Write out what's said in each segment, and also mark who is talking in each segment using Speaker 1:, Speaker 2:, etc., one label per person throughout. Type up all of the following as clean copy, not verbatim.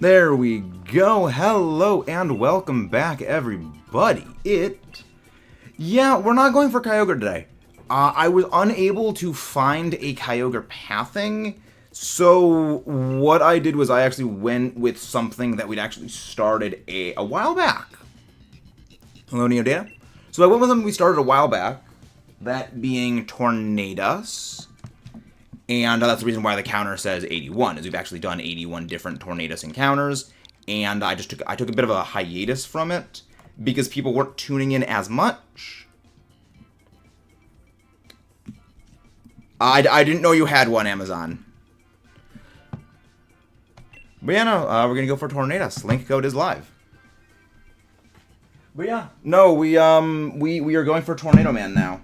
Speaker 1: There we go. Hello and welcome back, everybody. Yeah, we're not going for Kyogre today. I was unable to find a Kyogre pathing, so what I did was I actually went with something that we'd actually started a while back. Hello, Neo Data. So I went with something we started a while back, that being Tornadus. And that's the reason why the counter says 81, is we've actually done 81 different Tornadus encounters, and I took a bit of a hiatus from it, because people weren't tuning in as much. I didn't know you had one, Amazon. But yeah, no, we're gonna go for Tornadus. Link code is live. But yeah, no, we are going for Tornado Man now.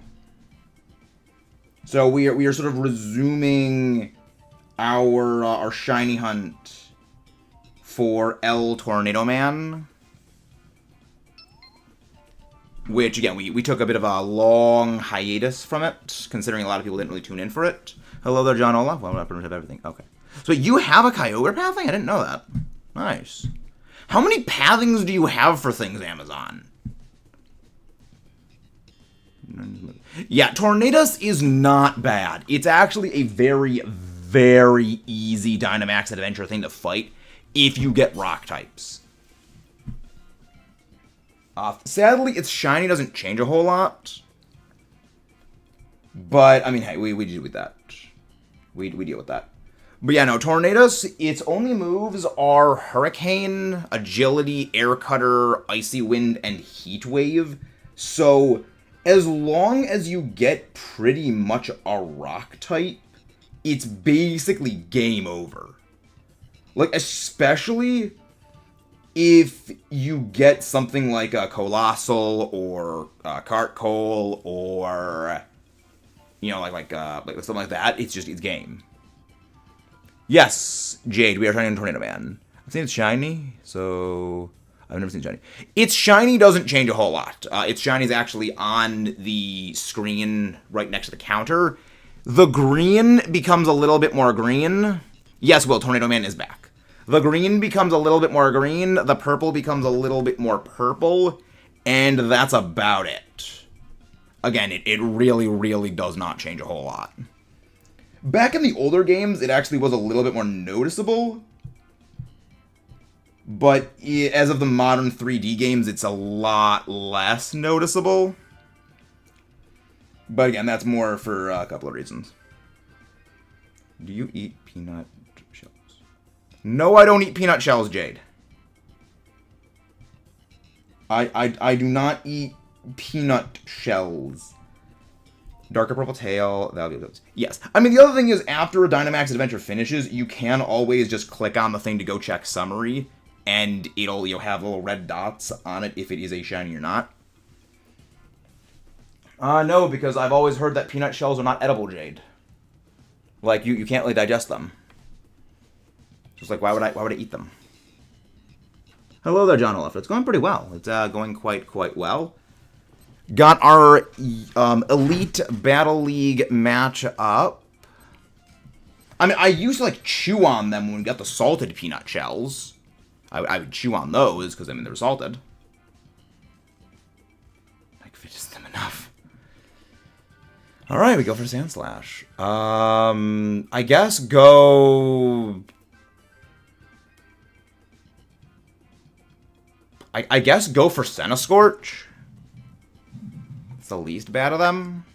Speaker 1: So we are sort of resuming our shiny hunt for El Tornado Man, which again we took a bit of a long hiatus from it, considering a lot of people didn't really tune in for it. Hello there, John Olaf. Well, I pretty much have everything. Okay, so you have a Kyogre pathing? I didn't know that. Nice. How many pathings do you have for things, Amazon? Yeah, Tornadus is not bad. It's actually a very, very easy Dynamax adventure thing to fight if you get rock types. Sadly, its shiny doesn't change a whole lot. But, I mean, hey, we deal with that. We deal with that. But yeah, no, Tornadus, its only moves are Hurricane, Agility, Air Cutter, Icy Wind, and Heat Wave. So as long as you get pretty much a rock type, it's basically game over. Like, especially if you get something like a Colossal or a Cartcoal or, you know, like something like that, it's game. Yes, Jade, we are trying to Tornado Man. I've seen it's shiny, so I've never seen shiny. Its shiny doesn't change a whole lot. Its shiny is actually on the screen right next to the counter. The green becomes a little bit more green. Yes, well, Tornado Man is back. The green becomes a little bit more green. The purple becomes a little bit more purple. And that's about it. Again, it really, really does not change a whole lot. Back in the older games, it actually was a little bit more noticeable. But as of the modern 3D games, it's a lot less noticeable. But again, that's more for a couple of reasons. Do you eat peanut shells? No, I don't eat peanut shells, Jade. I do not eat peanut shells. Darker purple tail, that'll be those. Yes. I mean, the other thing is, after a Dynamax adventure finishes, you can always just click on the thing to go check summary, and you'll have little red dots on it if it is a shiny or not. No, because I've always heard that peanut shells are not edible, Jade. Like, you can't really digest them. Just like, why would I eat them? Hello there, John Olaf. It's going pretty well. It's going quite well. Got our Elite Battle League match up. I mean, I used to, like, chew on them when we got the salted peanut shells. I would chew on those, because, I mean, they're salted. Like, fidgets them enough. Alright, we go for Sandslash. I guess go... I guess go for Centiskorch. It's the least bad of them.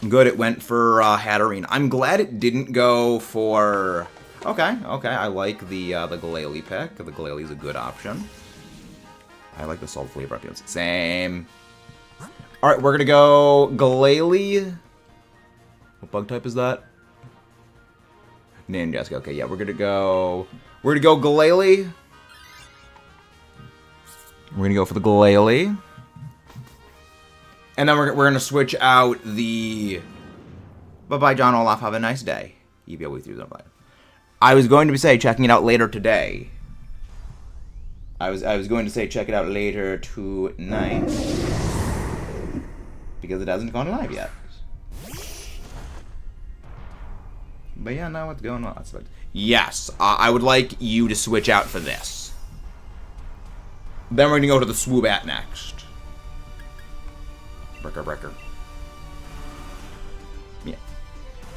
Speaker 1: Good, it went for Hatterene. I'm glad it didn't go for... Okay, I like the Glalie pick. The Glalie is a good option. I like the salt flavor. Same. Alright, we're gonna go Glalie. What bug type is that? Ninjask. Okay, yeah, we're gonna go Glalie. We're gonna go for the Glalie. And then we're going to switch out the... Bye-bye, John Olaf. Have a nice day. EVO with you. I was going to say checking it out later today. I was going to say check it out later tonight. because it hasn't gone live yet. But yeah, now what's going on? Yes, I would like you to switch out for this. Then we're going to go to the Swoobat next. Breaker. Yeah.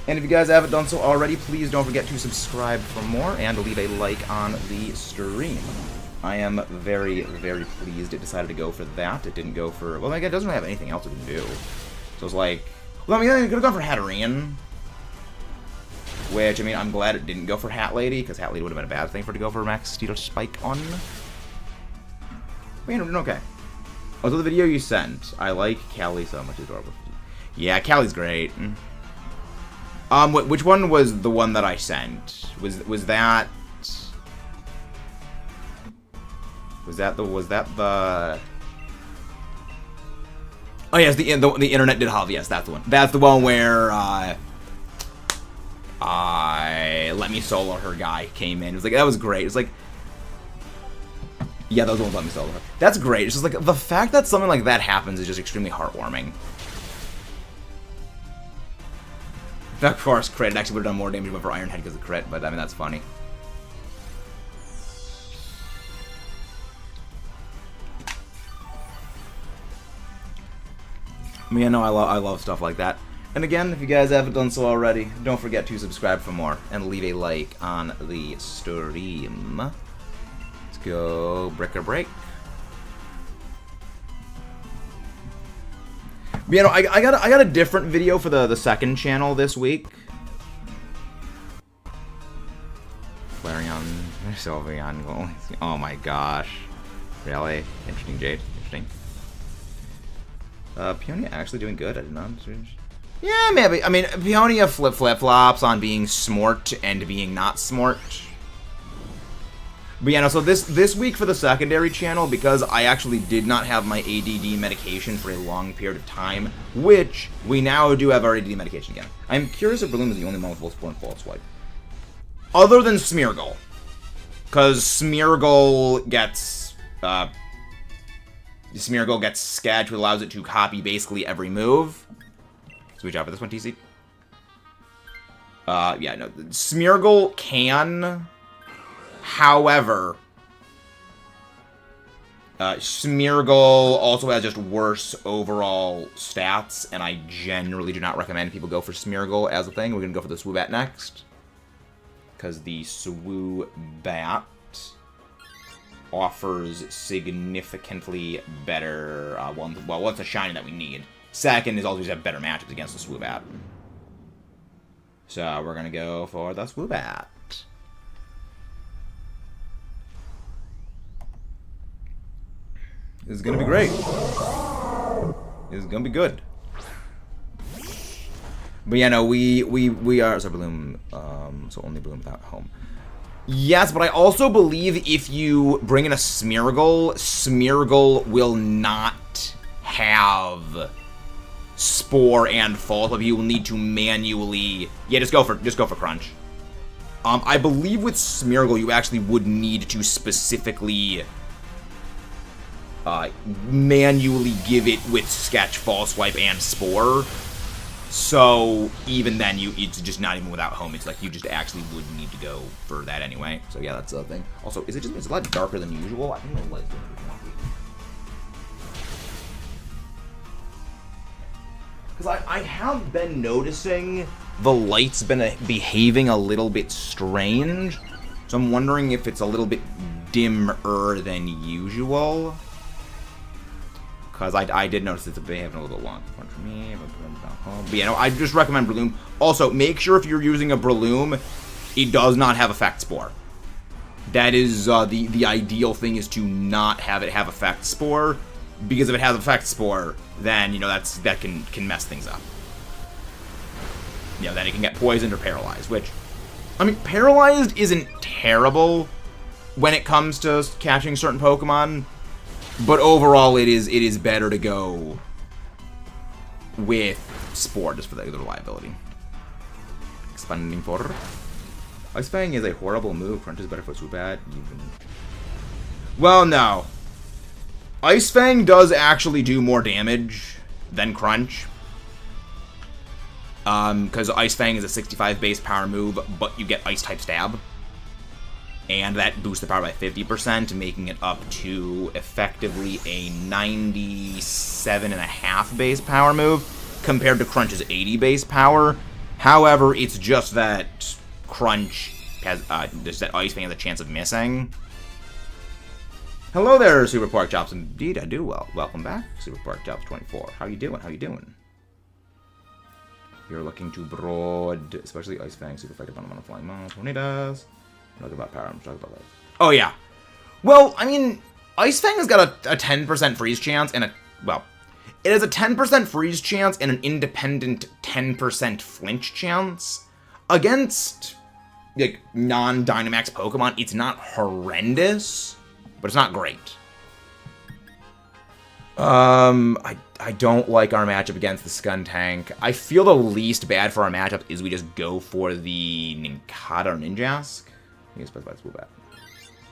Speaker 1: And if you guys haven't done so already, please don't forget to subscribe for more and leave a like on the stream. I am very, very pleased it decided to go for that. It didn't go for... Well, like, it doesn't really have anything else it can do. So it's like... Well, I mean, it could have gone for Hatterene. Which, I mean, I'm glad it didn't go for Hat Lady, because Hat Lady would have been a bad thing for it to go for Max Steel Spike on. But, you know, okay. Also, the video you sent. I like Callie so much. Adorable. Yeah, Callie's great. Which one was the one that I sent? Was that... Was that the... Oh, yes, the internet did have, yes, that's the one. That's the one where, Let Me Solo Her guy came in. It was like, that was great. It's like... Yeah, those ones Let Me Solo Her. That's great. It's just like, the fact that something like that happens is just extremely heartwarming. Of course, crit. It actually would have done more damage for Ironhead because of crit, but I mean, that's funny. I mean, yeah, no, I love stuff like that. And again, if you guys haven't done so already, don't forget to subscribe for more and leave a like on the stream. Let's go Breaker Break. But, you know, I got a different video for the second channel this week. Flareon, Sylveon, oh my gosh. Really? Interesting, Jade. Interesting. Peonia actually doing good. I did not. Yeah, maybe. I mean, Peonia flip-flops on being smart and being not smart. But yeah, no, so this week for the secondary channel, because I actually did not have my ADD medication for a long period of time, which we now do have our ADD medication again. I'm curious if Breloom is the only one with full sport and false swipe. Other than Smeargle. Because Smeargle gets Sketch, which allows it to copy basically every move. Switch out for this one, TC. Yeah, no, Smeargle can. However, Smeargle also has just worse overall stats, and I generally do not recommend people go for Smeargle as a thing. We're going to go for the Swoobat next. Because the Swoobat offers significantly better, well, what's a shiny that we need? Second is always have better matchups against the Swoobat. So we're going to go for the Swoobat. This is going to be great. This is going to be good. But yeah, no, we are, so Bloom, so only Bloom without home. Yes, but I also believe if you bring in a Smeargle, Smeargle will not have Spore and Fall. But you will need to manually, yeah, just go for Crunch. I believe with Smeargle you actually would need to specifically manually give it with Sketch, Fall Swipe, and Spore. So even then, it's just not even without home. It's like you just actually would need to go for that anyway. So yeah, that's the thing. Also, it's a lot darker than usual. I think the light's going to be wonky. Because I have been noticing the light's been behaving a little bit strange. So I'm wondering if it's a little bit dimmer than usual. Because I did notice it's behaving a little bit long for me. But yeah, no, I just recommend Breloom. Also, make sure if you're using a Breloom, it does not have Effect Spore. That is the ideal thing, is to not have it have Effect Spore. Because if it has Effect Spore, then, you know, that can mess things up. You know, then it can get poisoned or paralyzed, which, I mean, paralyzed isn't terrible when it comes to catching certain Pokemon. But overall, it is better to go with Spore just for the reliability. Expanding for Ice Fang is a horrible move. Crunch is better for Swoobat. Well, no. Ice Fang does actually do more damage then Crunch. Because Ice Fang is a 65 base power move, but you get Ice-type Stab. And that boosts the power by 50%, making it up to effectively a 97.5 base power move, compared to Crunch's 80 base power. However, it's just that Crunch has, just that Ice Fang has a chance of missing. Hello there, Super Pork Chops. Indeed, I do well. Welcome back, Super Pork Chops 24. How you doing? How you doing? You're looking too broad, especially Ice Fang, super effective on a flying mount. Tornadus. Talk about power. I'm talking about that. Oh yeah. Well, I mean, Ice Fang has got a 10% freeze chance and it has a 10% freeze chance and an independent 10% flinch chance against like non-Dynamax Pokemon. It's not horrendous, but it's not great. I don't like our matchup against the Skuntank. I feel the least bad for our matchup is we just go for the Nincada or Ninjask. I think it's specified Swoobat.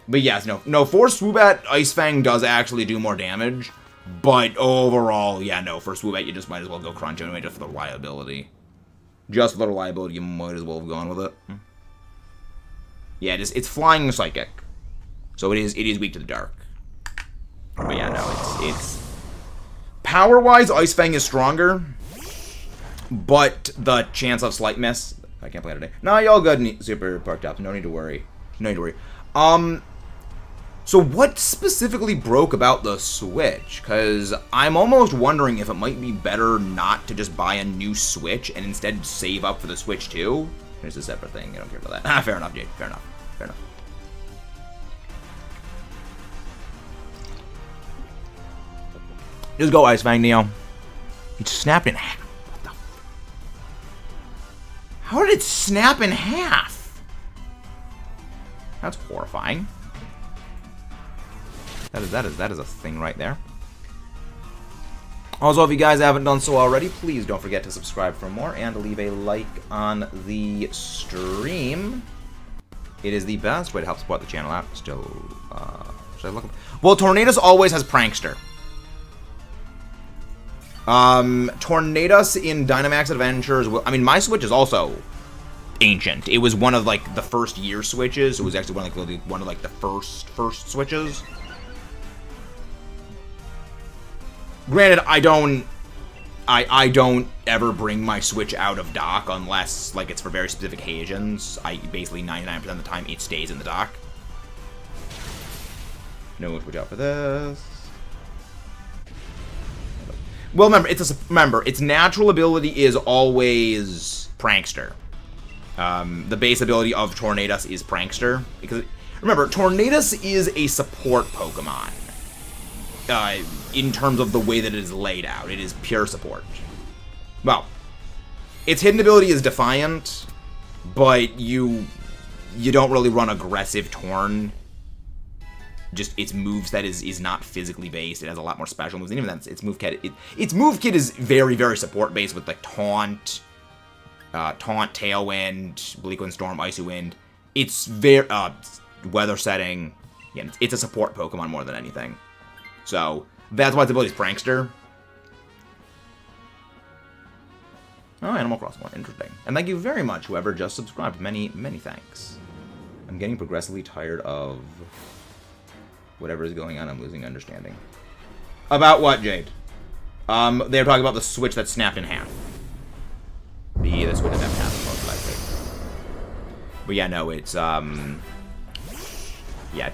Speaker 1: But yes, no, for Swoobat, Ice Fang does actually do more damage. But overall, yeah, no, for Swoobat, you just might as well go Crunch anyway, just for the reliability. Just for the reliability, you might as well have gone with it. Yeah, it's Flying Psychic. So it is weak to the dark. But yeah, no, it's power-wise, Ice Fang is stronger, but the chance of slight miss, I can't play today. No, y'all good, Super Pork Chops. No need to worry. No need to worry. So what specifically broke about the Switch? Because I'm almost wondering if it might be better not to just buy a new Switch and instead save up for the Switch 2. It's a separate thing. I don't care about that. Fair enough, Jade. Fair enough. Fair enough. Just go Ice Fang, Neo. It snapped in half. What the? How did it snap in half? That's horrifying. That is a thing right there. Also, if you guys haven't done so already, please don't forget to subscribe for more and leave a like on the stream. It is the best way to help support the channel out. Still, should I look? Well, Tornadus always has Prankster. Tornadus in Dynamax Adventures. I mean, my Switch is also ancient. It was one of like the first year Switches. It was actually one of the first Switches. Granted, I don't ever bring my Switch out of dock unless like it's for very specific occasions. I basically 99% of the time it stays in the dock. No, watch out for this. Well, remember, its natural ability is always Prankster. The base ability of Tornadus is Prankster. Because, remember, Tornadus is a support Pokemon. In terms of the way that it is laid out. It is pure support. Well, its hidden ability is Defiant, but you don't really run aggressive Torn. Just its moveset is not physically based. It has a lot more special moves. And even that, its move kit, its move kit is very, very support based with like Taunt, Tailwind, Bleak Wind Storm, Icy Wind. It's very weather setting. Yeah, it's a support Pokemon more than anything. So that's why its ability is Prankster. Oh, Animal Crossing. Interesting. And thank you very much, whoever just subscribed. Many, many thanks. I'm getting progressively tired of whatever is going on. I'm losing understanding. About what, Jade? They're talking about the Switch that snapped in half. The Switch that snapped in half, most likely. But yeah, no, it's, yeah,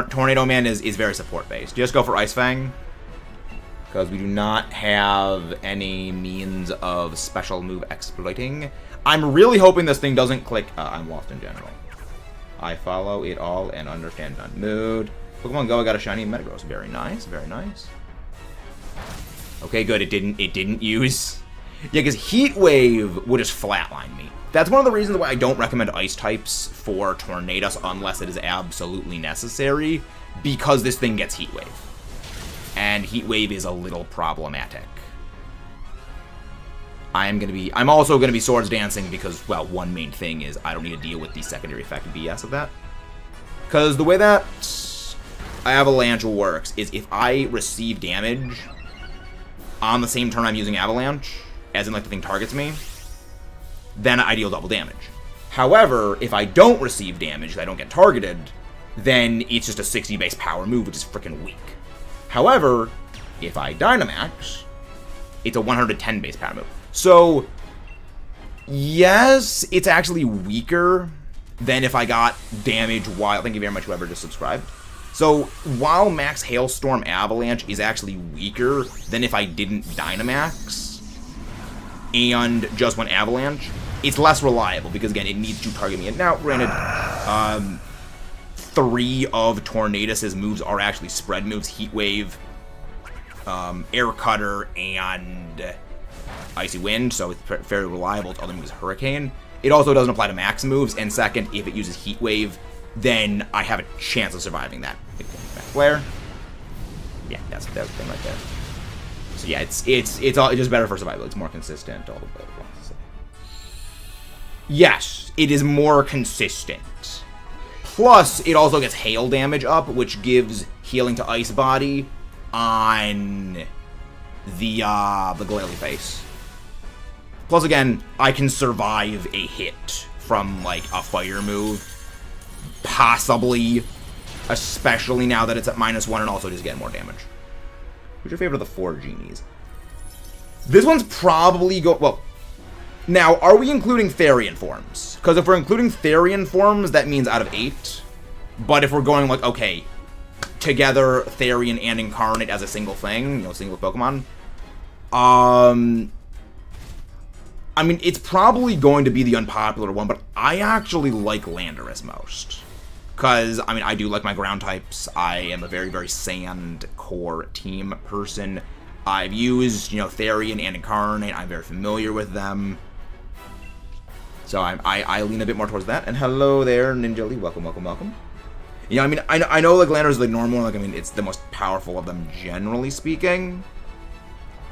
Speaker 1: Tornado Man is very support-based. Just go for Ice Fang. Because we do not have any means of special move exploiting. I'm really hoping this thing doesn't click. I'm lost in general. I follow it all and understand none. Mood. Pokemon Go, I got a shiny Metagross. Very nice, very nice. Okay, good. It didn't use. Yeah, because Heat Wave would just flatline me. That's one of the reasons why I don't recommend Ice types for Tornadus unless it is absolutely necessary, because this thing gets Heat Wave. And Heat Wave is a little problematic. I'm also gonna be Swords Dancing because, well, one main thing is I don't need to deal with the secondary effect BS of that. Because the way that Avalanche works is if I receive damage, on the same turn I'm using Avalanche, as in like the thing targets me, then I deal double damage. However, if I don't receive damage, I don't get targeted, then it's just a 60 base power move, which is freaking weak. However, if I Dynamax, it's a 110 base power move. So, yes, it's actually weaker than if I got damage while... Thank you very much, whoever just subscribed. So, while Max Hailstorm Avalanche is actually weaker than if I didn't Dynamax and just went Avalanche, it's less reliable because, again, it needs to target me. And now, granted, 3 of Tornadus' moves are actually spread moves. Heat Wave, Air Cutter, and Icy Wind, so it's very reliable. Its other move is Hurricane. It also doesn't apply to Max moves, and second, if it uses Heat Wave, then I have a chance of surviving that. Flare. Yeah, that's the thing right there. So yeah, it's just better for survival. It's more consistent. All the way. Yes, it is more consistent. Plus, it also gets hail damage up, which gives healing to Ice Body on the Glalie face. Plus, again, I can survive a hit from, like, a fire move. Possibly. Especially now that it's at -1 and also just getting more damage. Who's your favorite of the 4 genies? This one's probably well, now, are we including Therian forms? Because if we're including Therian forms, that means out of 8. But if we're going, like, okay, together, Therian and Incarnate as a single thing, you know, single Pokemon, I mean, it's probably going to be the unpopular one, but I actually like Landorus most. Because, I mean, I do like my ground types. I am a very, very sand core team person. I've used, you know, Therian and Incarnate. I'm very familiar with them. So I lean a bit more towards that. And hello there, Ninja Lee. Welcome, welcome, welcome. You know, I mean, I know, like, Landorus is, like, normal. Like, I mean, it's the most powerful of them, generally speaking.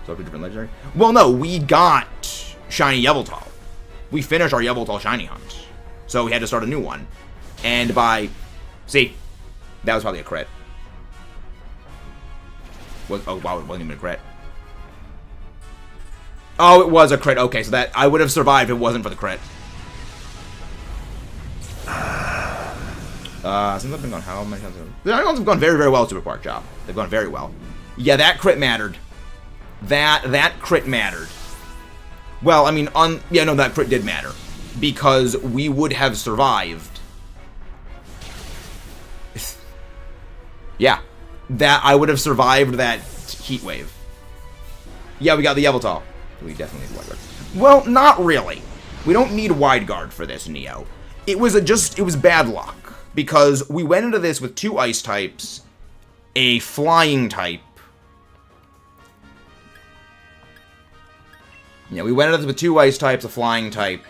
Speaker 1: So, a different legendary. Well, no, we got Shiny Yveltal. We finished our Yveltal Shiny Hunt. So, we had to start a new one. And by... See, that was probably a crit. Oh, wow, it wasn't even a crit. Oh, it was a crit. Okay, so that... I would have survived if it wasn't for the crit. Since I've been gone, how many times? The Dynamax have gone very, very well, Super Quark Job. They've gone very well. Yeah, that crit mattered. That crit mattered. Well, I mean, yeah, no, that crit did matter. Because we would have survived. Yeah. I would have survived that heat wave. Yeah, we got the Yveltal. We definitely need Wide Guard. Well, not really. We don't need Wide Guard for this, Neo. It was bad luck. Because we went into this with 2 ice types, a flying type. Yeah, we went into this with 2 ice types, a flying type,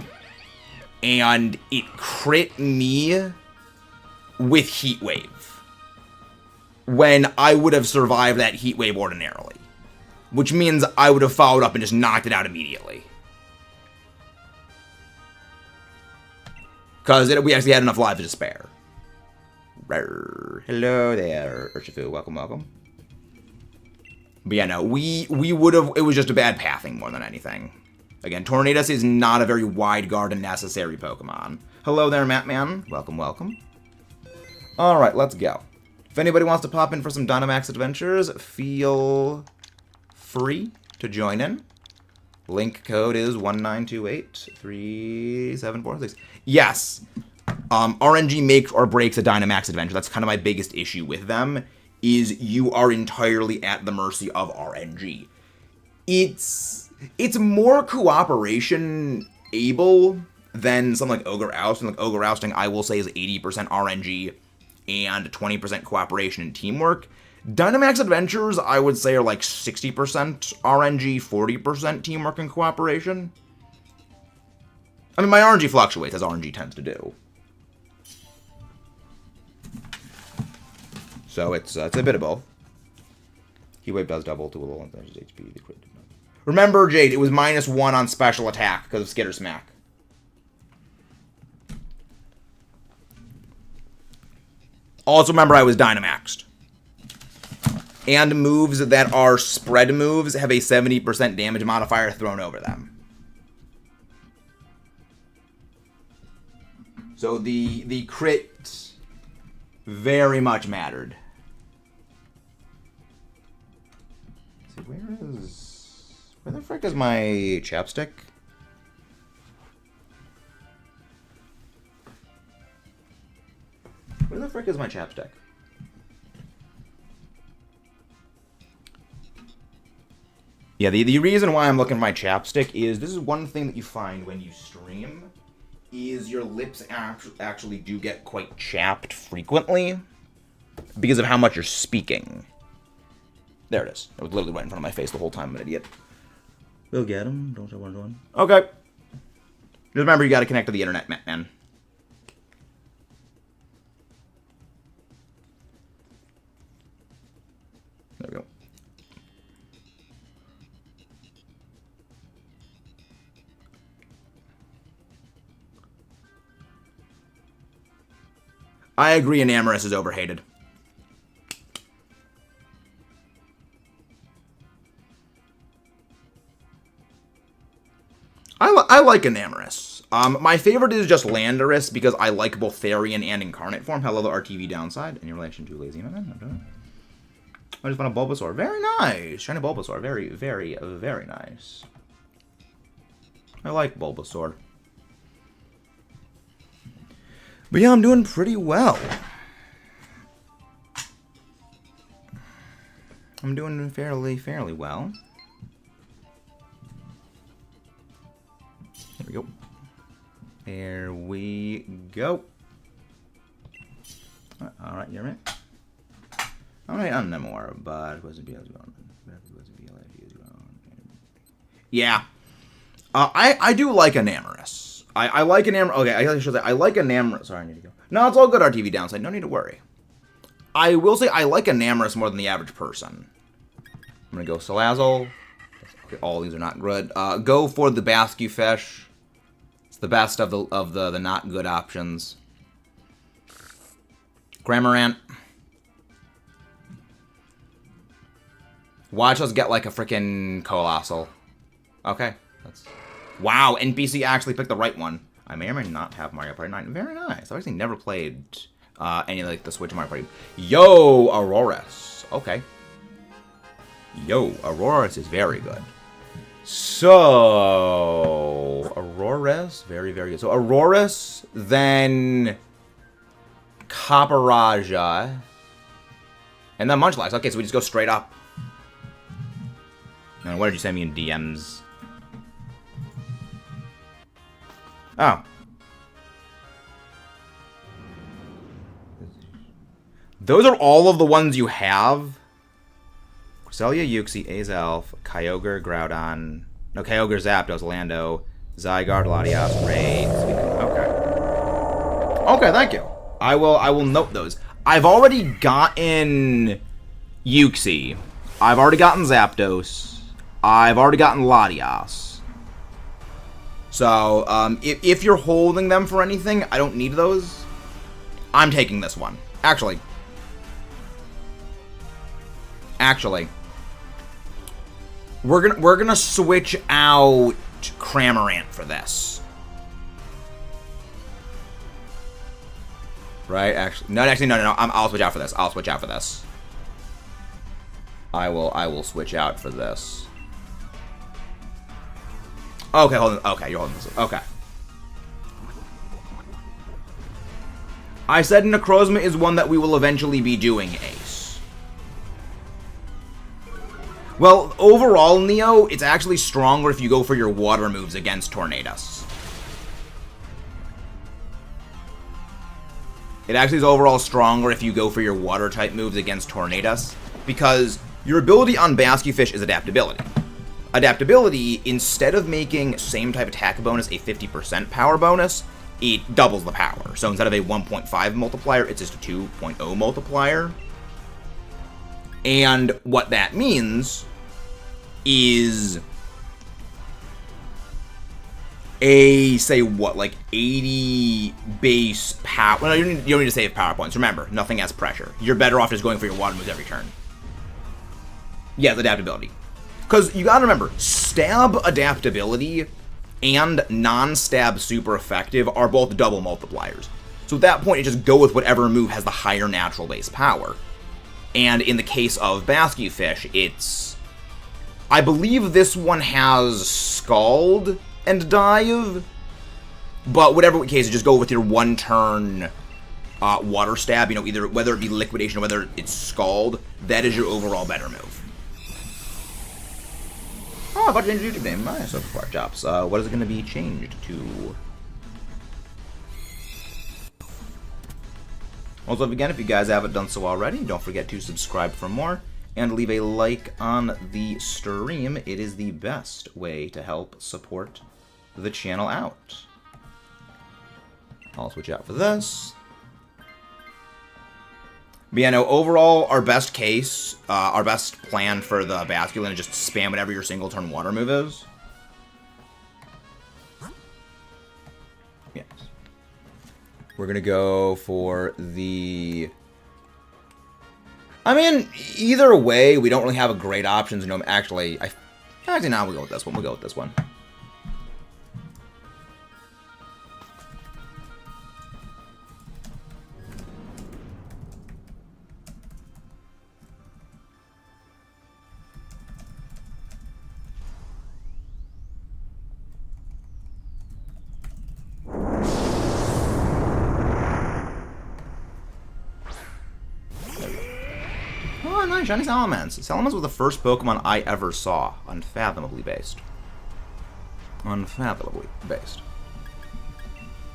Speaker 1: and it crit me with Heat Wave. When I would have survived that Heat Wave ordinarily. Which means I would have followed up and just knocked it out immediately. Because we actually had enough lives to spare. Hello there, Urshifu. Welcome, welcome. But yeah, no, we would have... It was just a bad pathing more than anything. Again, Tornadus is not a very wide guard and necessary Pokemon. Hello there, Mattman. Welcome, welcome. Alright, let's go. If anybody wants to pop in for some Dynamax adventures, feel free to join in. Link code is 19283746. Yes. RNG makes or breaks a Dynamax adventure. That's kind of my biggest issue with them, is you are entirely at the mercy of RNG. It's more cooperation able than something like Ogre Ousting. Like Ogre Ousting, I will say, is 80% RNG and 20% cooperation and teamwork. Dynamax adventures, I would say, are like 60% RNG, 40% teamwork and cooperation. I mean, my RNG fluctuates, as RNG tends to do. So it's a bit of both. Heat Wave does double to a little HP. The crit. Remember, Jade, it was -1 on special attack because of Skitter Smack. Also remember I was Dynamaxed. And moves that are spread moves have a 70% damage modifier thrown over them. So the crit very much mattered. Let's see, where the frick is my chapstick? Where the frick is my chapstick? Yeah, the reason why I'm looking for my chapstick is this is one thing that you find when you stream is your lips actually do get quite chapped frequently because of how much you're speaking. There it is. It was literally right in front of my face the whole time. I'm an idiot. We'll get him. Don't say one. Okay. Just remember, you got to connect to the internet, man. There we go. I agree, Enamorous is overhated. I like Enamorous. My favorite is just Landorus because I like both Therian and Incarnate form. Hello, the RTV downside. In relation to Lazy Man. I just found a Bulbasaur. Very nice. Shiny Bulbasaur. Very, very, very nice. I like Bulbasaur. But yeah, I'm doing pretty well. I'm doing fairly well. There we go. There we go. Alright, you're right. I'm not on no more, but yeah. I do like Enamorous. I like Enamorous. Okay, I should say I like Enamorous. Sorry, I need to go. No, it's all good, RTV downside. No need to worry. I will say I like Enamorous more than the average person. I'm gonna go Salazzle. Okay, all these are not good. Go for the Bascufish. It's the best of the not good options. Cramorant. Watch us get like a freaking Colossal. Okay, that's. Wow, NPC actually picked the right one. I may or may not have Mario Party 9. Very nice. I've actually never played any like the Switch Mario Party. Yo, Aurorus. Okay. Yo, Aurorus is very good. So, Aurorus, very, very good. So, Aurorus, then Capparaja, and then Munchlax. Okay, so we just go straight up. And what did you send me in DMs? Oh. Those are all of the ones you have? Cresselia, Uxie, Azelf, Kyogre, Groudon. No, Kyogre, Zapdos, Lando, Zygarde, Latias, Ray. Okay. Okay, thank you. I will note those. I've already gotten Uxie. I've already gotten Zapdos. I've already gotten Latias. So, if you're holding them for anything, I don't need those. I'm taking this one. Actually, we're gonna switch out Cramorant for this. Right? No. I'll switch out for this. I will switch out for this. Okay, hold on. Okay, you're holding this. Okay. I said Necrozma is one that we will eventually be doing, Ace. Well, overall, Neo, it's actually stronger if you go for your water moves against Tornadus. It actually is overall stronger if you go for your water-type moves against Tornadus, because your ability on Bascufish is adaptability. Adaptability, instead of making same type attack bonus a 50% power bonus, it doubles the power. So instead of a 1.5 multiplier, it's just a 2.0 multiplier. And what that means is a, say what, like 80 base power. Well, no, you don't need to save power points. Remember, nothing has pressure. You're better off just going for your water moves every turn. Yes, adaptability. Because you gotta remember, stab adaptability and non-stab super effective are both double multipliers. So at that point, you just go with whatever move has the higher natural base power. And in the case of Bascufish, it's... I believe this one has Scald and Dive, but whatever case, you just go with your one-turn Water Stab, you know, either whether it be Liquidation or whether it's Scald, that is your overall better move. Oh, about to change the YouTube name. Nice, so far, Chops. What is it going to be changed to? Also, again, if you guys haven't done so already, don't forget to subscribe for more and leave a like on the stream. It is the best way to help support the channel out. I'll switch out for this. But yeah, no, overall, our best case, our best plan for the Basculin is just spam whatever your single turn water move is. Yes. We're gonna go for the... I mean, either way, we don't really have a great options. No, actually, now we'll go with this one. We'll go with this one. Oh, nice, shiny Salamence. Salamence was the first Pokemon I ever saw. Unfathomably based. Unfathomably based.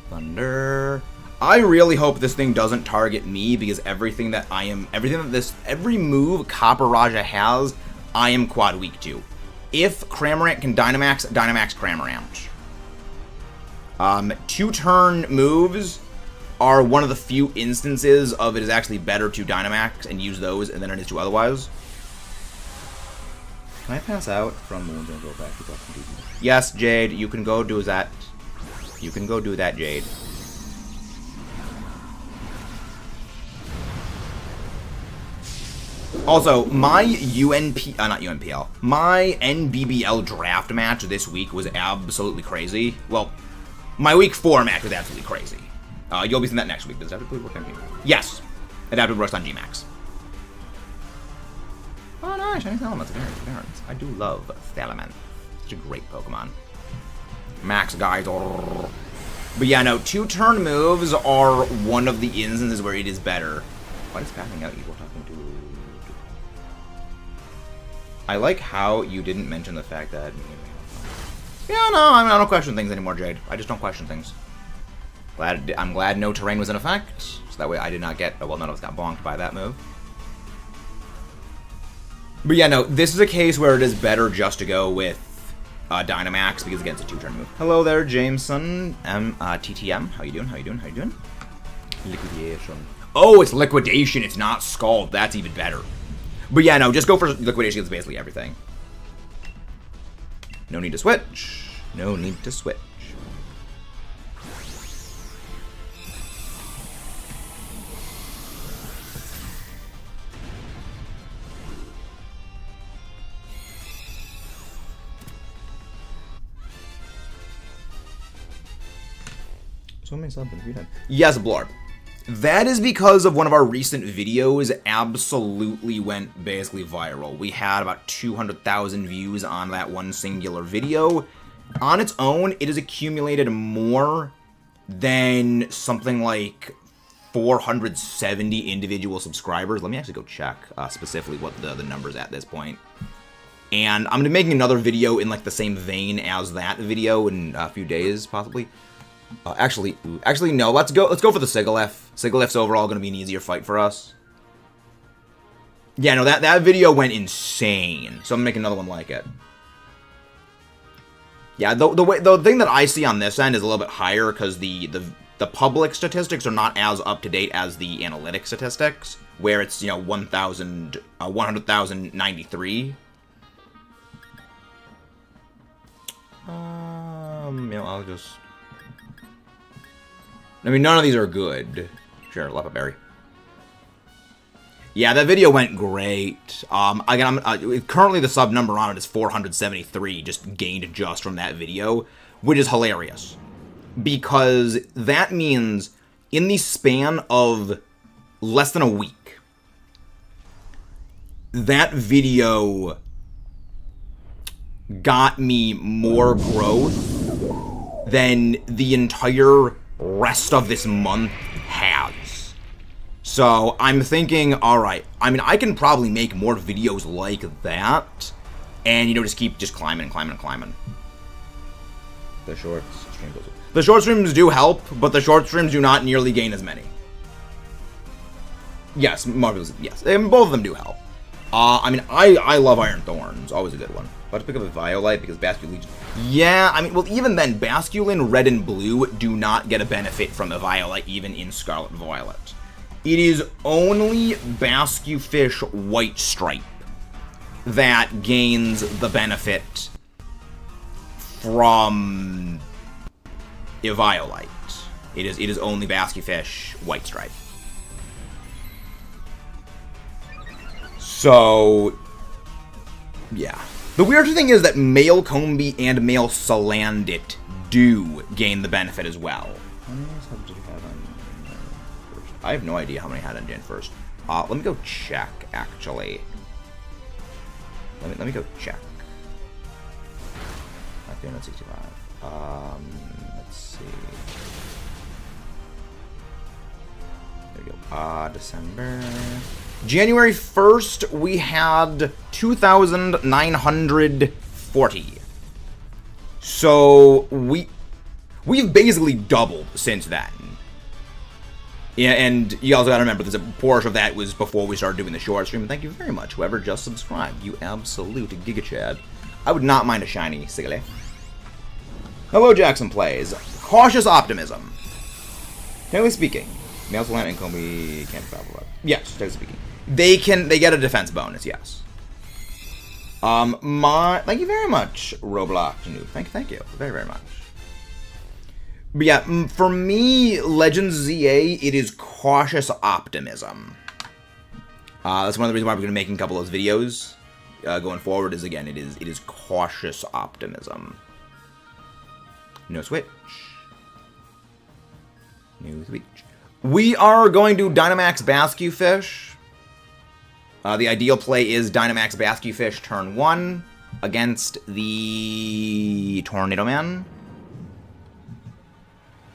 Speaker 1: Thunder. I really hope this thing doesn't target me, because every move Copper Raja has, I am quad weak to. If Cramorant can Dynamax, Dynamax Cramorant. 2-turn moves are one of the few instances of it is actually better to Dynamax and use those than it is to otherwise. Can I pass out from the window and go back? Yes, Jade, you can go do that. You can go do that, Jade. Also, my my NBBL draft match this week was absolutely crazy. Well, my week 4 match was absolutely crazy. You'll be seeing that next week. Does Adaptability work on Gmax? Yes! Adaptability works on Gmax. Oh, nice. Shiny Salamence. I do love Salamence. Such a great Pokemon. Max, guys. But yeah, no, 2-turn moves are one of the instances where it is better. What is passing out equal talking to? I like how you didn't mention the fact that... Yeah, no, I don't question things anymore, Jade. I just don't question things. I'm glad no terrain was in effect, so that way I did not get... Well, none of us got bonked by that move. But yeah, no, this is a case where it is better just to go with Dynamax, because again, it's a 2-turn move. Hello there, Jameson. TTM. How you doing? How you doing? How you doing? Liquidation. Oh, it's Liquidation. It's not Scald. That's even better. But yeah, no, just go for Liquidation. It's basically everything. No need to switch. No need to switch. So many subs if you did. Yes, Blorb. That is because of one of our recent videos absolutely went basically viral. We had about 200,000 views on that one singular video. On its own, it has accumulated more than something like 470 individual subscribers. Let me actually go check specifically what the number's at this point. And I'm going to be making another video in like the same vein as that video in a few days, possibly. Actually, no. Let's go for the Sigilyph. Sigilif's overall going to be an easier fight for us. Yeah, no, that video went insane. So I'm gonna make another one like it. Yeah, the thing that I see on this end is a little bit higher because the public statistics are not as up to date as the analytic statistics, where it's 100,093. I'll just. I mean, none of these are good. Sure, Lepaberry. Yeah, that video went great. Again, currently the sub number on it is 473, just gained just from that video, which is hilarious. Because that means in the span of less than a week, that video got me more growth than the entire rest of this month has. So I'm thinking, alright, I mean, I can probably make more videos like that, and, you know, just keep climbing and climbing and climbing. The short streams do help, but the short streams do not nearly gain as many. Yes, Marvelous, yes, and both of them do help. I mean, I love Iron Thorns, always a good one. About to pick up a Violite because Basculin... Yeah, I mean, well, even then, Basculin Red and Blue do not get a benefit from a Violite, even in Scarlet Violet. It is only Bascufish White Stripe that gains the benefit from a Violite. It is only Bascufish White Stripe. So, yeah. The weird thing is that male Combee and male Salandit do gain the benefit as well. How many subs did you have on first? I have no idea how many I had on Gen 1st. Let me go check, actually. Let me go check. 365. Let's see. There we go. December. January 1st, we had 2,940. So, we've basically doubled since then. Yeah, and you also gotta remember, there's a portion of that was before we started doing the short stream. Thank you very much, whoever just subscribed. You absolute Giga-Chad. I would not mind a shiny, Sigale. Hello, Jackson Plays. Cautious optimism. Technically speaking, male Salandit and Combee can't travel. Yes, technically speaking. They get a defense bonus, yes. Thank you very much, Roblox Noob. Thank you very, very much. But yeah, for me, Legends ZA, it is cautious optimism. That's one of the reasons why we're going to be making a couple of those videos going forward. Is again, it is cautious optimism. No switch. New switch. We are going to Dynamax Bascufish. The ideal play is Dynamax Bascufish turn 1 against the Tornado Man.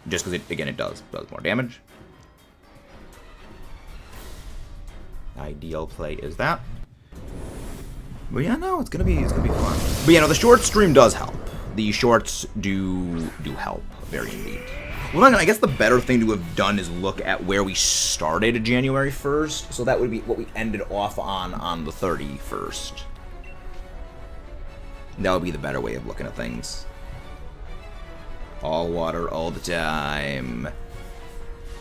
Speaker 1: Just because it does more damage. Ideal play is that. But yeah, no, it's gonna be fun. But yeah, no, the short stream does help. The shorts do help very indeed. Well, I guess the better thing to have done is look at where we started January 1st. So that would be what we ended off on the 31st. That would be the better way of looking at things. All water all the time.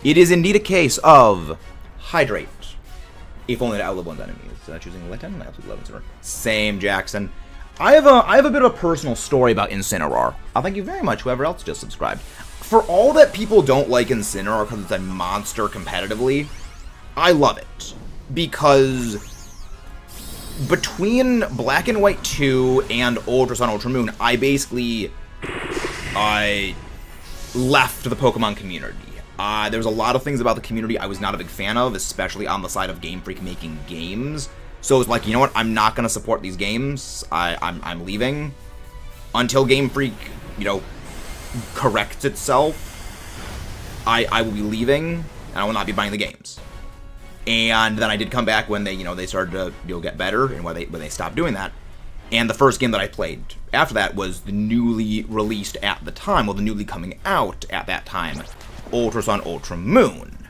Speaker 1: It is indeed a case of hydrate. If only to outlive one's enemies. Choosing Litten, I absolutely love Incineroar. Same, Jackson. I have a bit of a personal story about Incineroar. Thank you very much, whoever else just subscribed. For all that people don't like Incineroar because it's a monster competitively, I love it. Because between Black and White 2 and Ultra Sun, Ultra Moon, I basically left the Pokemon community. There was a lot of things about the community I was not a big fan of, especially on the side of Game Freak making games. So it's like, you know what, I'm not going to support these games. I'm leaving. Until Game Freak, you know, corrects itself, I will be leaving, and I will not be buying the games. And then I did come back when they started to get better, and when they stopped doing that. And the first game that I played after that was the newly released at the time, well, the newly coming out at that time, Ultra Sun, Ultra Moon.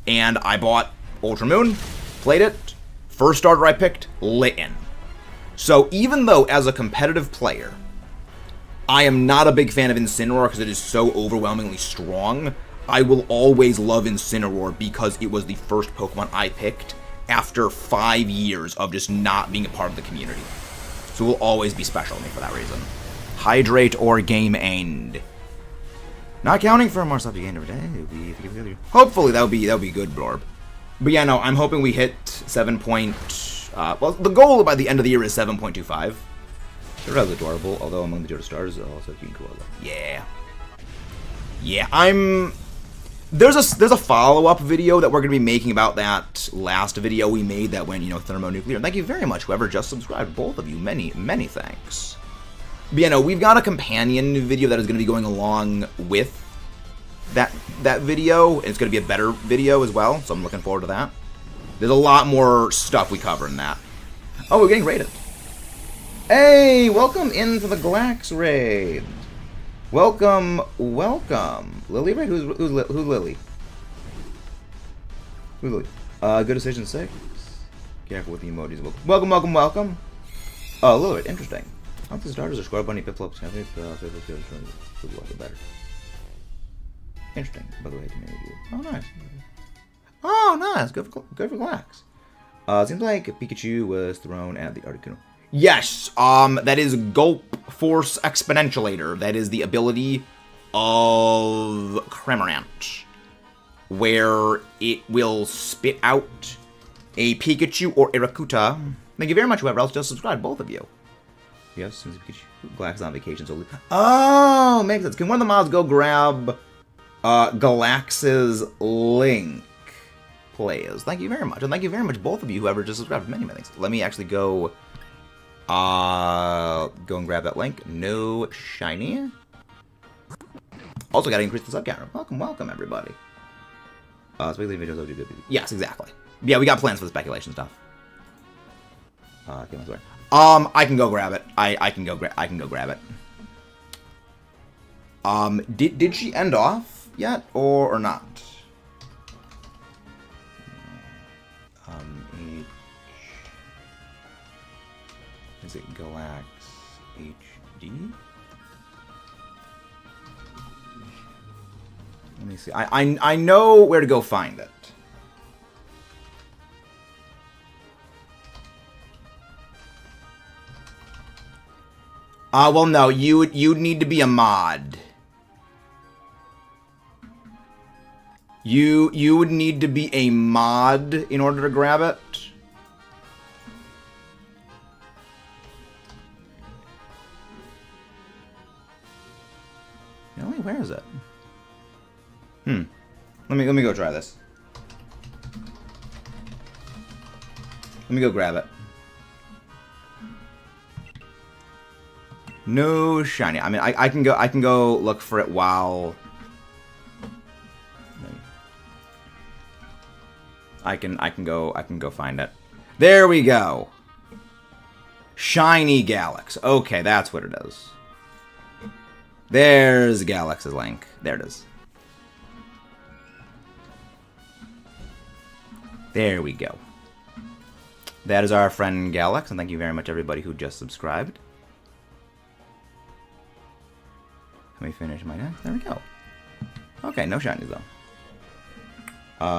Speaker 1: And I bought Ultra Moon, played it. First starter I picked, Litten. So even though as a competitive player, I am not a big fan of Incineroar because it is so overwhelmingly strong, I will always love Incineroar because it was the first Pokemon I picked after 5 years of just not being a part of the community. So it will always be special to me for that reason. Hydrate or game end. Not counting for more stuff you gain every day. Hopefully that would be good, Blorb. But yeah, no, I'm hoping we hit 7 point... well, the goal by the end of the year is 7.25. They're rather adorable, although among the Jodo stars, also cute and cool. Yeah. Yeah, There's a follow-up video that we're going to be making about that last video we made that went, thermonuclear. Thank you very much, whoever just subscribed. Both of you, many, many thanks. But yeah, no, we've got a companion video that is going to be going along with that video. And it's going to be a better video as well, so I'm looking forward to that. There's a lot more stuff we cover in that. Oh, we're getting raided. Hey, welcome in for the Glax raid. Welcome. Lily, right? Who's Lily? Who's Lily? Good decision 6. Careful with the emojis. Welcome. Oh, Lily, interesting. How the starters are square bunny, pip-flops, better. Interesting. By the way, oh, nice. Good for Glax. Seems like Pikachu was thrown at the Articuno. Yes, that is Gulp Force Exponentialator. That is the ability of Cramorant, where it will spit out a Pikachu or a Rakuta. Thank you very much, whoever else just subscribed, both of you. Yes, since Pikachu Glax is on vacation, so... Oh, makes sense. Can one of the mods go grab Galax's link, please? Thank you very much. And thank you very much, both of you, whoever just subscribed. Many, many thanks. Let me actually go... go and grab that link. No shiny. Also gotta increase the sub counter. Welcome, everybody. Speculation videos do good. Yes, exactly. Yeah, we got plans for the speculation stuff. I can go grab it. I can go grab it. Did she end off yet or not? Is it Galax HD? Let me see. I know where to go find it. Well, no. You'd need to be a mod. You would need to be a mod in order to grab it. Where is it? Let me go try this. Let me go grab it. No shiny. I mean, I can go look for it while I can go find it. There we go. Shiny Galax. Okay, that's what it is. There's Galax's link. There it is. There we go. That is our friend Galax, and thank you very much, everybody who just subscribed. Let me finish my next. There we go. Okay, no shinies though.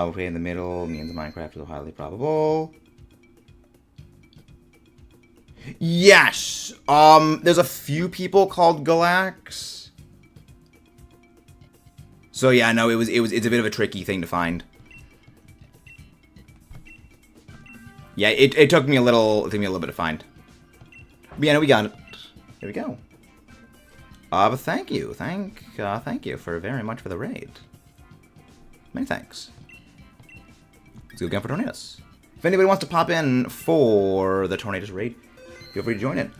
Speaker 1: Okay, in the middle means Minecraft is highly probable. Yes. There's a few people called Galax. So yeah, no, it's a bit of a tricky thing to find. Yeah, it took me a little bit to find. But yeah, no, we got it. Here we go. But thank you for very much for the raid. Many thanks. Let's go again for Tornadus. If anybody wants to pop in for the Tornadus raid, feel free to join in.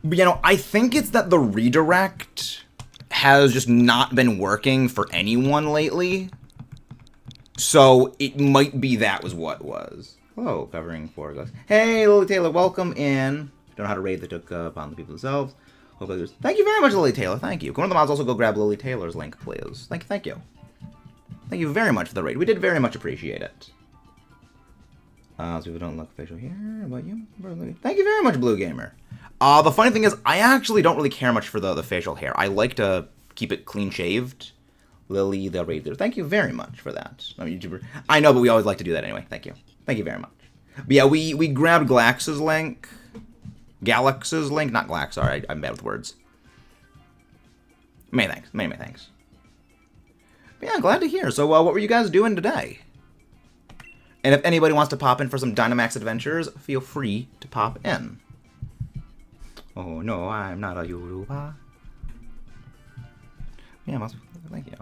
Speaker 1: But you know, I think it's that the redirect has just not been working for anyone lately. So it might be that was what it was. Hello, covering 4 glass. Hey, Lily Taylor, welcome in. Don't know how to raid that took upon the people themselves. Thank you very much, Lily Taylor. Thank you. Can one of the mods also go grab Lily Taylor's link, please? Thank you. Thank you very much for the raid. We did very much appreciate it. So people don't look facial here. How about you? Thank you very much, Blue Gamer. The funny thing is, I actually don't really care much for the facial hair. I like to keep it clean shaved. Lily the Raider. Thank you very much for that. I'm a YouTuber. I know, but we always like to do that anyway. Thank you. Thank you very much. But yeah, we grabbed Galax's link. Galax's link, not Galax. Sorry, I'm bad with words. Many thanks. Many thanks. But yeah, glad to hear. So, what were you guys doing today? And if anybody wants to pop in for some Dynamax adventures, feel free to pop in. Oh no, I'm not a YouTuber. Yeah, thank you.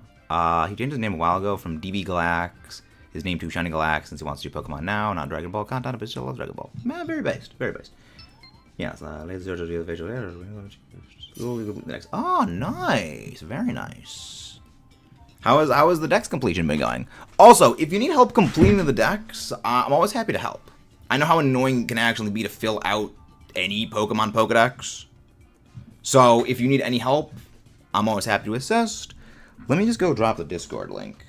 Speaker 1: He changed his name a while ago from DB Galax, his name to Shiny Galax, since he wants to do Pokemon now, not Dragon Ball content, but still loves Dragon Ball. Man, very based, very based. Yes, next. Oh, nice, very nice. How is the Dex completion been going? Also, if you need help completing the Dex, I'm always happy to help. I know how annoying it can actually be to fill out any Pokemon Pokedex. So, if you need any help, I'm always happy to assist. Let me just go drop the Discord link.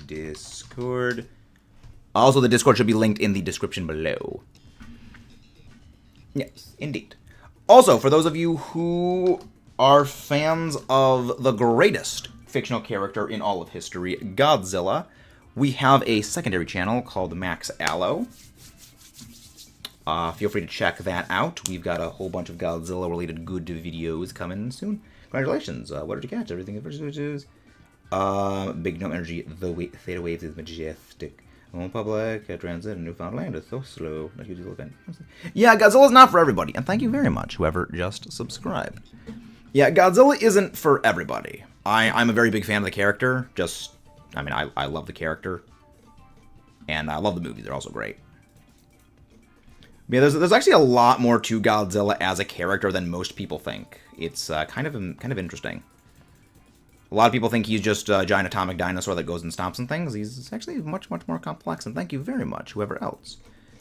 Speaker 1: Discord. Also, the Discord should be linked in the description below. Yes, indeed. Also, for those of you who are fans of the greatest fictional character in all of history, Godzilla, we have a secondary channel called Max Allo. Feel free to check that out. We've got a whole bunch of Godzilla-related good videos coming soon. Congratulations. What did you catch? Everything in versus big no energy. The theta waves is majestic. Home public, transit, and Newfoundland is so slow. Yeah, Godzilla's not for everybody. And thank you very much, whoever just subscribed. Yeah, Godzilla isn't for everybody. I'm a very big fan of the character. I love the character. And I love the movies. They're also great. Yeah, there's actually a lot more to Godzilla as a character than most people think. It's kind of interesting. A lot of people think he's just a giant atomic dinosaur that goes and stomps and things. He's actually much, much more complex. And thank you very much, whoever else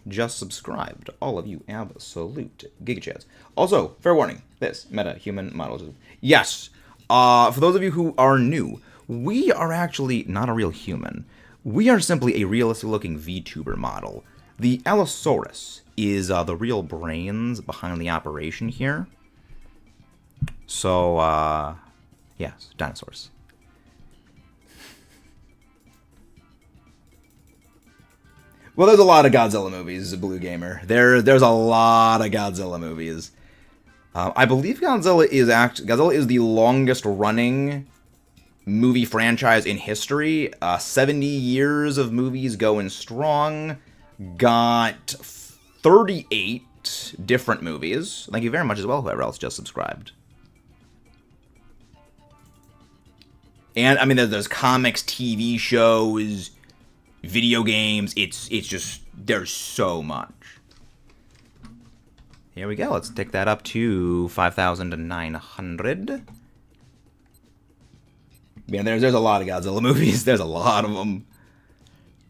Speaker 1: just subscribed. All of you absolute gigachads. Also, fair warning, this meta-human model. Yes, for those of you who are new, we are actually not a real human. We are simply a realistic-looking VTuber model. The Allosaurus is the real brains behind the operation here. So, yes, dinosaurs. Well, there's a lot of Godzilla movies, Blue Gamer. There's a lot of Godzilla movies. I believe Godzilla is the longest running movie franchise in history. 70 years of movies going strong. Got 38 different movies. Thank you very much as well, whoever else just subscribed. And, I mean, there's comics, TV shows, video games. It's just, there's so much. Here we go. Let's take that up to 5,900. Yeah, there's a lot of Godzilla movies. There's a lot of them.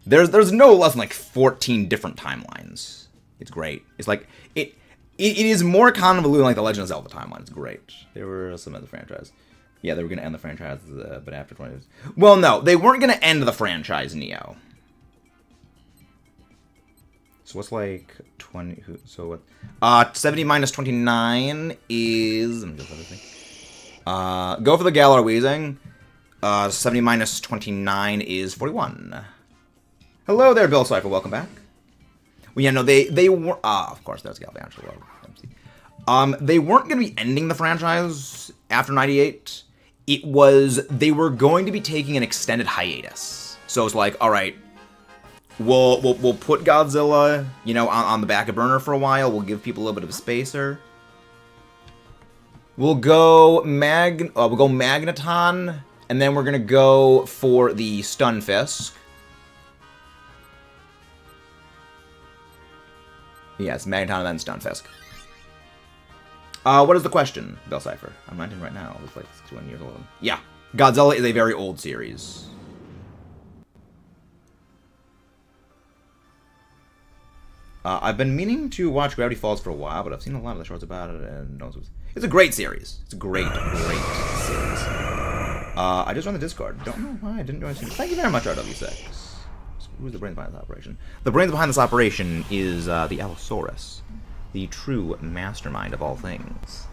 Speaker 1: There's no less than like 14 different timelines. It's great. It's like, it is more convoluted than like the Legend of Zelda timeline. It's great. There were some of the franchise. Yeah, they were going to end the franchise, but after 20 years. Well, no, they weren't going to end the franchise, Neo. So what's like 20? So what? 70 minus 29 is. Let me just think. Go for the Galar Weezing. 70 minus 29 is 41. Hello there, Bill Cipher. Welcome back. Well, yeah, no, they were. Of course, there's Galvantula. They weren't going to be ending the franchise after 98. They were going to be taking an extended hiatus. So it's like, all right, we'll put Godzilla, you know, on the back of burner for a while. We'll give people a little bit of a spacer. We'll go Magneton, and then we're gonna go for the Stunfisk. Yes, Magneton and then Stunfisk. What is the question, Bell Cipher? I'm 19 right now. It's like 21 years old. Yeah, Godzilla is a very old series. I've been meaning to watch Gravity Falls for a while, but I've seen a lot of the shorts about it, and it's a great series. It's a great series. I just joined the Discord. Don't know why I didn't join. Thank you very much, RW6. Who's the brains behind this operation? The brains behind this operation is the Allosaurus. The true mastermind of all things.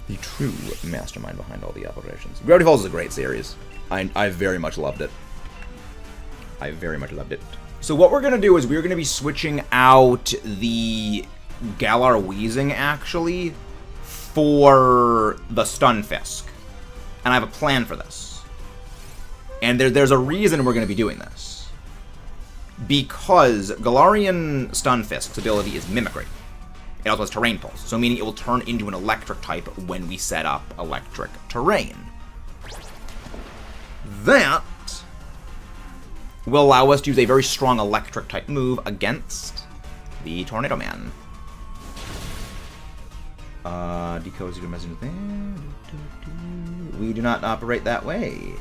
Speaker 1: The true mastermind behind all the operations. Gravity Falls is a great series. I very much loved it. I very much loved it. So what we're going to do is we're going to be switching out the Galar Weezing, actually, for the Stunfisk. And I have a plan for this. And there's a reason we're going to be doing this. because Galarian Stunfisk's ability is Mimicry. It also has Terrain Pulse, so meaning it will turn into an electric type when we set up electric terrain. That will allow us to use a very strong electric type move against the Tornado Man. Decode zero message thing. We do not operate that way.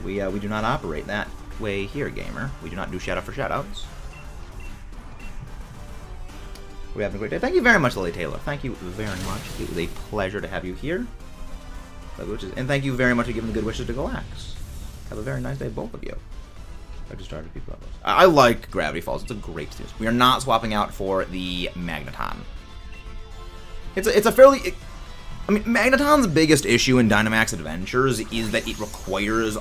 Speaker 1: We do not operate that way here, gamer. We do not do shout out for shoutouts. We're having a great day. Thank you very much, Lily Taylor. Thank you very much. It was a pleasure to have you here. And thank you very much for giving the good wishes to Galax. Have a very nice day, both of you. I just started people levels. I like Gravity Falls. It's a great series. We are not swapping out for the Magneton. It's a fairly... I mean, Magneton's biggest issue in Dynamax Adventures is that it requires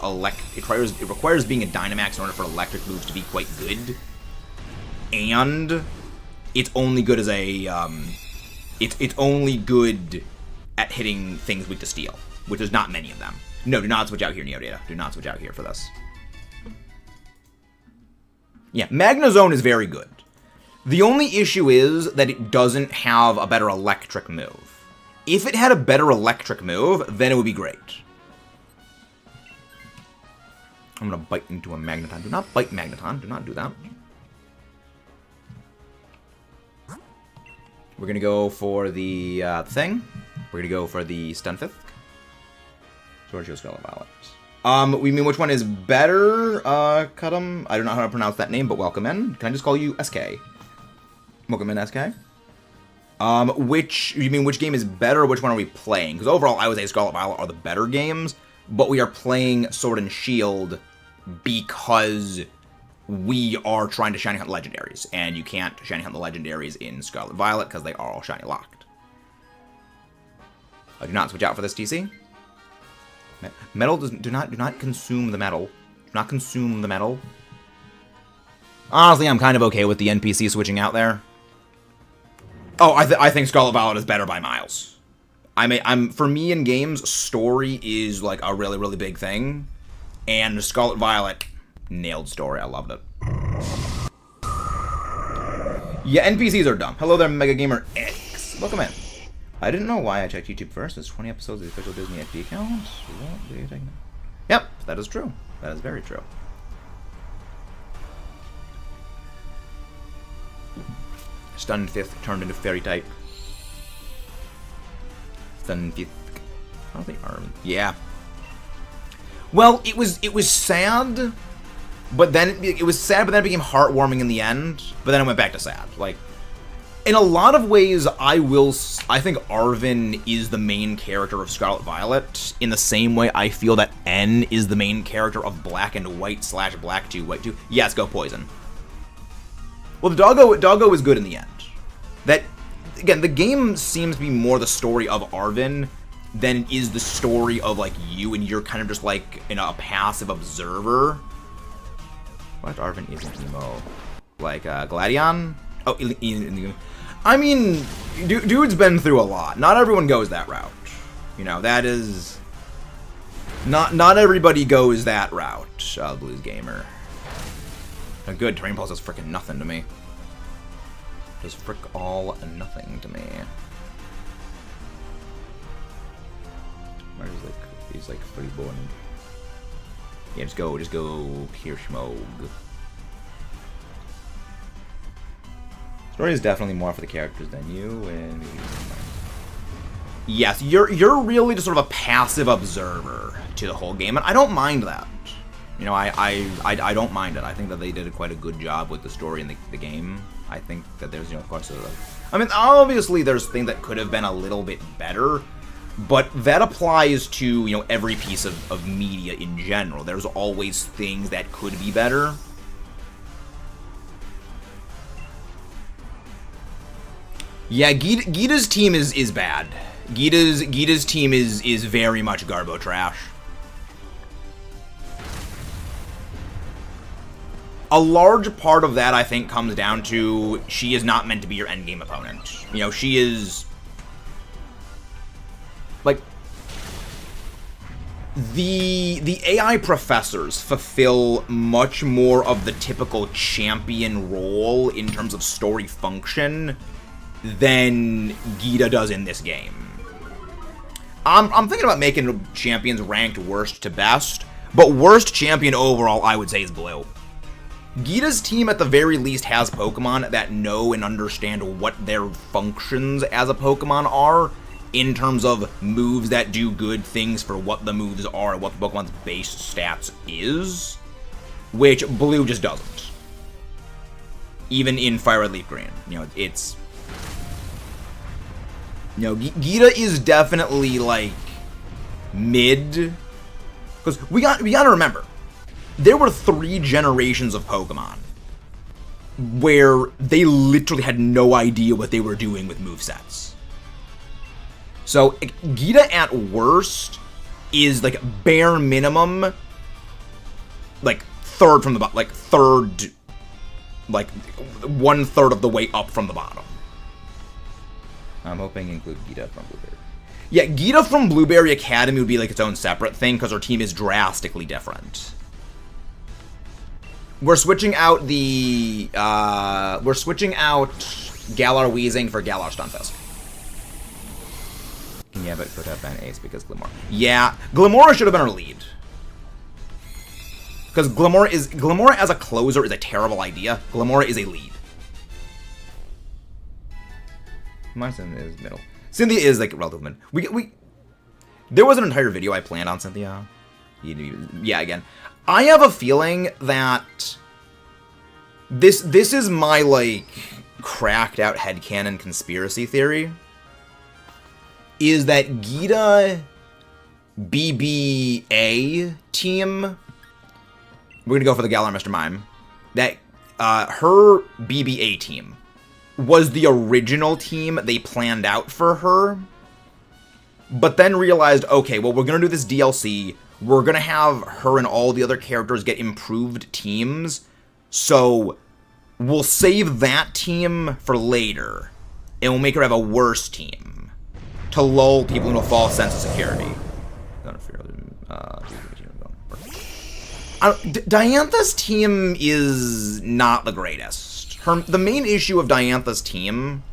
Speaker 1: being a Dynamax in order for electric moves to be quite good. And it's only good as a it's only good at hitting things weak to steel, which is not many of them. No, do not switch out here, Neodata. Do not switch out here for this. Yeah, Magnezone is very good. The only issue is that it doesn't have a better electric move. If it had a better electric move, then it would be great. I'm gonna bite into a Magneton. Do not bite Magneton. Do not do that. We're gonna go for the thing. We're gonna go for the Stunfisk. Sword Shield Scarlet Violet. We mean which one is better? Cutum. I don't know how to pronounce that name, but welcome in. Can I just call you SK? Welcome in, SK. Which game is better? Which one are we playing? Because overall, I would say Scarlet Violet are the better games, but we are playing Sword and Shield because we are trying to shiny hunt legendaries, and you can't shiny hunt the legendaries in Scarlet Violet because they are all shiny locked. Do not switch out for this TC. Metal do not consume the metal. Do not consume the metal. Honestly, I'm kind of okay with the NPC switching out there. Oh, I think Scarlet Violet is better by miles. For me in games, story is like a really, really big thing. And Scarlet Violet nailed story. I loved it. Yeah, NPCs are dumb. Hello there, Mega Gamer X. Welcome in. I didn't know why I checked YouTube first. There's 20 episodes of the official Disney XD account. What do you think? Yep, that is true. That is very true. Stunfisk turned into fairy type. Stunfisk. I don't think Armin. Yeah. Well, it was sad, but then it was sad, but then it became heartwarming in the end. But then it went back to sad. Like, in a lot of ways, I think Arvin is the main character of Scarlet Violet. In the same way, I feel that N is the main character of Black and White / Black 2 White 2. Yes, go Poison. Well, the doggo was good in the end. That, again, the game seems to be more the story of Arvin than it is the story of, like, you, and you're kind of just, like, a passive observer. What if Arvin isn't emo? Like, Gladion? Oh, I mean, dude's been through a lot. Not everyone goes that route. You know, that is... Not everybody goes that route, Blues Gamer. Good, Terrain Pulse does frickin' nothing to me. Does frick all nothing to me. He's like free born. Yeah, just go Pierce Mode. Story is definitely more for the characters than you, and yes, you're really just sort of a passive observer to the whole game, and I don't mind that. You know, I don't mind it. I think that they did quite a good job with the story in the game. I think that there's, of course, I mean, obviously there's things that could have been a little bit better, but that applies to, every piece of media in general. There's always things that could be better. Yeah, Gita's team is bad. Gita's team is very much Garbo trash. A large part of that, I think, comes down to she is not meant to be your endgame opponent. She is... Like... The AI professors fulfill much more of the typical champion role in terms of story function than Gita does in this game. I'm thinking about making champions ranked worst to best, but worst champion overall, I would say, is Blue. Gita's team, at the very least, has Pokemon that know and understand what their functions as a Pokemon are, in terms of moves that do good things for what the moves are, what the Pokemon's base stats is, which Blue just doesn't. Even in Fire Red Leaf Green. You know, it's... You know, Gita is definitely, like, mid. Because we gotta remember, there were 3 generations of Pokemon where they literally had no idea what they were doing with movesets. So, Gita at worst is, like, bare minimum, like, third from the bottom, like, third, like, 1/3 of the way up from the bottom. I'm hoping to include Gita from Blueberry. Yeah, Gita from Blueberry Academy would be, like, its own separate thing, because her team is drastically different. We're switching out the, we're switching out Galar Weezing for Galar Stunfisk. Yeah, but it could have been Ace because Glimora. Yeah, Glimora should have been our lead. Because Glimora as a closer is a terrible idea. Glimora is a lead. My Cynthia is middle. Cynthia is like relative mid. There was an entire video I planned on Cynthia. Yeah, again. I have a feeling that this is my, like, cracked out headcanon conspiracy theory. Is that Gita BBA team, we're gonna go for the Galar Mr. Mime, that her BBA team was the original team they planned out for her, but then realized, okay, well, we're gonna do this DLC, we're gonna have her and all the other characters get improved teams, so we'll save that team for later, and we'll make her have a worse team to lull people into a false sense of security. Diantha's team is not the greatest. The main issue of Diantha's team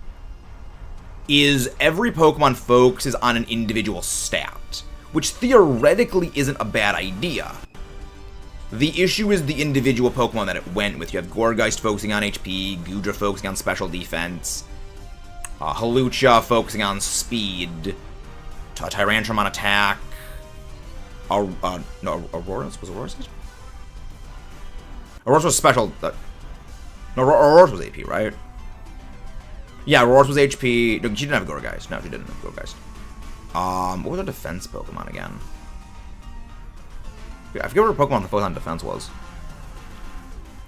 Speaker 1: is every Pokemon focuses on an individual stat, which theoretically isn't a bad idea. The issue is the individual Pokemon that it went with. You have Gourgeist focusing on HP, Goodra focusing on special defense, Hawlucha focusing on speed, Tyrantrum on attack, no, Aurora's? Was Aurora's? Aurora's was special, no, Aurora's was AP, right? Yeah, Aurora's was HP, no, she didn't have Gourgeist, no, she didn't have Gourgeist. What was her defense Pokemon again? I forget what her Pokemon the focus on defense was.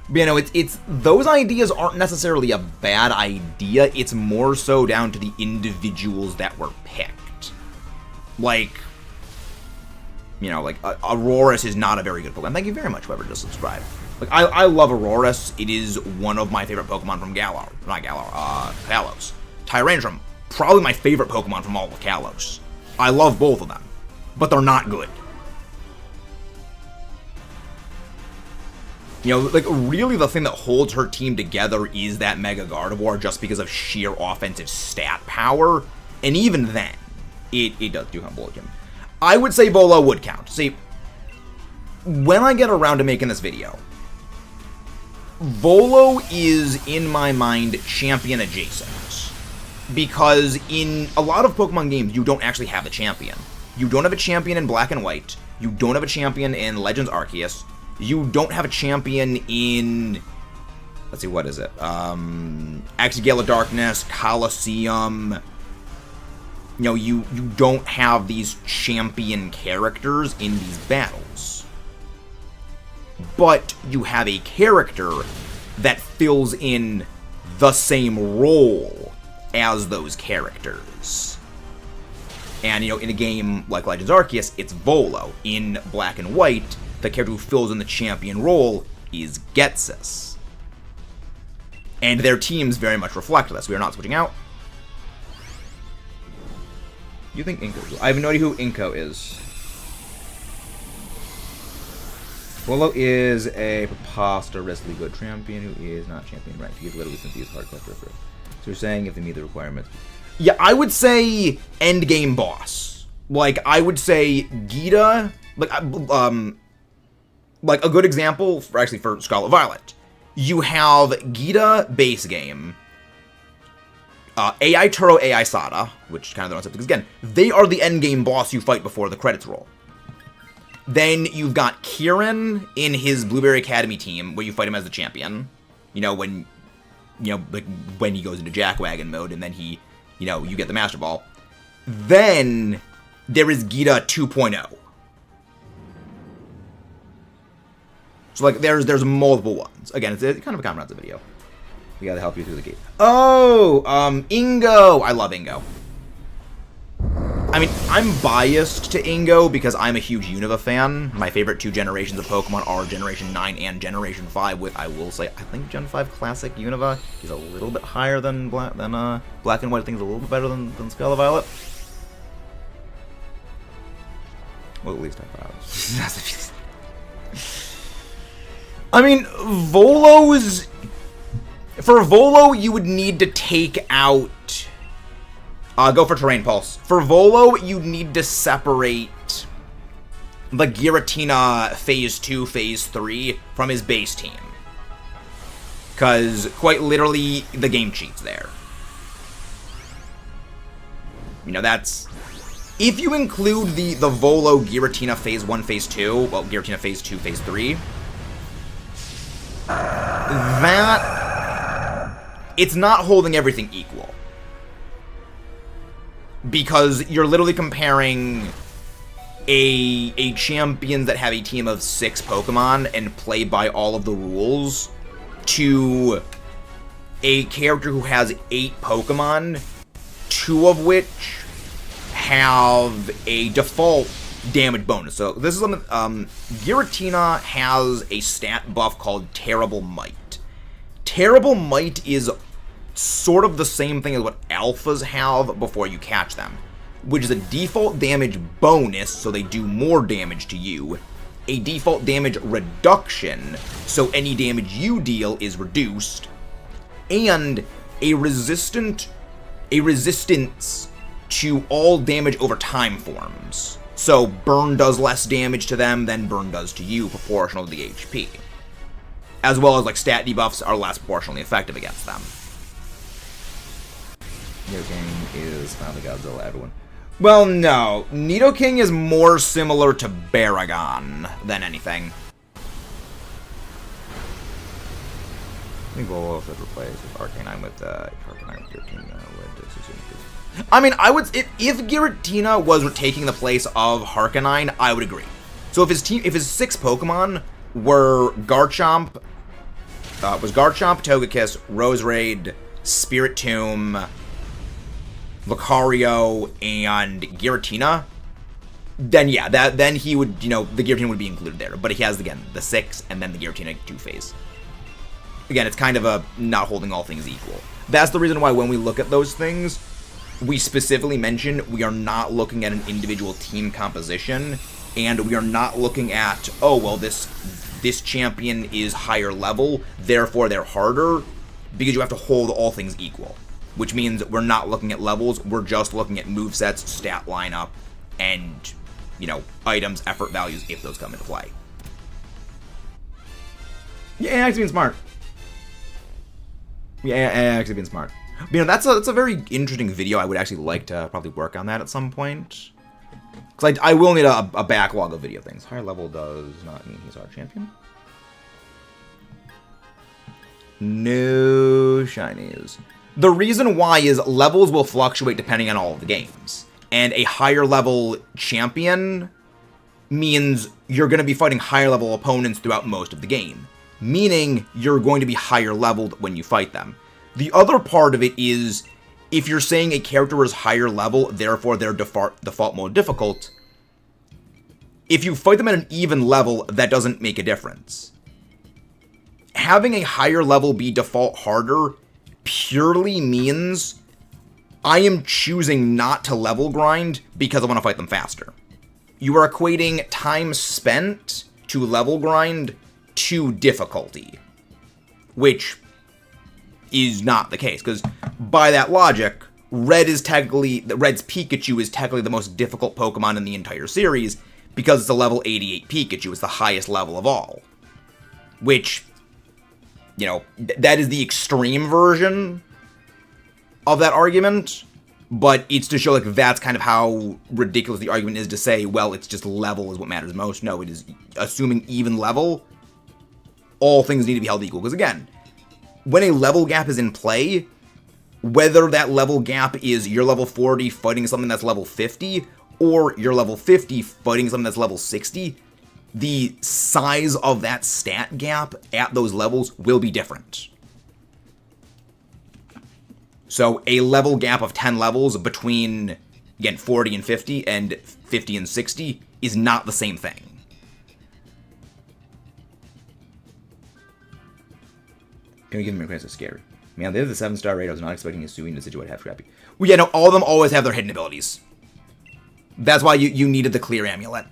Speaker 1: But, you know, it's those ideas aren't necessarily a bad idea. It's more so down to the individuals that were picked. Like, you know, like Aurorus is not a very good Pokemon. Thank you very much, whoever just subscribed. Like, I love Aurorus. It is one of my favorite Pokemon from Kalos. Tyrantrum, probably my favorite Pokemon from all of Kalos. I love both of them, but they're not good. You know, like, really the thing that holds her team together is that Mega Gardevoir, just because of sheer offensive stat power. And even then, it does do humble him. I would say Volo would count. See, when I get around to making this video, Volo is, in my mind, champion adjacent. Because in a lot of Pokemon games, you don't actually have a champion. You don't have a champion in Black and White. You don't have a champion in Legends Arceus. You don't have a champion in, let's see, what is it? Exegale of Darkness, Colosseum. You know, you don't have these champion characters in these battles. But you have a character that fills in the same role as those characters. And, you know, in a game like Legends Arceus, it's Volo. In Black and White, the character who fills in the champion role is Ghetsis. And their teams very much reflect this. We are not switching out. You think Inko? I have no idea who Inko is. Volo is a preposterously good champion who is not champion ranked. He is literally simply hard collector. So you're saying if they meet the requirements. Yeah, I would say endgame boss. Like, I would say Gita, like a good example, for Scarlet Violet. You have Gita base game, AI Turo, AI Sada, which kind of the concept, because again, they are the endgame boss you fight before the credits roll. Then you've got Kieran in his Blueberry Academy team, where you fight him as the champion. You know, when he goes into Jackwagon mode, and then he, you get the Master Ball. Then there is Gita 2.0. So, like, there's multiple ones. Again, it's kind of a comprehensive video. We gotta help you through the gate. Oh, Ingo! I love Ingo. I mean, I'm biased to Ingo because I'm a huge Unova fan. My favorite two generations of Pokemon are Generation 9 and Generation 5, with, I will say, I think Gen 5 Classic Unova is a little bit higher than Black and White. I think is a little bit better than Scarlet Violet. Well, at least I thought. I mean, for Volo, you would need to take out... go for Terrain Pulse. For Volo, you'd need to separate the Giratina Phase 2, Phase 3 from his base team. Because, quite literally, the game cheats there. That's... If you include the Volo Giratina Phase 1, Phase 2, well, Giratina Phase 2, Phase 3... it's not holding everything equal. Because you're literally comparing a champion that have a team of 6 Pokemon and play by all of the rules to a character who has 8 Pokemon, 2 of which have a default damage bonus. So this is something, Giratina has a stat buff called Terrible Might. Terrible Might is sort of the same thing as what alphas have before you catch them, which is a default damage bonus, so they do more damage to you, a default damage reduction, so any damage you deal is reduced, and a resistance to all damage over time forms. So burn does less damage to them than burn does to you, proportional to the HP. As well as, like, stat debuffs are less proportionally effective against them. Nidoking is finally Godzilla, everyone. Well, no. Nidoking is more similar to Baragon than anything. I think Volo should replace with Arcanine with Giratina. I mean, I would, if Giratina was taking the place of Harkanine, I would agree. So if his 6 Pokemon were Garchomp, Togekiss, Roserade, Spiritomb, Lucario, and Giratina, then yeah, then he would, the Giratina would be included there. But he has, again, the 6 and then the Giratina 2 phase. Again, it's kind of a not holding all things equal. That's the reason why when we look at those things, we specifically mention we are not looking at an individual team composition, and we are not looking at, oh, well, this champion is higher level, therefore they're harder, because you have to hold all things equal. Which means we're not looking at levels, we're just looking at movesets, stat lineup, and, items, effort values, if those come into play. Yeah, actually being smart. Yeah, actually being smart. But, that's a very interesting video. I would actually like to probably work on that at some point. Because I will need a backlog of video things. Higher level does not mean he's our champion. No shinies. The reason why is levels will fluctuate depending on all of the games. And a higher level champion means you're going to be fighting higher level opponents throughout most of the game. Meaning you're going to be higher leveled when you fight them. The other part of it is, if you're saying a character is higher level, therefore they're default more difficult, if you fight them at an even level, that doesn't make a difference. Having a higher level be default harder purely means I am choosing not to level grind because I want to fight them faster. You are equating time spent to level grind to difficulty, which is not the case, because by that logic, Red's Pikachu is technically the most difficult Pokemon in the entire series, because it's a level 88 Pikachu. It's the highest level of all. Which, you know, that is the extreme version of that argument, but it's to show, like, that's kind of how ridiculous the argument is to say, well, it's just level is what matters most. No, it is assuming even level, all things need to be held equal. Because, again, when a level gap is in play, whether that level gap is you're level 40 fighting something that's level 50, or you're level 50 fighting something that's level 60, the size of that stat gap at those levels will be different. So a level gap of 10 levels between, again, 40 and 50 and 50 and 60 is not the same thing. Can we give them a credit? It's scary. Man, they have the 7-star rate. I was not expecting a Suing to situate half crappy. Well, yeah, no, all of them always have their hidden abilities. That's why you needed the clear amulet.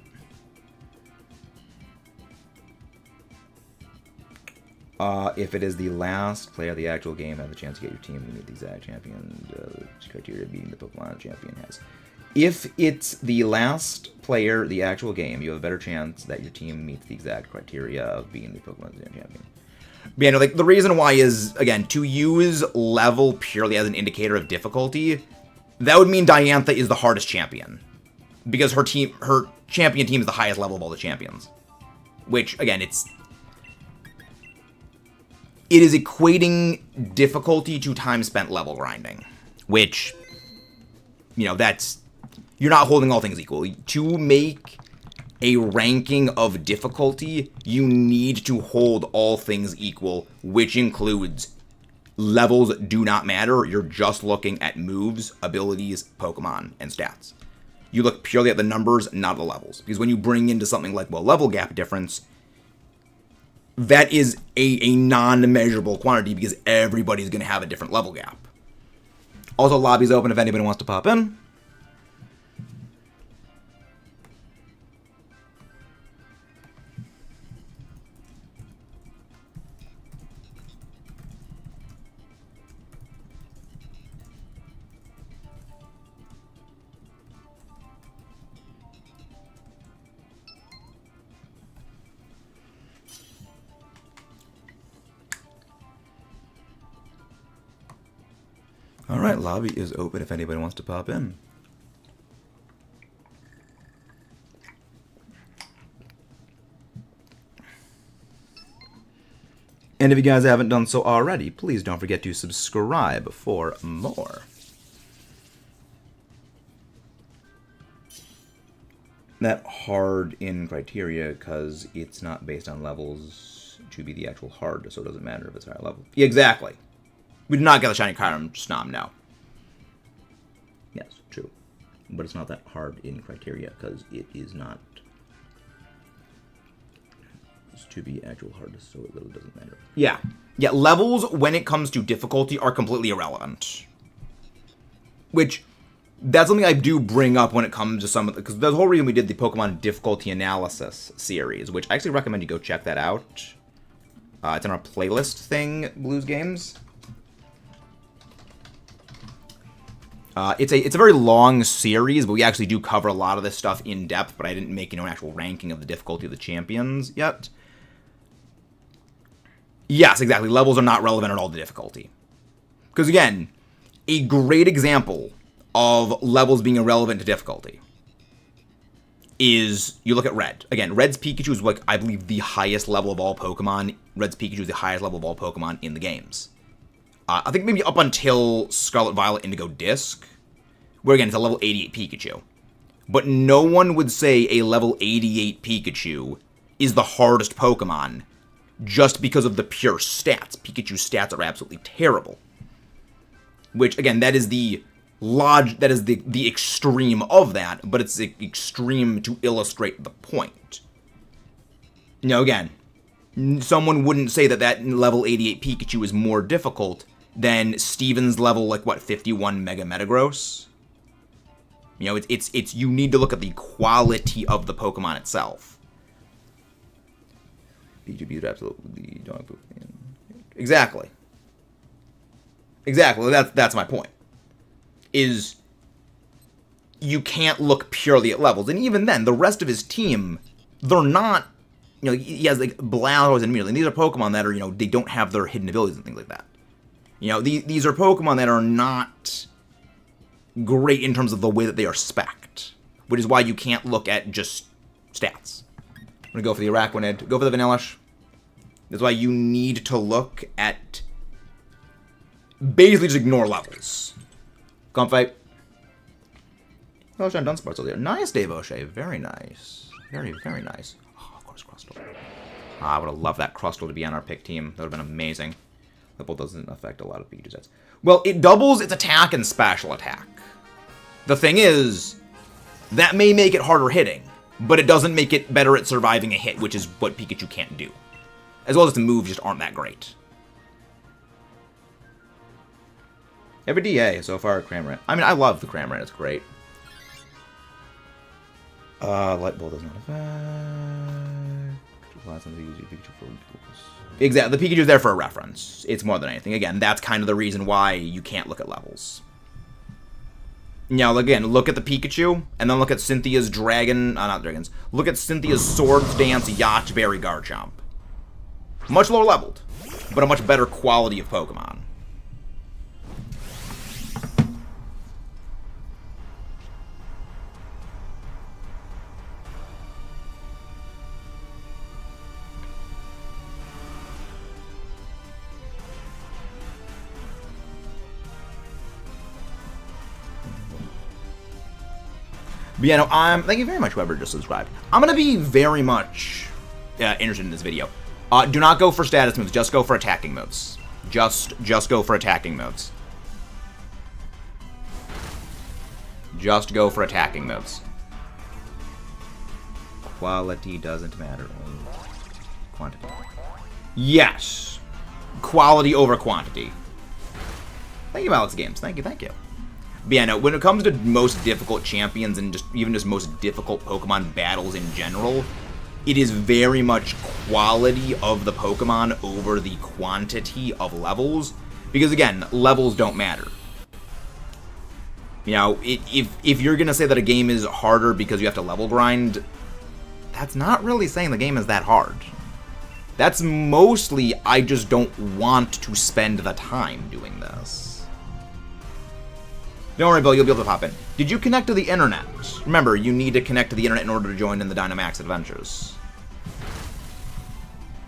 Speaker 1: If it is the last player of the actual game, have the chance to get your team to meet the exact champion criteria beating the Pokemon champion has. If it's the last player of the actual game, you have a better chance that your team meets the exact criteria of being the Pokemon champion. But yeah, no, like, the reason why is, again, to use level purely as an indicator of difficulty, that would mean Diantha is the hardest champion. Because her champion team is the highest level of all the champions. Which, again, it is equating difficulty to time spent level grinding. Which, you know, you're not holding all things equal. To make a ranking of difficulty, you need to hold all things equal, which includes levels do not matter. You're just looking at moves, abilities, Pokemon, and stats. You look purely at the numbers, not the levels. Because when you bring into something like, well, level gap difference, that is a non-measurable quantity because everybody's going to have a different level gap. Also, lobby's open if anybody wants to pop in. Alright, lobby is open if anybody wants to pop in. And if you guys haven't done so already, please don't forget to subscribe for more. That hard in criteria because it's not based on levels to be the actual hard, so it doesn't matter if it's higher level. Yeah, exactly. We did not get the shiny Kyurem Snom, no. Yes, true. But it's not that hard in criteria, because it is not. It's to be actual hard, so it really doesn't matter. Yeah. Yeah, levels, when it comes to difficulty, are completely irrelevant. Which, that's something I do bring up when it comes to some of the... Because the whole reason we did the Pokemon Difficulty Analysis series, which I actually recommend you go check that out. It's on our playlist thing, Blues Games. It's a very long series, but we actually do cover a lot of this stuff in depth, but I didn't make, an actual ranking of the difficulty of the champions yet. Yes, exactly. Levels are not relevant at all to difficulty. Because, again, a great example of levels being irrelevant to difficulty is, you look at Red. Again, Red's Pikachu is, like, I believe, the highest level of all Pokemon. Red's Pikachu is the highest level of all Pokemon in the games. I think maybe up until Scarlet Violet Indigo Disc, where again, it's a level 88 Pikachu. But no one would say a level 88 Pikachu is the hardest Pokemon just because of the pure stats. Pikachu's stats are absolutely terrible. Which, again, that is the extreme of that, but it's the extreme to illustrate the point. Again, someone wouldn't say that level 88 Pikachu is more difficult than Steven's level, 51 Mega Metagross. It's you need to look at the quality of the Pokemon itself. Pikachu absolutely don't have Exactly. Exactly. That's my point. Is you can't look purely at levels, and even then, the rest of his team, they're not. You know, he has like Blathos and Mew, and these are Pokemon that are, you know, they don't have their hidden abilities and things like that. You know, these are Pokemon that are not great in terms of the way that they are spec'd, which is why you can't look at just stats. I'm gonna go for the Araquanid. Go for the Vanillish. That's why you need to look at basically just ignore levels. Comfight. Oh, Sean Dunsparce over there. Nice, Dave O'Shea. Very nice. Very, very nice. Oh, of course, Crustle. I would have loved that Crustle to be on our pick team. That would have been amazing. That doesn't affect a lot of Pikachu sets. Well, it doubles its attack and special attack. The thing is, that may make it harder hitting, but it doesn't make it better at surviving a hit, which is what Pikachu can't do. As well as the moves just aren't that great. Every DA so far, Cramorant. I mean, I love the Cramorant. It's great. Light Bolt does not affect. Exactly. The Pikachu's there for a reference. It's more than anything. Again, that's kind of the reason why you can't look at levels. Now, again, look at the Pikachu, and then look at Cynthia's Dragon... not Dragons. Look at Cynthia's Swords Dance, Yacht, Berry, Garchomp. Much lower leveled, but a much better quality of Pokemon. But yeah, no, thank you very much, whoever just subscribed. I'm going to be very much interested in this video. Do not go for status moves, just go for attacking moves. Just go for attacking moves. Just go for attacking moves. Quality doesn't matter, only quantity. Yes! Quality over quantity. Thank you, Alex Games. Thank you, thank you. But yeah, no, when it comes to most difficult champions and even just most difficult Pokemon battles in general, it is very much quality of the Pokemon over the quantity of levels. Because again, levels don't matter. You know, if you're going to say that a game is harder because you have to level grind, that's not really saying the game is that hard. That's mostly, I just don't want to spend the time doing this. Don't worry, Bill, you'll be able to pop in. Did you connect to the internet? Remember, you need to connect to the internet in order to join in the Dynamax adventures.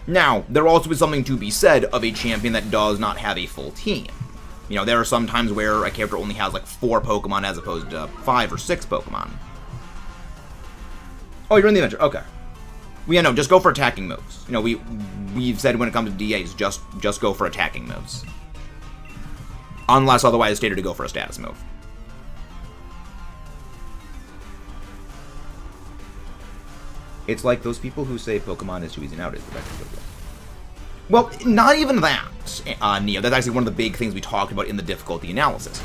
Speaker 1: Now, there also is something to be said of a champion that does not have a full team. You know, there are some times where a character only has like 4 Pokemon as opposed to 5 or 6 Pokemon. Oh, you're in the adventure. Okay. Well, yeah, no, just go for attacking moves. You know, we've said when it comes to DAs, just go for attacking moves. Unless otherwise stated to go for a status move. It's like those people who say Pokemon is too easy nowadays. Well, not even that, Neo. That's actually one of the big things we talked about in the difficulty analysis.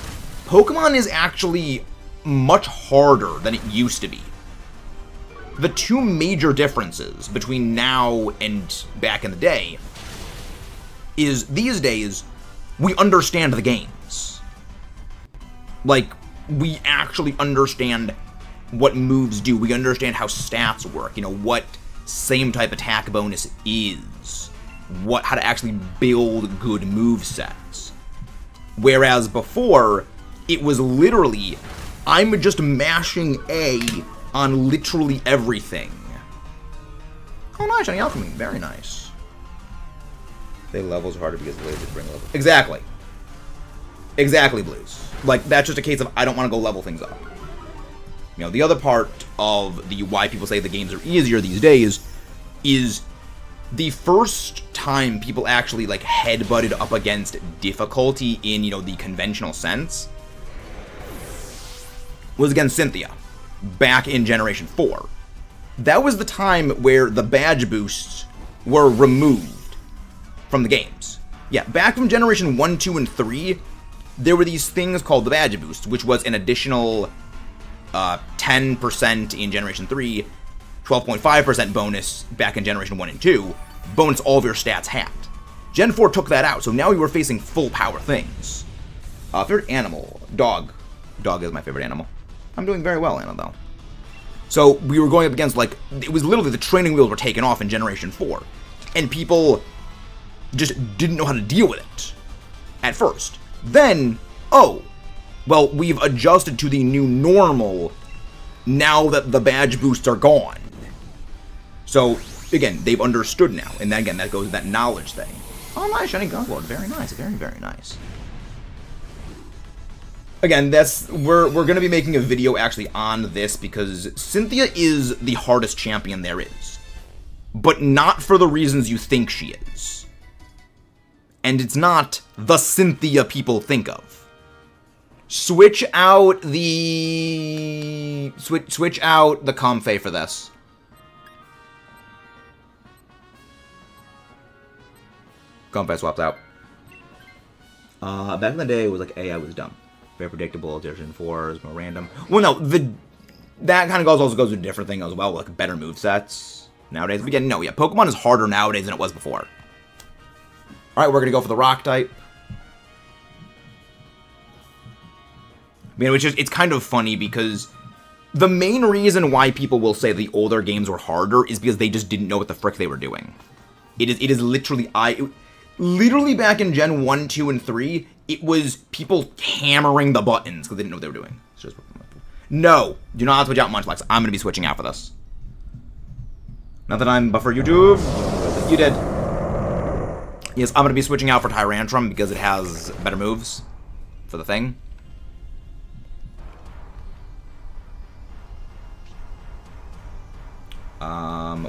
Speaker 1: Pokemon is actually much harder than it used to be. The two major differences between now and back in the day is these days we understand the games. Like, we actually understand what moves do. We understand how stats work, you know, what same type attack bonus is, how to actually build good move sets. Whereas before, it was literally, I'm just mashing A on literally everything. Oh, nice, Johnny Alchemy. Very nice. They levels harder because lasers bring levels. Exactly. Exactly, Blues. Like, that's just a case of I don't want to go level things up. You know, the other part of the why people say the games are easier these days is the first time people actually, like, head-butted up against difficulty in, you know, the conventional sense was against Cynthia, back in Generation 4. That was the time where the badge boosts were removed from the games. Yeah, back from Generation 1, 2, and 3, there were these things called the badge boosts, which was an additional 10% in Generation 3, 12.5% bonus back in Generation 1 and 2, bonus all of your stats had. Gen 4 took that out, so now we were facing full power things. Favorite animal? Dog. Dog is my favorite animal. I'm doing very well, Anna, though. So we were going up against, like, it was literally the training wheels were taken off in Generation 4. And people just didn't know how to deal with it at first. Then, oh, well, we've adjusted to the new normal now that the badge boosts are gone. So, again, they've understood now. And then, again, that goes to that knowledge thing. Oh, nice, Shiny Gunlord. Very nice. Very, very nice. Again, we're going to be making a video actually on this because Cynthia is the hardest champion there is. But not for the reasons you think she is. And it's not the Cynthia people think of. Switch out the Comfey for this. Comfey swaps out. Back in the day, it was like, AI was dumb. Very predictable. Edition 4 is more random. Well, no, that kind of also goes to a different thing as well, like better movesets nowadays. But again, no, yeah, Pokemon is harder nowadays than it was before. Alright, we're going to go for the rock type. I mean, it's kind of funny because the main reason why people will say the older games were harder is because they just didn't know what the frick they were doing. It is literally, literally back in Gen 1, 2, and 3, it was people hammering the buttons because they didn't know what they were doing. No, do not switch out Munchlax. I'm going to be switching out for this. Not that I'm buffer YouTube. You did. Yes, I'm going to be switching out for Tyrantrum because it has better moves for the thing.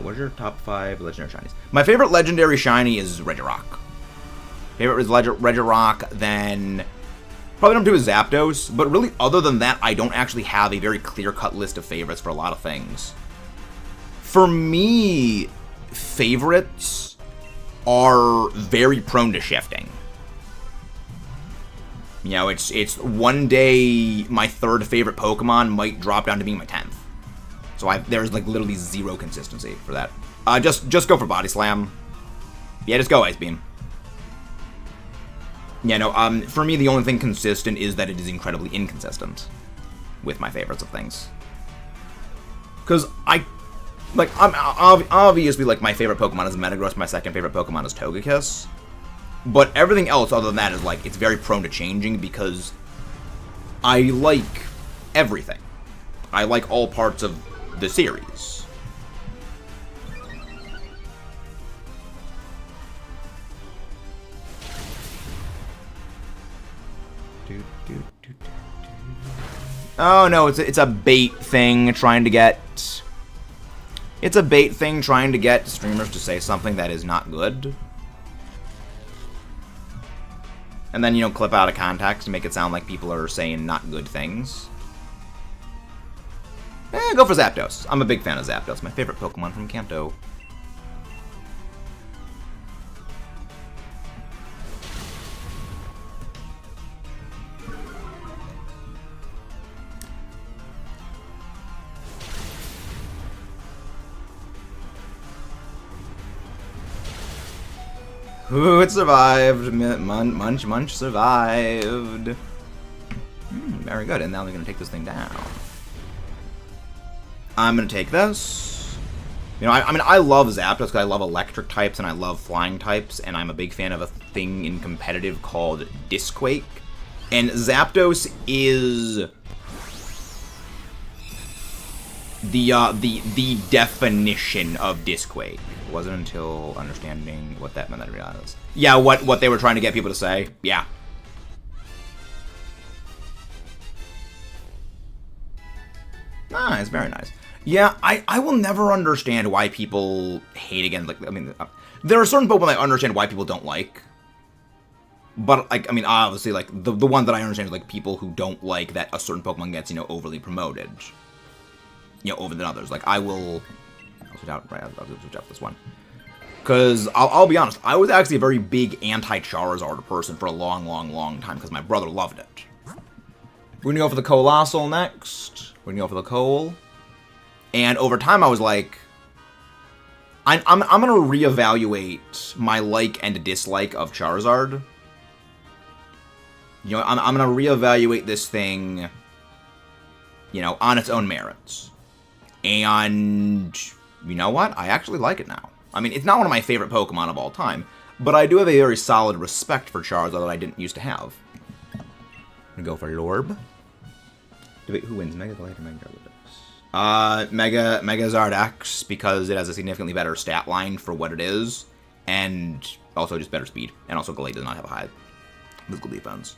Speaker 1: What's your top 5 legendary shinies? My favorite legendary shiny is Regirock. Favorite is Regirock, then probably number 2 is Zapdos, but really other than that, I don't actually have a very clear-cut list of favorites for a lot of things. For me, favorites are very prone to shifting. You know, it's one day my 3rd favorite Pokemon might drop down to being my 10th. So there's like literally zero consistency for that. Just go for Body Slam. Yeah, just go Ice Beam. Yeah, no, for me the only thing consistent is that it is incredibly inconsistent with my favorites of things. Because I'm obviously, like, my favorite Pokemon is Metagross, my second favorite Pokemon is Togekiss. But everything else other than that is, like, it's very prone to changing because I like everything. I like all parts of the series. Oh no, it's a bait thing trying to get... It's a bait thing trying to get streamers to say something that is not good. And then, you know, clip out of context to make it sound like people are saying not good things. Go for Zapdos. I'm a big fan of Zapdos. My favorite Pokemon from Kanto. Ooh, it survived. Munch survived. Very good. And now they're going to take this thing down. I'm going to take this. You know, I mean, I love Zapdos because I love electric types and I love flying types. And I'm a big fan of a thing in competitive called Disquake. And Zapdos is the definition of Disquake. It wasn't until understanding what that meant that I realized. Yeah, what they were trying to get people to say. Yeah. Nice, very nice. Yeah, I will never understand why people hate again. Like, I mean, there are certain Pokemon I understand why people don't like. But, like, I mean, obviously, like, the one that I understand is, like, people who don't like that a certain Pokemon gets, you know, overly promoted. You know, over than others. Like, I'll switch out, right, I'll switch out this one. Because, I'll be honest, I was actually a very big anti-Charizard person for a long, long, long time, because my brother loved it. We're gonna go for the Colossal next. We're gonna go for the Coal. And over time, I was like, I'm gonna reevaluate my like and dislike of Charizard. You know, I'm gonna reevaluate this thing, you know, on its own merits. And you know what? I actually like it now. I mean, it's not one of my favorite Pokemon of all time, but I do have a very solid respect for Charizard that I didn't used to have. I'm gonna go for Lorb. Wait, who wins? Mega Glide or Mega Gyarados? Mega Zardax, because it has a significantly better stat line for what it is, and also just better speed. And also Glade does not have a high physical defense.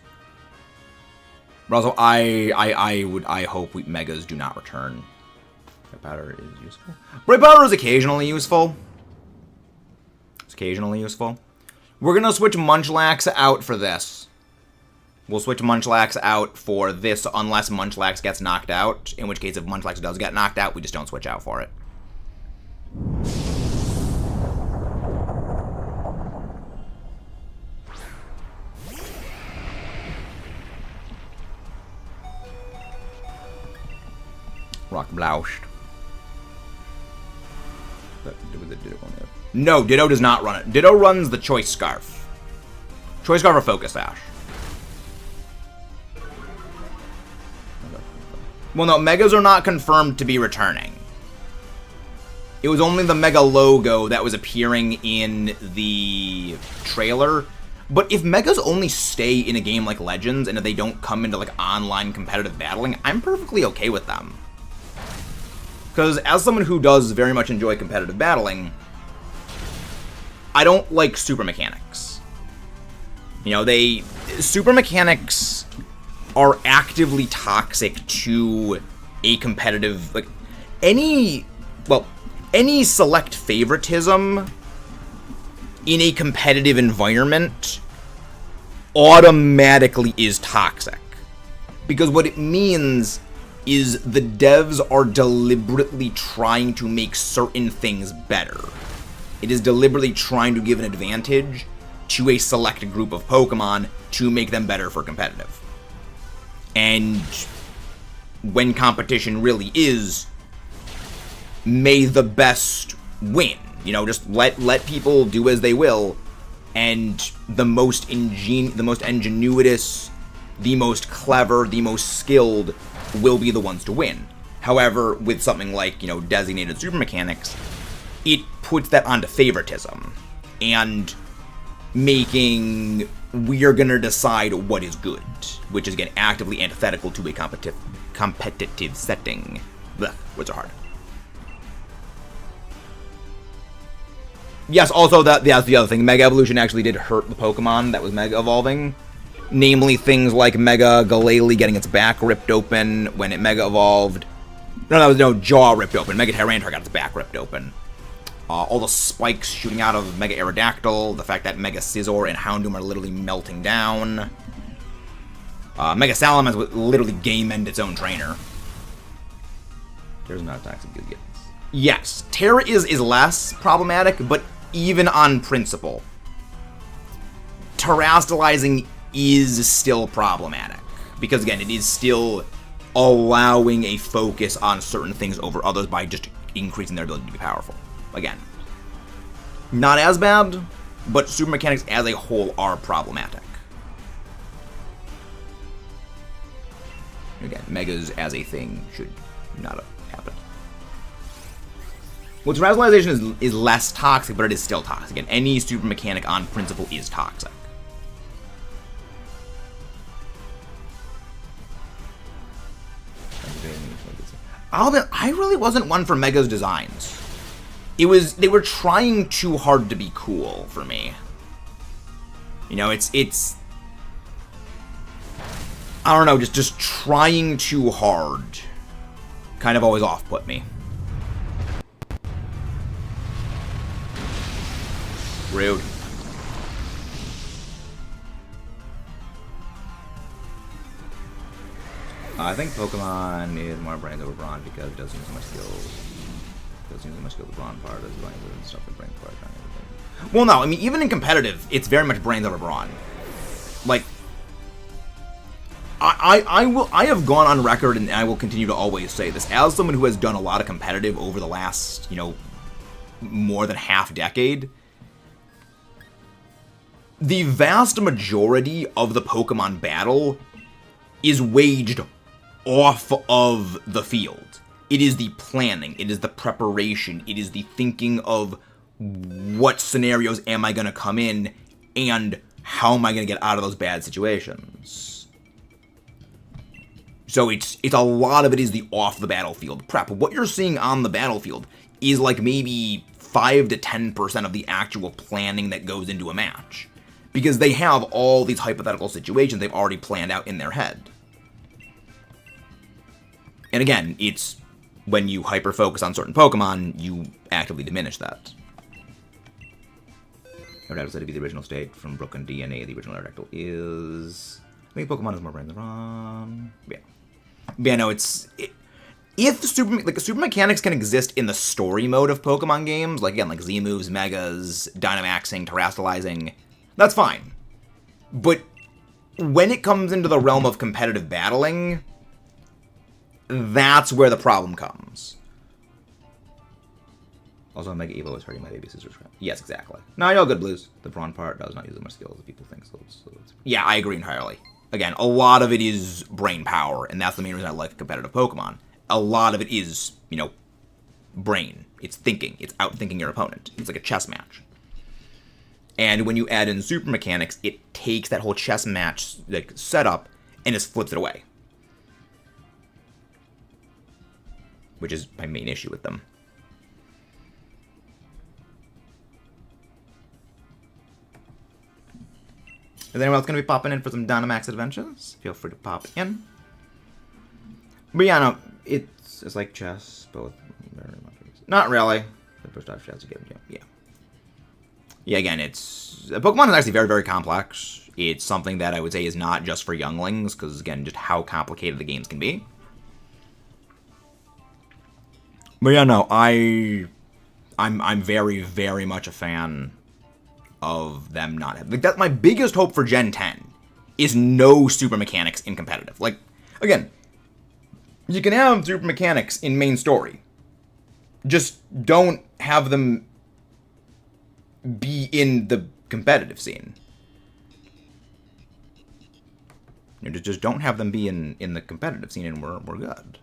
Speaker 1: But also, I hope Megas do not return. Bright Powder is useful. Bright Powder is occasionally useful. It's occasionally useful. We're gonna switch Munchlax out for this. We'll switch Munchlax out for this unless Munchlax gets knocked out. In which case, if Munchlax does get knocked out, we just don't switch out for it. Rock Blaust. No, Ditto does not run it. Ditto runs the Choice Scarf. Choice Scarf or Focus Sash. Well, no, Megas are not confirmed to be returning. It was only the Mega logo that was appearing in the trailer. But if Megas only stay in a game like Legends, and if they don't come into, like, online competitive battling, I'm perfectly okay with them. Because as someone who does very much enjoy competitive battling, I don't like super mechanics. You know, super mechanics are actively toxic to a competitive, like, any select favoritism in a competitive environment automatically is toxic. Because what it means is the devs are deliberately trying to make certain things better. It is deliberately trying to give an advantage to a select group of Pokemon to make them better for competitive. And when competition really is, may the best win. You know, just let people do as they will, and the most ingenuitous, the most clever, the most skilled will be the ones to win. However, with something like, you know, designated super mechanics, it puts that onto favoritism and making we're gonna decide what is good, which is again actively antithetical to a competitive setting. Blech, words are hard. Yes, also that's the other thing. Mega Evolution actually did hurt the Pokemon that was Mega Evolving. Namely, things like Mega Glalie getting its back ripped open when it Mega Evolved. No, jaw ripped open. Mega Tyranitar got its back ripped open. All the spikes shooting out of Mega Aerodactyl. The fact that Mega Scizor and Houndoom are literally melting down. Mega Salamence would literally game end its own trainer. Terra's not toxic good gets. Yes, Terra is less problematic, but even on principle, terastallizing is still problematic. Because again, it is still allowing a focus on certain things over others by just increasing their ability to be powerful. Again, not as bad, but super mechanics as a whole are problematic. Again, Megas as a thing should not happen. Well, terastallization is less toxic, but it is still toxic. And any super mechanic on principle is toxic. I really wasn't one for Mega's designs. They were trying too hard to be cool for me. You know, it's I don't know, just trying too hard kind of always off-put me. Rude. I think Pokemon is more brains over Brawn because it doesn't use so much skills. It doesn't use so much skill the Brawn part as well and stuff like brains part and everything. Well, no, I mean, even in competitive, it's very much brains over Brawn. Like, I have gone on record, and I will continue to always say this, as someone who has done a lot of competitive over the last, you know, more than half decade, the vast majority of the Pokemon battle is waged off of the field. It is the planning, it is the preparation, it is the thinking of what scenarios am I going to come in and how am I going to get out of those bad situations. So it's a lot of it is the off the battlefield prep. What you're seeing on the battlefield is like maybe 5 to 10% of the actual planning that goes into a match. Because they have all these hypothetical situations they've already planned out in their head. And again, it's when you hyper-focus on certain Pokemon, you actively diminish that. Tornadus said to be the original state from broken DNA. The original Aerodactyl is... I think Pokemon is more brain than wrong. Yeah. Yeah, no, if super mechanics can exist in the story mode of Pokemon games, like again, like Z-moves, Megas, Dynamaxing, Terastallizing, that's fine. But when it comes into the realm of competitive battling, that's where the problem comes. Also, Mega Evo is hurting my baby sister's friend. Yes, exactly. No, you're all good, Blues. The brawn part does not use as much skill as people think. Yeah, I agree entirely. Again, a lot of it is brain power, and that's the main reason I like competitive Pokemon. A lot of it is, brain. It's thinking. It's outthinking your opponent. It's like a chess match. And when you add in super mechanics, it takes that whole chess match setup and just flips it away. Which is my main issue with them. Is anyone else going to be popping in for some Dynamax adventures? Feel free to pop in. But yeah, no, it's like chess, both very much. Not really. The first off chess again, yeah. Yeah, again, Pokemon is actually very, very complex. It's something that I would say is not just for younglings, because again, just how complicated the games can be. But yeah, no, I'm very, very much a fan of them not having... that's my biggest hope for Gen 10, is no super mechanics in competitive. Like, again, you can have super mechanics in main story. Just don't have them be in the competitive scene. Just don't have them be in the competitive scene and we're good.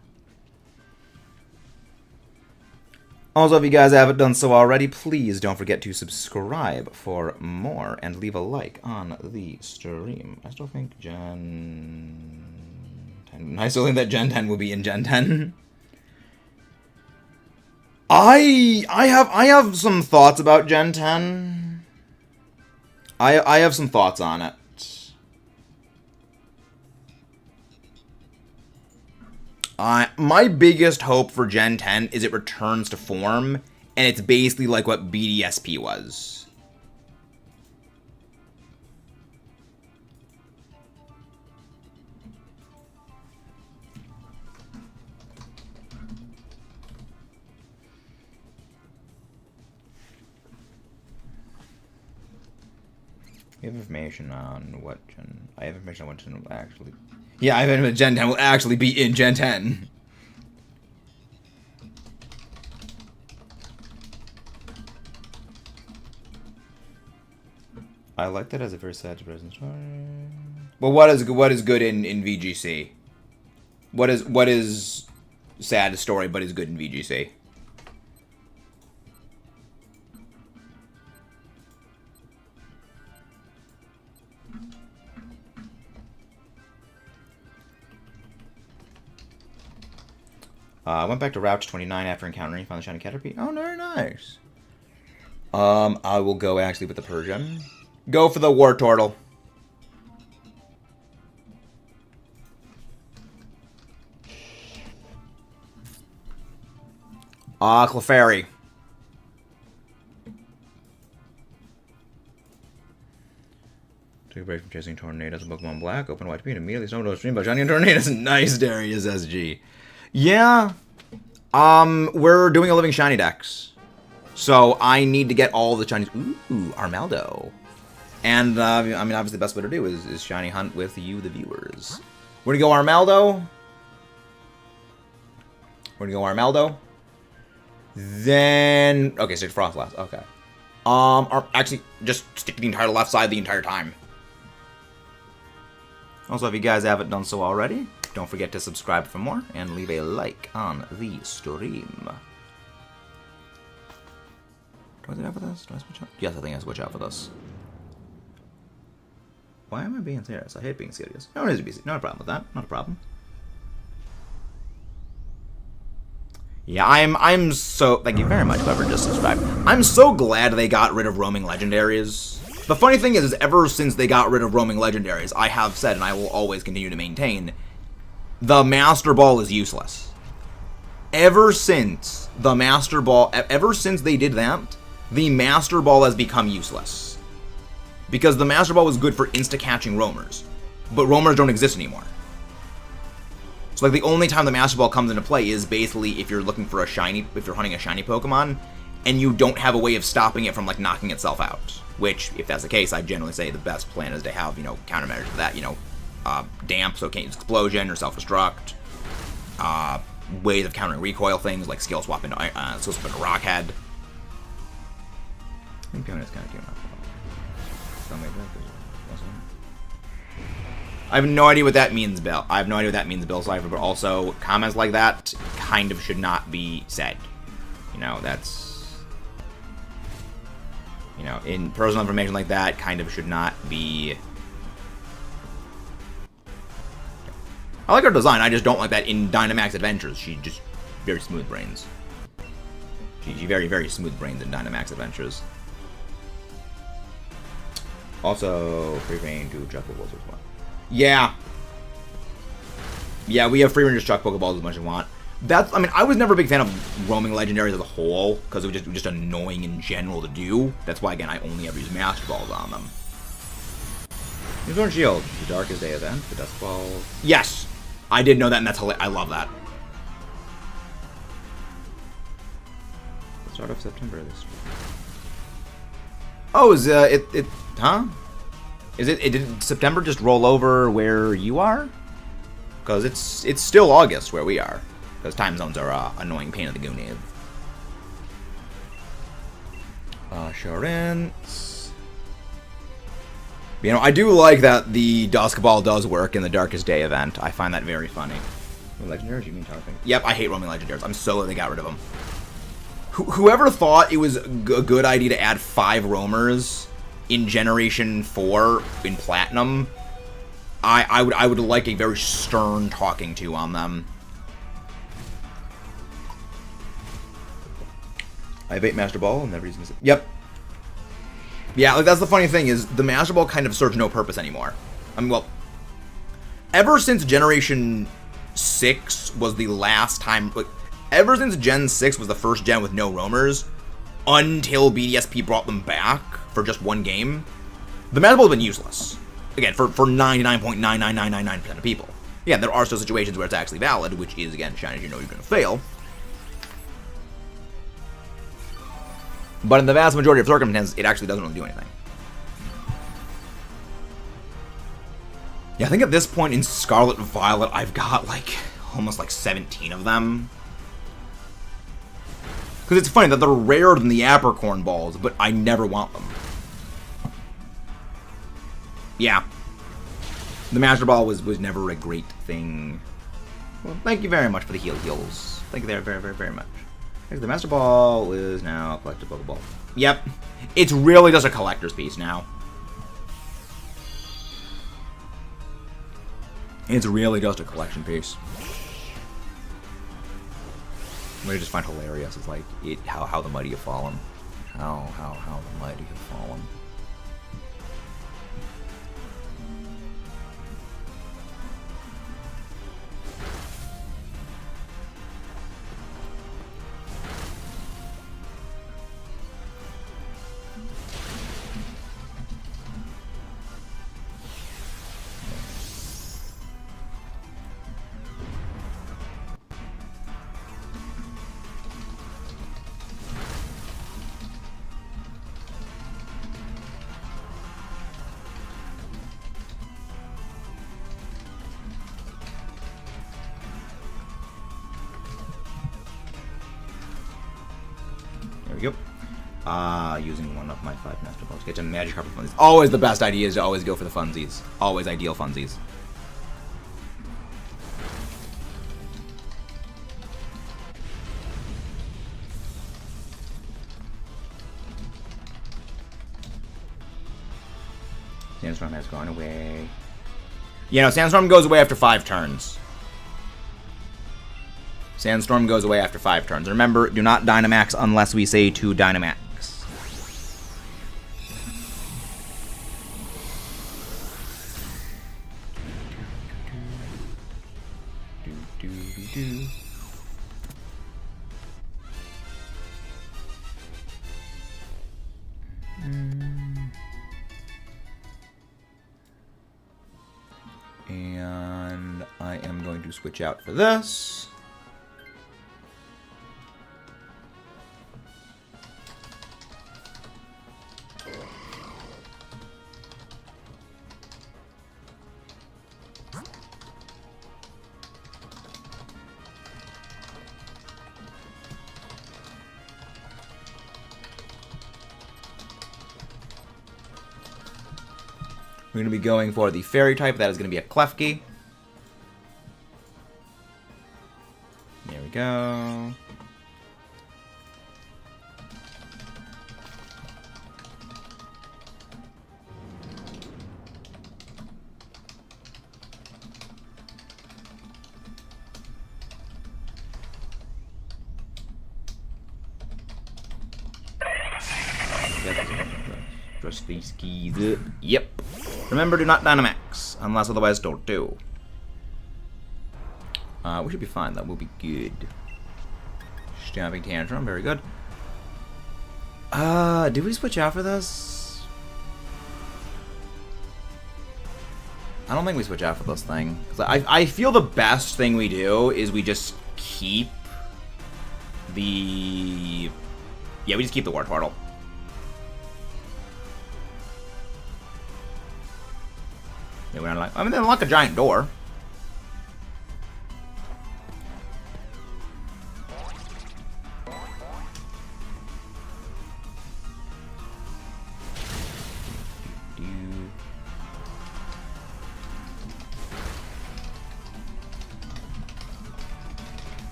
Speaker 1: Also, if you guys haven't done so already, please don't forget to subscribe for more and leave a like on the stream. I still think Gen 10... I still think that Gen 10 will be in Gen 10. I have some thoughts about Gen 10. I have some thoughts on it. My biggest hope for Gen 10 is it returns to form, and it's basically like what BDSP was. You have information on what Gen... I have information on what Gen will actually... Yeah, I have information Gen 10 will actually be in Gen 10. I like that as a very sad present story. Well, what is good in VGC? What is sad story but is good in VGC? I went back to Route 29 after encountering found the shiny Caterpie. Oh, very nice. I will go actually with the Persian. Go for the War Turtle. Clefairy. Take a break from chasing Tornadus and Pokemon Black. Open White Bean. Immediately snowed a stream by shiny and Tornadus. Nice, Darius SG. Yeah. We're doing a living shiny dex. So I need to get all the shinies. Ooh, Armaldo. And, I mean, obviously the best way to do is shiny hunt with you, the viewers. We're gonna go Armaldo. Then... Okay, Sage Frost last. Okay. Actually, just stick to the entire left side the entire time. Also, if you guys haven't done so already, don't forget to subscribe for more and leave a like on the stream. Do I have this? Do I switch out? Yes, I think I switch out for this. Why am I being serious? I hate being serious. No need to be serious. Not a problem with that. Not a problem. Yeah, I'm so... Thank you very much, whoever just subscribed. I'm so glad they got rid of roaming legendaries. The funny thing is ever since they got rid of roaming legendaries, I have said, and I will always continue to maintain, the Master Ball is useless. Ever since the Master Ball... Ever since they did that, the Master Ball has become useless. Because the Master Ball was good for insta-catching roamers. But roamers don't exist anymore. So, like, the only time the Master Ball comes into play is basically if you're looking for a shiny, if you're hunting a shiny Pokemon, and you don't have a way of stopping it from, like, knocking itself out. Which, if that's the case, I generally say the best plan is to have, you know, countermeasures to that, you know, damp, so it can't use explosion or self-destruct, ways of countering recoil things, like skill swap into Rockhead. I think Pioneer's kind of cute enough. I have no idea what that means, Bill. I have no idea what that means, Bill Cipher, but also, comments like that kind of should not be said. You know, that's... You know, in personal information like that, kind of should not be... I like her design, I just don't like that in Dynamax Adventures. She just very smooth brains. She very, very smooth brains in Dynamax Adventures. Also, free reign to chuck Pokeballs as well. Yeah. Yeah, we have free reign to chuck Pokeballs as much as we want. That's, I mean, I was never a big fan of roaming legendaries as a whole, because it was just annoying in general to do. That's why, again, I only ever use Master Balls on them. Unicorn Shield, the Darkest Day event, the Dusk Ball. Yes! I did know that, and that's hilarious. I love that. The start of September this week. Oh, is huh? Did September just roll over where you are? Because it's still August where we are. Because time zones are annoying pain in the goonave. Assurance. You know, I do like that the Dusk Ball does work in the Darkest Day event. I find that very funny. Legendaries, you mean talking? Yep, I hate roaming legendaries. I'm so glad they got rid of them. Whoever thought it was a good idea to add 5 roamers in Generation 4 in Platinum, I would like a very stern talking to on them. I have 8 Master Ball and never used it. Yep. Yeah, like that's the funny thing is the Master Ball kind of serves no purpose anymore. I mean, well, ever since Generation 6 was the last time, like, ever since Gen 6 was the first gen with no roamers, until BDSP brought them back for just one game, the Master Ball has been useless. Again, for 99.99999% of people. Yeah, there are still situations where it's actually valid, which is, again, shinies you know you're going to fail. But in the vast majority of circumstances, it actually doesn't really do anything. Yeah, I think at this point in Scarlet Violet, I've got, like, almost, like, 17 of them. Because it's funny that they're rarer than the Apricorn Balls, but I never want them. Yeah. The Master Ball was never a great thing. Well, thank you very much for the heals. Thank you very, very, very much. The Master Ball is now a collected Pokeball. Yep. It's really just a collector's piece now. It's really just a collection piece. What I just find hilarious is like how the mighty have fallen. How the mighty have fallen. Using one of my 5 Master Balls. Get a Magikarp for funsies. Always the best idea is to always go for the funsies. Always ideal funsies. Sandstorm has gone away. Yeah, no, Sandstorm goes away after 5 turns. Sandstorm goes away after 5 turns. Remember, do not Dynamax unless we say to Dynamax. And I am going to switch out for this. We're going to be going for the fairy type. That is going to be a Klefki. There we go. Just these keys. Yep. Remember, do not Dynamax, unless otherwise told to. We should be fine, though. We'll be good. Stomping Tantrum, very good. Did we switch out for this? I don't think we switch out for this thing. 'Cause I feel the best thing we do is we just keep the... Yeah, we just keep the Wartortle. Yeah, we're not like... I mean, they unlock a giant door.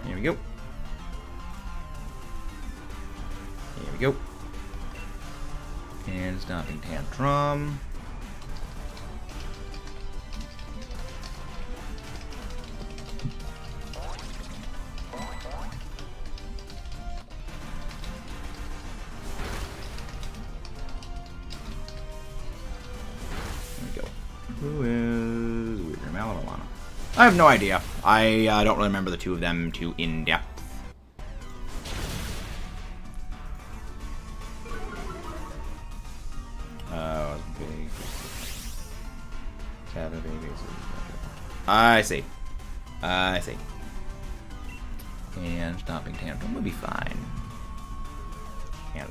Speaker 1: Here we go. Here we go. And Stomping Tantrum. There we go. Who is Weird Malolana? I have no idea. I don't really remember the two of them too in depth. I see. I see. And Stomping Tantrum will be fine. And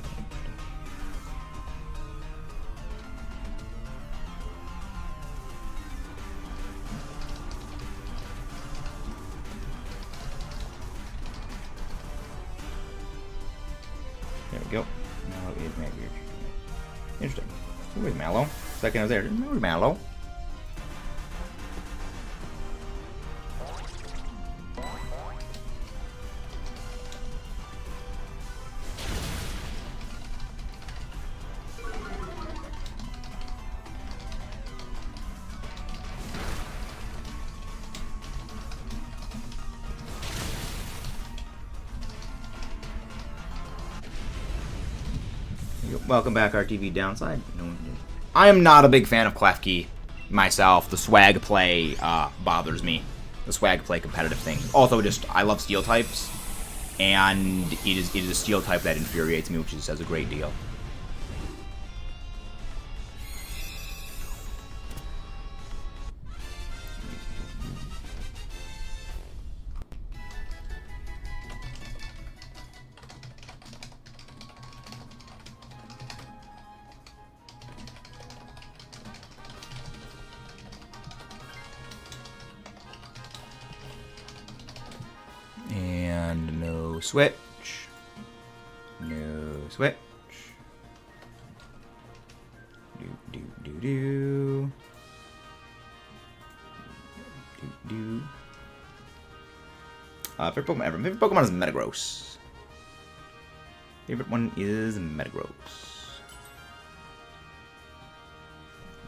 Speaker 1: there we go. Mallow is Magic. Interesting. Where's Mallow? Second I was there. Where's Mallow? Welcome back, RTV Downside. I am not a big fan of Klefki myself. The swag play bothers me. The swag play competitive thing. Also, just I love steel types, and it is a steel type that infuriates me, which says a great deal. switch. No switch. Do. Favorite Pokemon ever. Favorite Pokemon is Metagross. Favorite one is Metagross.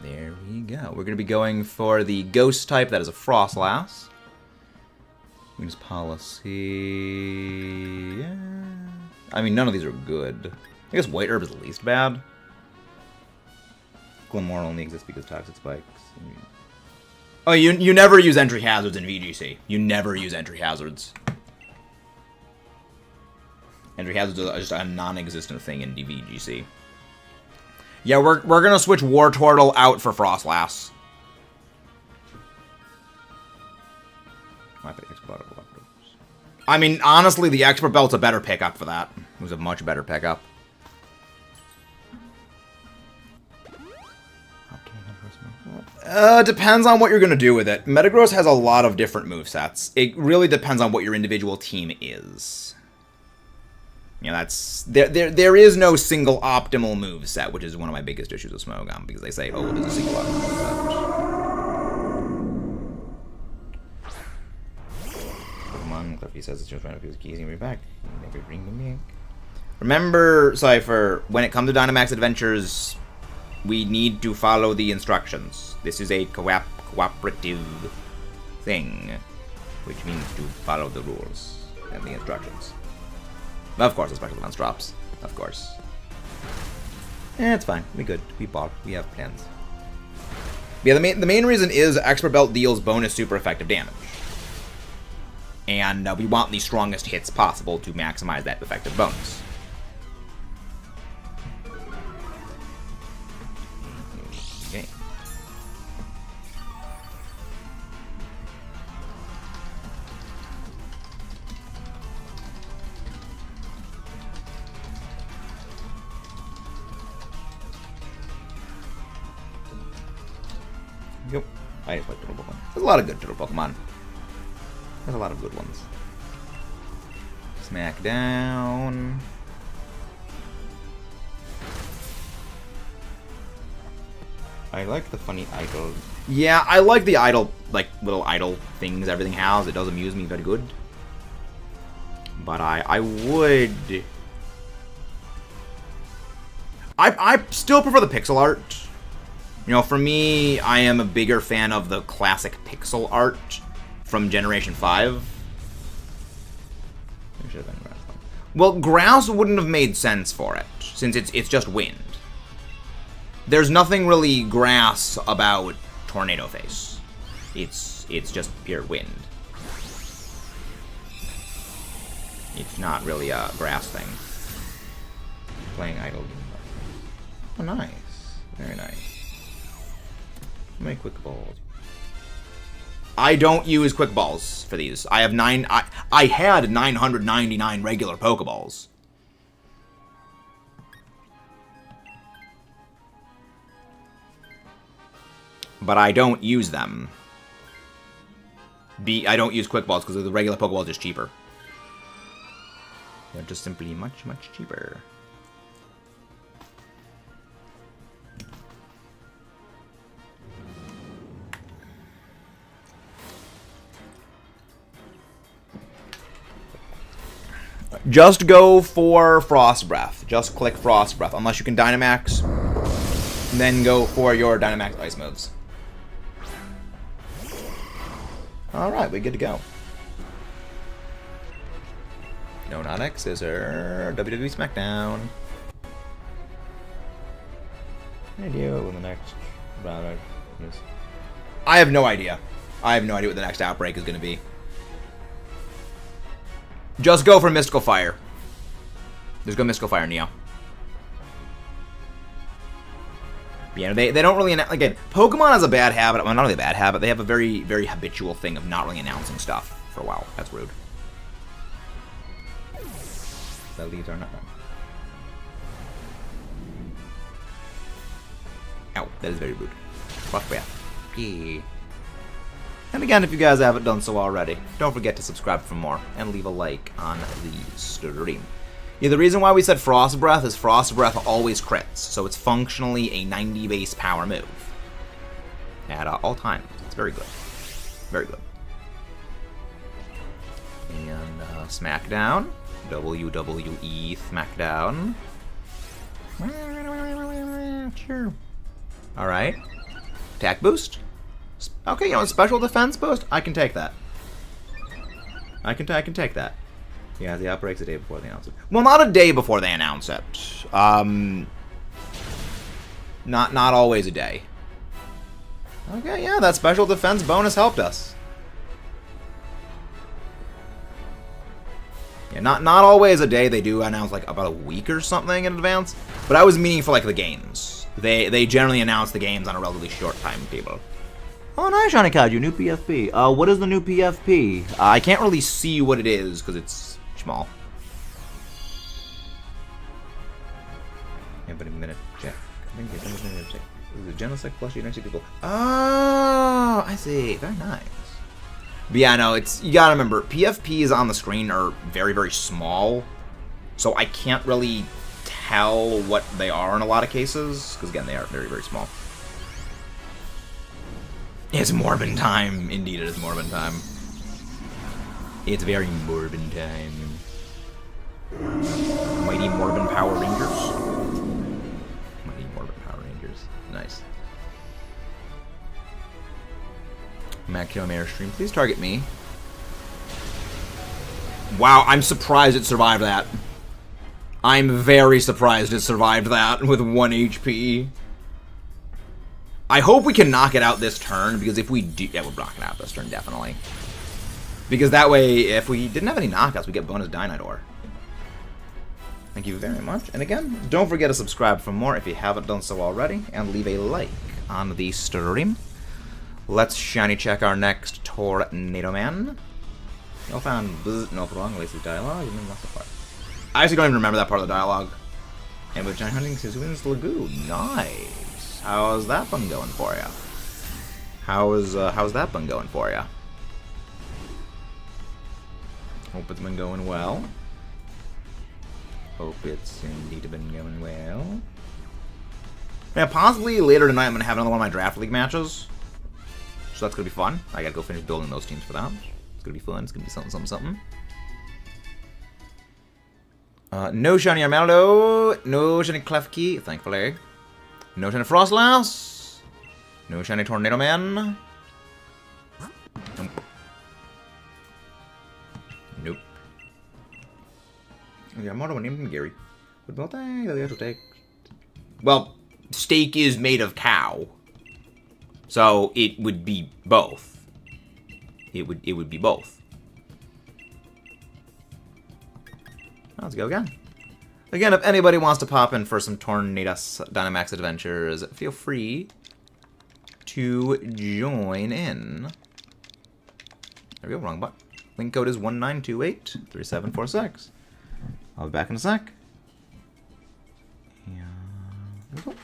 Speaker 1: There we go. We're going to be going for the Ghost type. That is a Frostlass. Wings Policy. Yeah. I mean, none of these are good. I guess White Herb is the least bad. Glimmer only exists because Toxic Spikes. Oh, you never use entry hazards in VGC. You never use entry hazards. Entry hazards are just a non-existent thing in VGC. Yeah, we're gonna switch Wartortle out for Frostlass. I mean, honestly, the Expert Belt's a better pickup for that. It was a much better pickup. Depends on what you're going to do with it. Metagross has a lot of different movesets. It really depends on what your individual team is. You know, that's... There is no single optimal moveset, which is one of my biggest issues with Smogon, because they say, oh, there's a single optimal moveset. Pokemon, Cliffy says it's just trying to feel the keys and bring back. Never bring them back. Remember, Cypher, when it comes to Dynamax Adventures, we need to follow the instructions. This is a cooperative thing, which means to follow the rules and the instructions. Of course, especially once drops. Of course. It's fine. We good. We bought. We have plans. Yeah, the main reason is Expert Belt deals bonus super effective damage. And we want the strongest hits possible to maximize that effective bonus. Okay. Yep. I just like turtle Pokemon. There's a lot of good turtle Pokemon. There's a lot of good ones. Smack down. I like the funny idle. Yeah, I like the idle, like, little idle things everything has. It does amuse me very good. But I would... I still prefer the pixel art. You know, for me, I am a bigger fan of the classic pixel art from Generation 5. Well, grass wouldn't have made sense for it, since it's just wind. There's nothing really grass about Tornado Face. It's just pure wind. It's not really a grass thing. Playing idle. Oh, nice. Very nice. How many quick balls? I don't use quick balls for these. I have I had 999 regular Pokeballs. But I don't use them. I don't use quick balls because the regular Pokeball is just cheaper. They're just simply much, much cheaper. Just go for Frost Breath. Just click Frost Breath. Unless you can Dynamax, then go for your Dynamax Ice moves. Alright, we're good to go. No, not X Scissor. WWE SmackDown. What do in the next round? I have no idea. I have no idea what the next outbreak is going to be. Just go for Mystical Fire. Just go Mystical Fire, Neo. Yeah, they don't really... Again, Pokemon has a bad habit. Well, not only a bad habit, they have a very, very habitual thing of not really announcing stuff for a while. That's rude. The leaves are not done. Ow, that is very rude. Rough breath. Yeah. And again, if you guys haven't done so already, don't forget to subscribe for more and leave a like on the stream. Yeah, the reason why we said Frost Breath is Frost Breath always crits, so it's functionally a 90 base power move at all times. It's very good. Very good. And Smackdown. WWE Smackdown. Sure. Alright. Attack boost. Okay, you know, special defense boost? I can take that. I can take that. Yeah, the outbreak's a day before they announce it. Well, not a day before they announce it. Not always a day. Okay, yeah, that special defense bonus helped us. Yeah, not always a day. They do announce like about a week or something in advance. But I was meaning for like the games. They generally announce the games on a relatively short timetable. Oh, nice, Shiny Kaiju, new PFP. What is the new PFP? I can't really see what it is because it's small. Yeah, but a minute check. I think it's a minute check. Is it Genesect plus you don't see people? Oh, I see. Very nice. But yeah, no, it's, you gotta remember, PFPs on the screen are very, very small. So I can't really tell what they are in a lot of cases. Because again, they are very, very small. It's Morbin time. Indeed, it is Morbin time. It's very Morbin time. Mighty Morbin Power Rangers. Mighty Morbin Power Rangers. Nice. Macular Airstream, please target me. Wow, I'm surprised it survived that. I'm very surprised it survived that with 1 HP. I hope we can knock it out this turn, because if we do... Yeah, we'll knock it out this turn, definitely. Because that way, if we didn't have any knockouts, we get bonus Dynador. Thank you very much. And again, don't forget to subscribe for more if you haven't done so already, and leave a like on the stream. Let's shiny check our next Tornado Man. No found no wrong lazy dialogue. I actually don't even remember that part of the dialogue. And with giant hunting says wins the lagoon. Nice. How's that been going for you? How's that been going for you? Hope it's been going well. Hope it's indeed been going well. Yeah, possibly later tonight I'm gonna have another one of my draft league matches. So that's gonna be fun. I gotta go finish building those teams for that. It's gonna be fun. It's gonna be something, something, something. No shiny Armaldo. No shiny Klefki, thankfully. No shiny Frostlass. No shiny Tornado Man. Nope. Nope. Okay, Armaldo named Gary. What about that? They have to take. Well, steak is made of cow. So it would be both. It would be both. Let's go again. Again, if anybody wants to pop in for some Tornadus Dynamax adventures, feel free to join in. There we go, wrong button. Link code is 19283746. I'll be back in a sec. Yeah. There we go.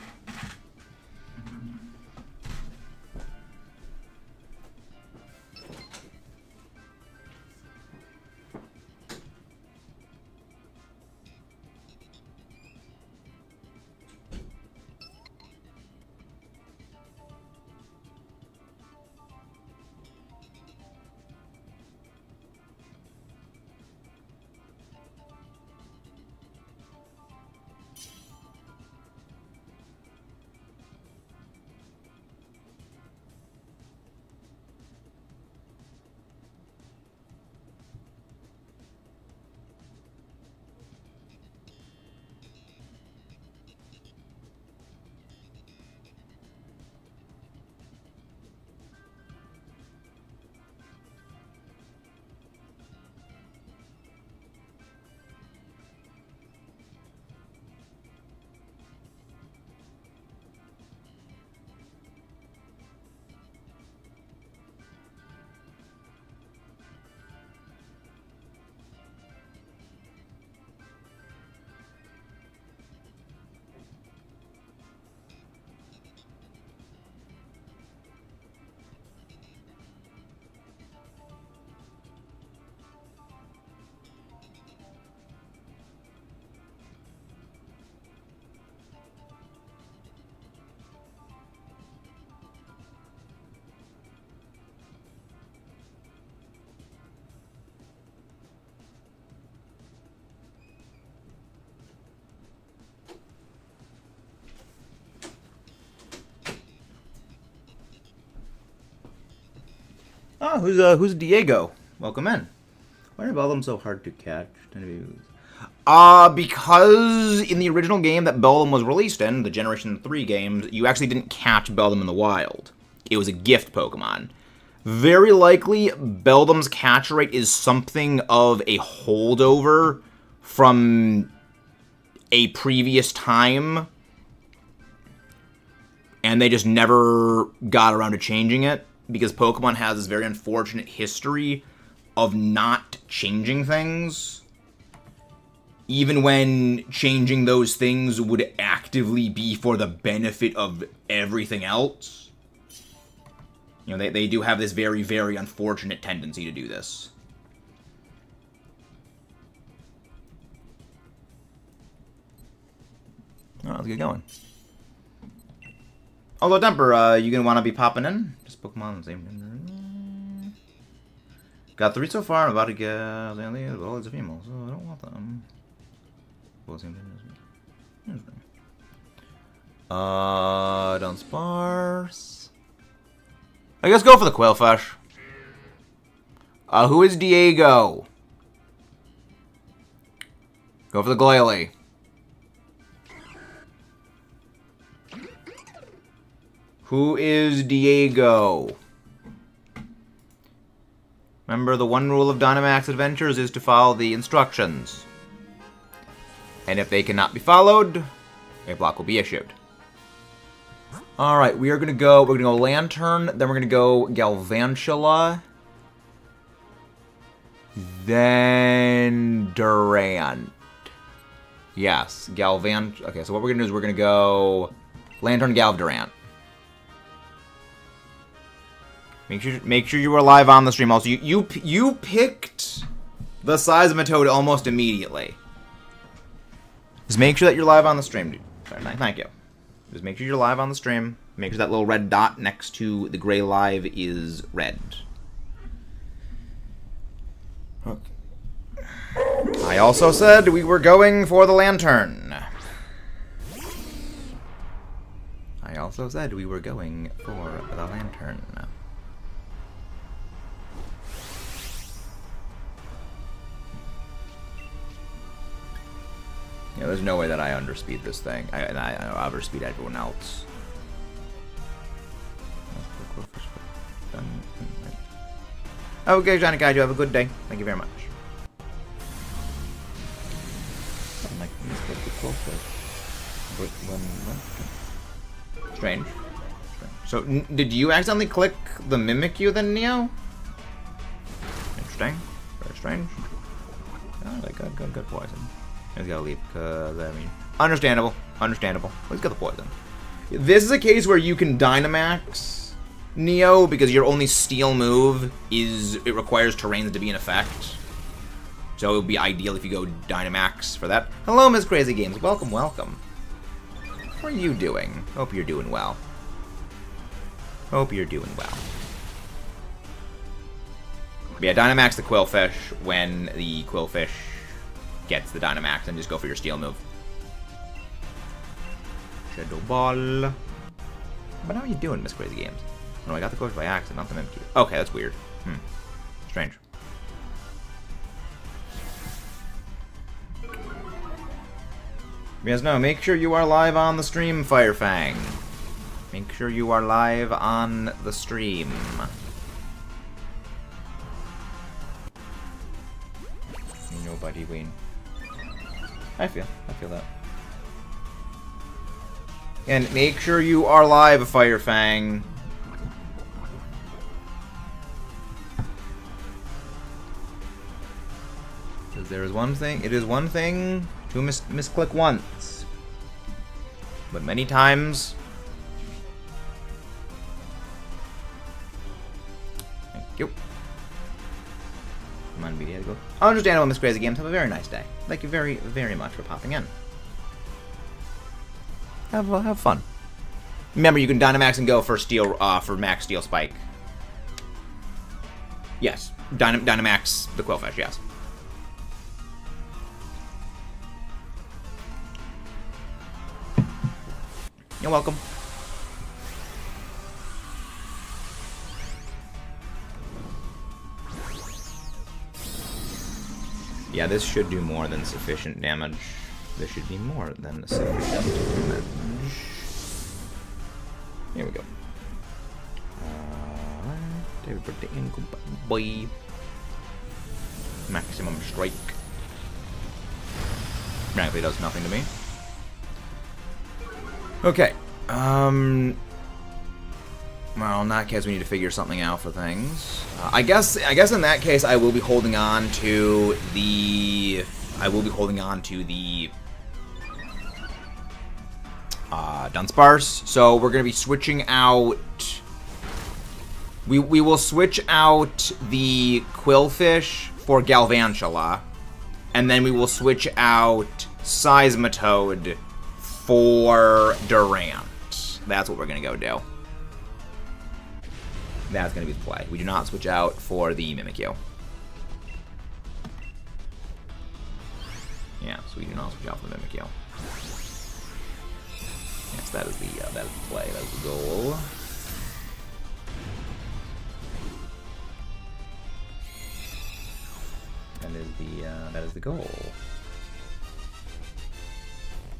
Speaker 1: Oh, who's Diego? Welcome in. Why are Beldum so hard to catch? Because in the original game that Beldum was released in, the Generation 3 games, you actually didn't catch Beldum in the wild. It was a gift Pokemon. Very likely, Beldum's catch rate is something of a holdover from a previous time, and they just never got around to changing it, because Pokemon has this very unfortunate history of not changing things, even when changing those things would actively be for the benefit of everything else. You know, they do have this very, very unfortunate tendency to do this. Oh, let's get going. Although, Temper, you gonna want to be popping in? Just Pokemon the same. Got 3 so far. I'm about to get all these females, so I don't want them. Well, same thing as me. Don't sparse. I guess go for the Quailfish. Who is Diego? Go for the Glalie. Who is Diego? Remember, the one rule of Dynamax Adventures is to follow the instructions. And if they cannot be followed, a block will be issued. Alright, we're gonna go Lantern, then we're gonna go Galvantula, then Durant. Yes, okay, so what we're gonna do is we're gonna go Lantern, Galv, Durant. Make sure you are live on the stream. Also, you picked the size of a toad almost immediately. Just make sure that you're live on the stream, dude. Sorry, thank you. Just make sure you're live on the stream. Make sure that little red dot next to the gray live is red. Okay. I also said we were going for the Lantern. I also said we were going for the Lantern. Yeah, there's no way that I underspeed this thing. I overspeed everyone else. Okay, Johnny Kaiju, have a good day. Thank you very much. Strange. So, did you accidentally click the Mimikyu then, Neo? Interesting. Very strange. Oh, they got good poison. I just gotta leave, because, I mean... Understandable. Understandable. Let's get the poison. This is a case where you can Dynamax Neo, because your only Steel move is... It requires terrains to be in effect. So it would be ideal if you go Dynamax for that. Hello, Miss Crazy Games. Welcome, welcome. How are you doing? Hope you're doing well. Hope you're doing well. But yeah, Dynamax the Quillfish when the Quillfish gets the Dynamax, and just go for your Steel move. Shadow Ball. But how are you doing, Miss Crazy Games? Oh, no, I got the coach by accident, not the Mimikyu. Okay, that's weird. Strange. Yes, no, make sure you are live on the stream, Firefang. Make sure you are live on the stream. Nobody win. I feel that. And make sure you are live, Firefang. Because there is one thing, it is one thing to misclick once. But many times... Thank you. Come on, BD, go. Understandable, Miss Crazy Games. Have a very nice day. Thank you very, very much for popping in. Have fun. Remember, you can Dynamax and go for Steel, for Max Steel Spike. Yes, Dynamax the Quillfish. Yes. You're welcome. Yeah, this should do more than sufficient damage. This should be more than sufficient damage. Here we go. David, put the income, boy. Maximum strike. Frankly, does nothing to me. Okay. Well, in that case, we need to figure something out for things. I guess in that case, I will be holding on to the. Dunsparce. So we're gonna be switching out. We will switch out the Quillfish for Galvantula, and then we will switch out Seismitoad for Durant. That's what we're gonna go do. That's gonna be the play. We do not switch out for the Mimikyu. Yeah, so we do not switch out for the Mimikyu. Yes, that is the play. That is the goal. That is the goal.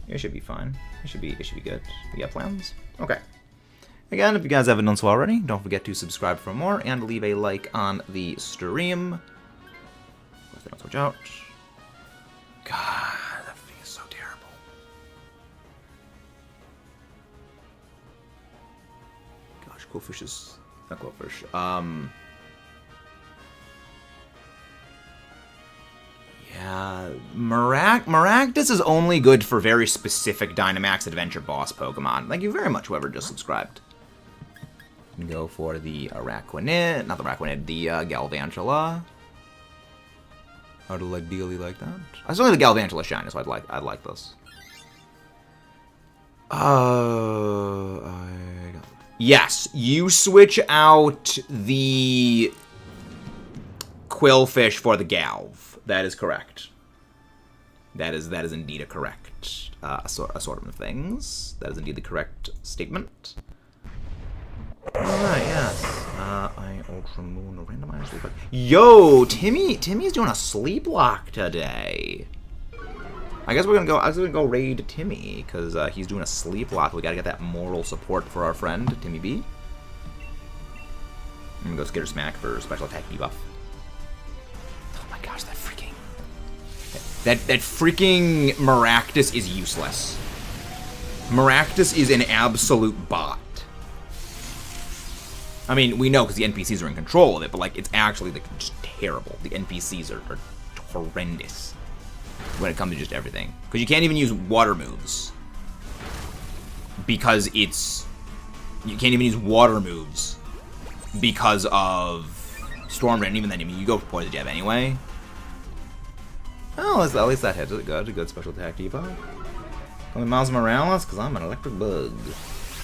Speaker 1: It should be fine. It should be good. We got plans? Okay. Again, if you guys haven't done so already, don't forget to subscribe for more and leave a like on the stream. Of course, they don't switch out. God, that thing is so terrible. Gosh, Quillfish is not Quillfish. Yeah, Maractus is only good for very specific Dynamax Adventure boss Pokemon. Thank you very much, whoever just subscribed. Go for the Araquanid, not the Araquanid, the Galvantula. How to like dealy like that? I still need the Galvantula shine, so I'd like this. Yes, you switch out the Quillfish for the Galv. That is correct. That is indeed a correct assortment of things. That is indeed the correct statement. Alright, yes. I Ultra Moon randomized sleep lock. Yo, Timmy's doing a sleep lock today. I guess we're gonna go raid Timmy, because he's doing a sleep lock. We gotta get that moral support for our friend, Timmy B. I'm gonna go Skitter Smack for special attack debuff. Oh my gosh, that freaking Maractus is useless. Maractus is an absolute bot. I mean, we know because the NPCs are in control of it, but like it's actually like just terrible. The NPCs are horrendous when it comes to just everything. Because you can't even use water moves. Because you can't even use water moves because of Storm Drain. Even then, I mean, you go for Poison Jab anyway. Well, at least that hits it good. A good special attack debuff. Call me Miles Morales, because I'm an electric bug.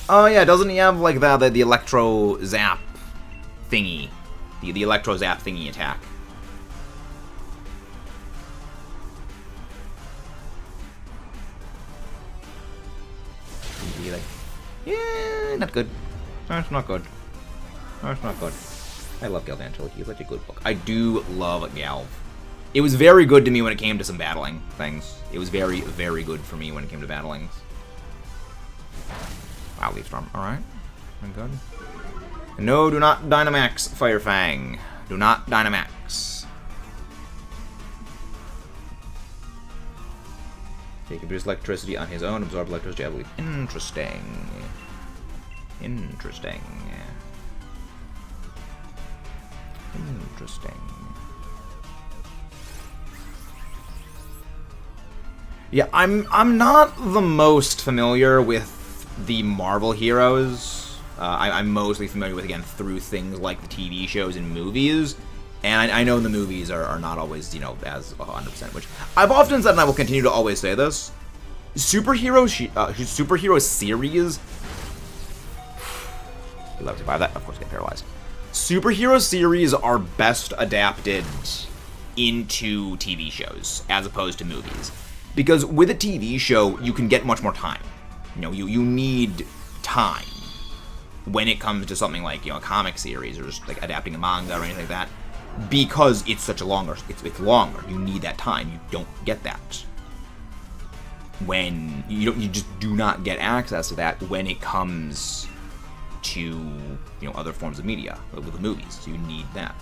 Speaker 1: Oh yeah, doesn't he have like the Electro Zap thingy? The Electro Zap thingy attack. Be like, yeah, not good. That's not good. That's not good. I love Galvantula. He's such a good book. I do love Galv. It was very good to me when it came to some battling things. It was very, very good for me when it came to battling. Wow, Leaf Storm. Alright. I'm good. No, do not Dynamax Fire Fang. Do not Dynamax. He can produce electricity on his own, absorb electricity, I believe. Interesting. Interesting. Interesting. Yeah, I'm not the most familiar with the Marvel heroes. I'm mostly familiar with, again, through things like the TV shows and movies. And I know the movies are not always, you know, as 100%, which I've often said, and I will continue to always say this. Superhero series... You'll have to buy that, of course, get paralyzed. Superhero series are best adapted into TV shows, as opposed to movies. Because with a TV show, you can get much more time. You know, you need time when it comes to something like, you know, a comic series or just like adapting a manga or anything like that. because it's such a longer. It's longer. You need that time. You don't get that when you just do not get access to that when it comes to other forms of media with the movies. So you need that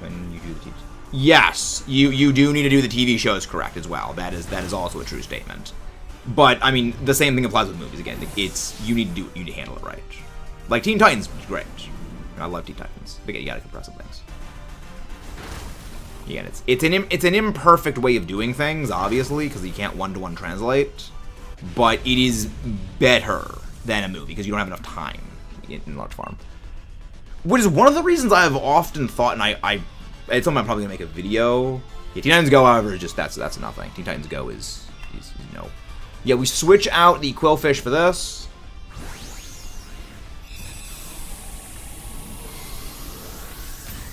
Speaker 1: when you do the TV. Yes, you do need to do the TV shows correct as well. That is also a true statement. But I mean, the same thing applies with movies. Again, you need to handle it right. Like Teen Titans is great. I love Teen Titans. But again, you gotta compress some things. Yeah, it's an imperfect way of doing things, obviously, because you can't one-to-one translate. But it is better than a movie because you don't have enough time in large form. Which is one of the reasons I've often thought, and it's something I'm probably gonna make a video. Yeah, Teen Titans Go, however, is just that's nothing. Teen Titans Go is no. Yeah, we switch out the Quillfish for this.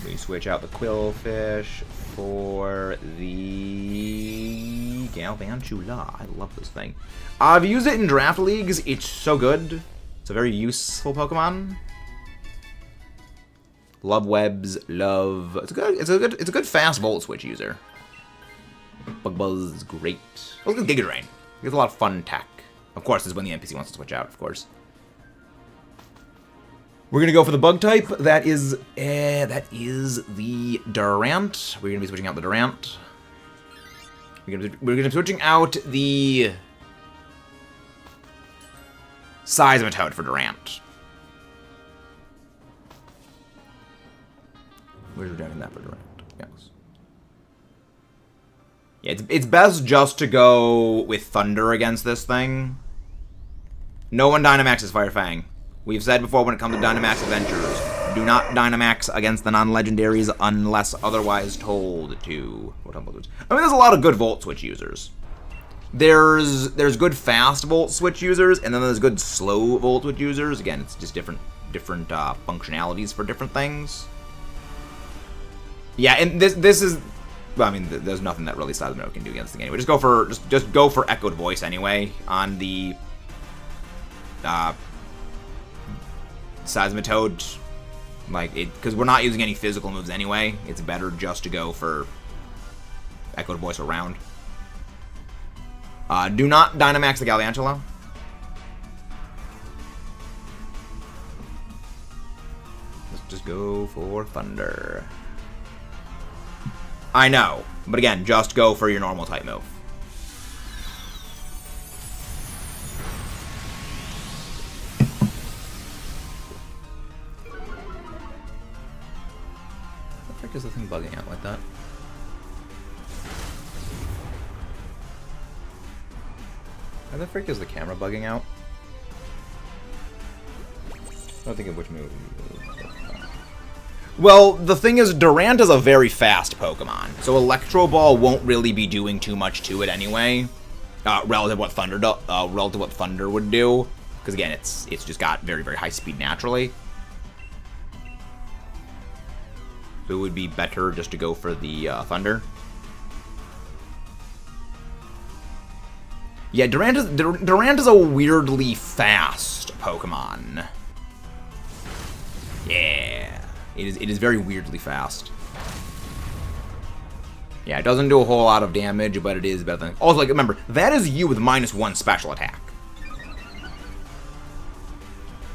Speaker 1: We switch out the Quillfish for the Galvantula. I love this thing. I've used it in draft leagues. It's so good. It's a very useful Pokemon. Love webs. Love. It's a good fast Volt Switch user. Bug Buzz is great. Look at Giga Drain. It's a lot of fun tech. Of course, this is when the NPC wants to switch out. Of course. We're gonna go for the bug type. That is the Durant. We're gonna be switching out the Durant. We're gonna be switching out the Seismitoad for Durant. We're doing that for Durant. Yes. Yeah, it's best just to go with Thunder against this thing. No one Dynamaxes Fire Fang. We've said before when it comes to Dynamax Adventures, do not Dynamax against the non-legendaries unless otherwise told to. I mean, there's a lot of good Volt Switch users. There's good fast Volt Switch users, and then there's good slow Volt Switch users. Again, it's just different functionalities for different things. Yeah, and this is. Well, I mean, there's nothing that really Seismitoad can do against the game anyway. Just go for Echoed Voice anyway on the Seismitoad, like it, because we're not using any physical moves anyway. It's better just to go for Echoed Voice around. Do not Dynamax the Galvantula. Let's just go for Thunder. I know, but again, just go for your normal type move. What the frick is the thing bugging out like that? How the frick is the camera bugging out? I don't think of which move. Well, the thing is, Durant is a very fast Pokemon, so Electro Ball won't really be doing too much to it anyway, relative to what Thunder would do. Because again, it's just got very, very high speed naturally. So it would be better just to go for the Thunder. Yeah, Durant is a weirdly fast Pokemon. Yeah. It is very weirdly fast. Yeah, it doesn't do a whole lot of damage, but it is better than... Also, like, remember, that is you with -1 special attack.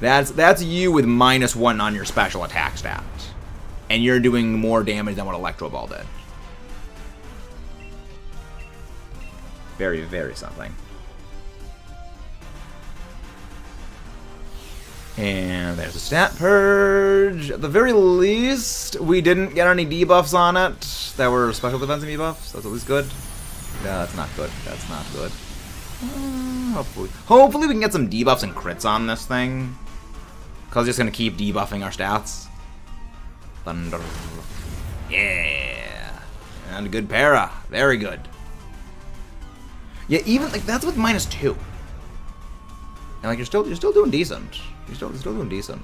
Speaker 1: That's you with -1 on your special attack stat. And you're doing more damage than what Electro Ball did. Very, very something. And there's a stat purge. At the very least, we didn't get any debuffs on it that were special defense debuffs. That's at least good. No, that's not good. That's not good. Hopefully we can get some debuffs and crits on this thing. Because it's just going to keep debuffing our stats. Thunder. Yeah. And a good para. Very good. Yeah, even, like, that's with -2. And, like, you're still doing decent. You're still doing decent.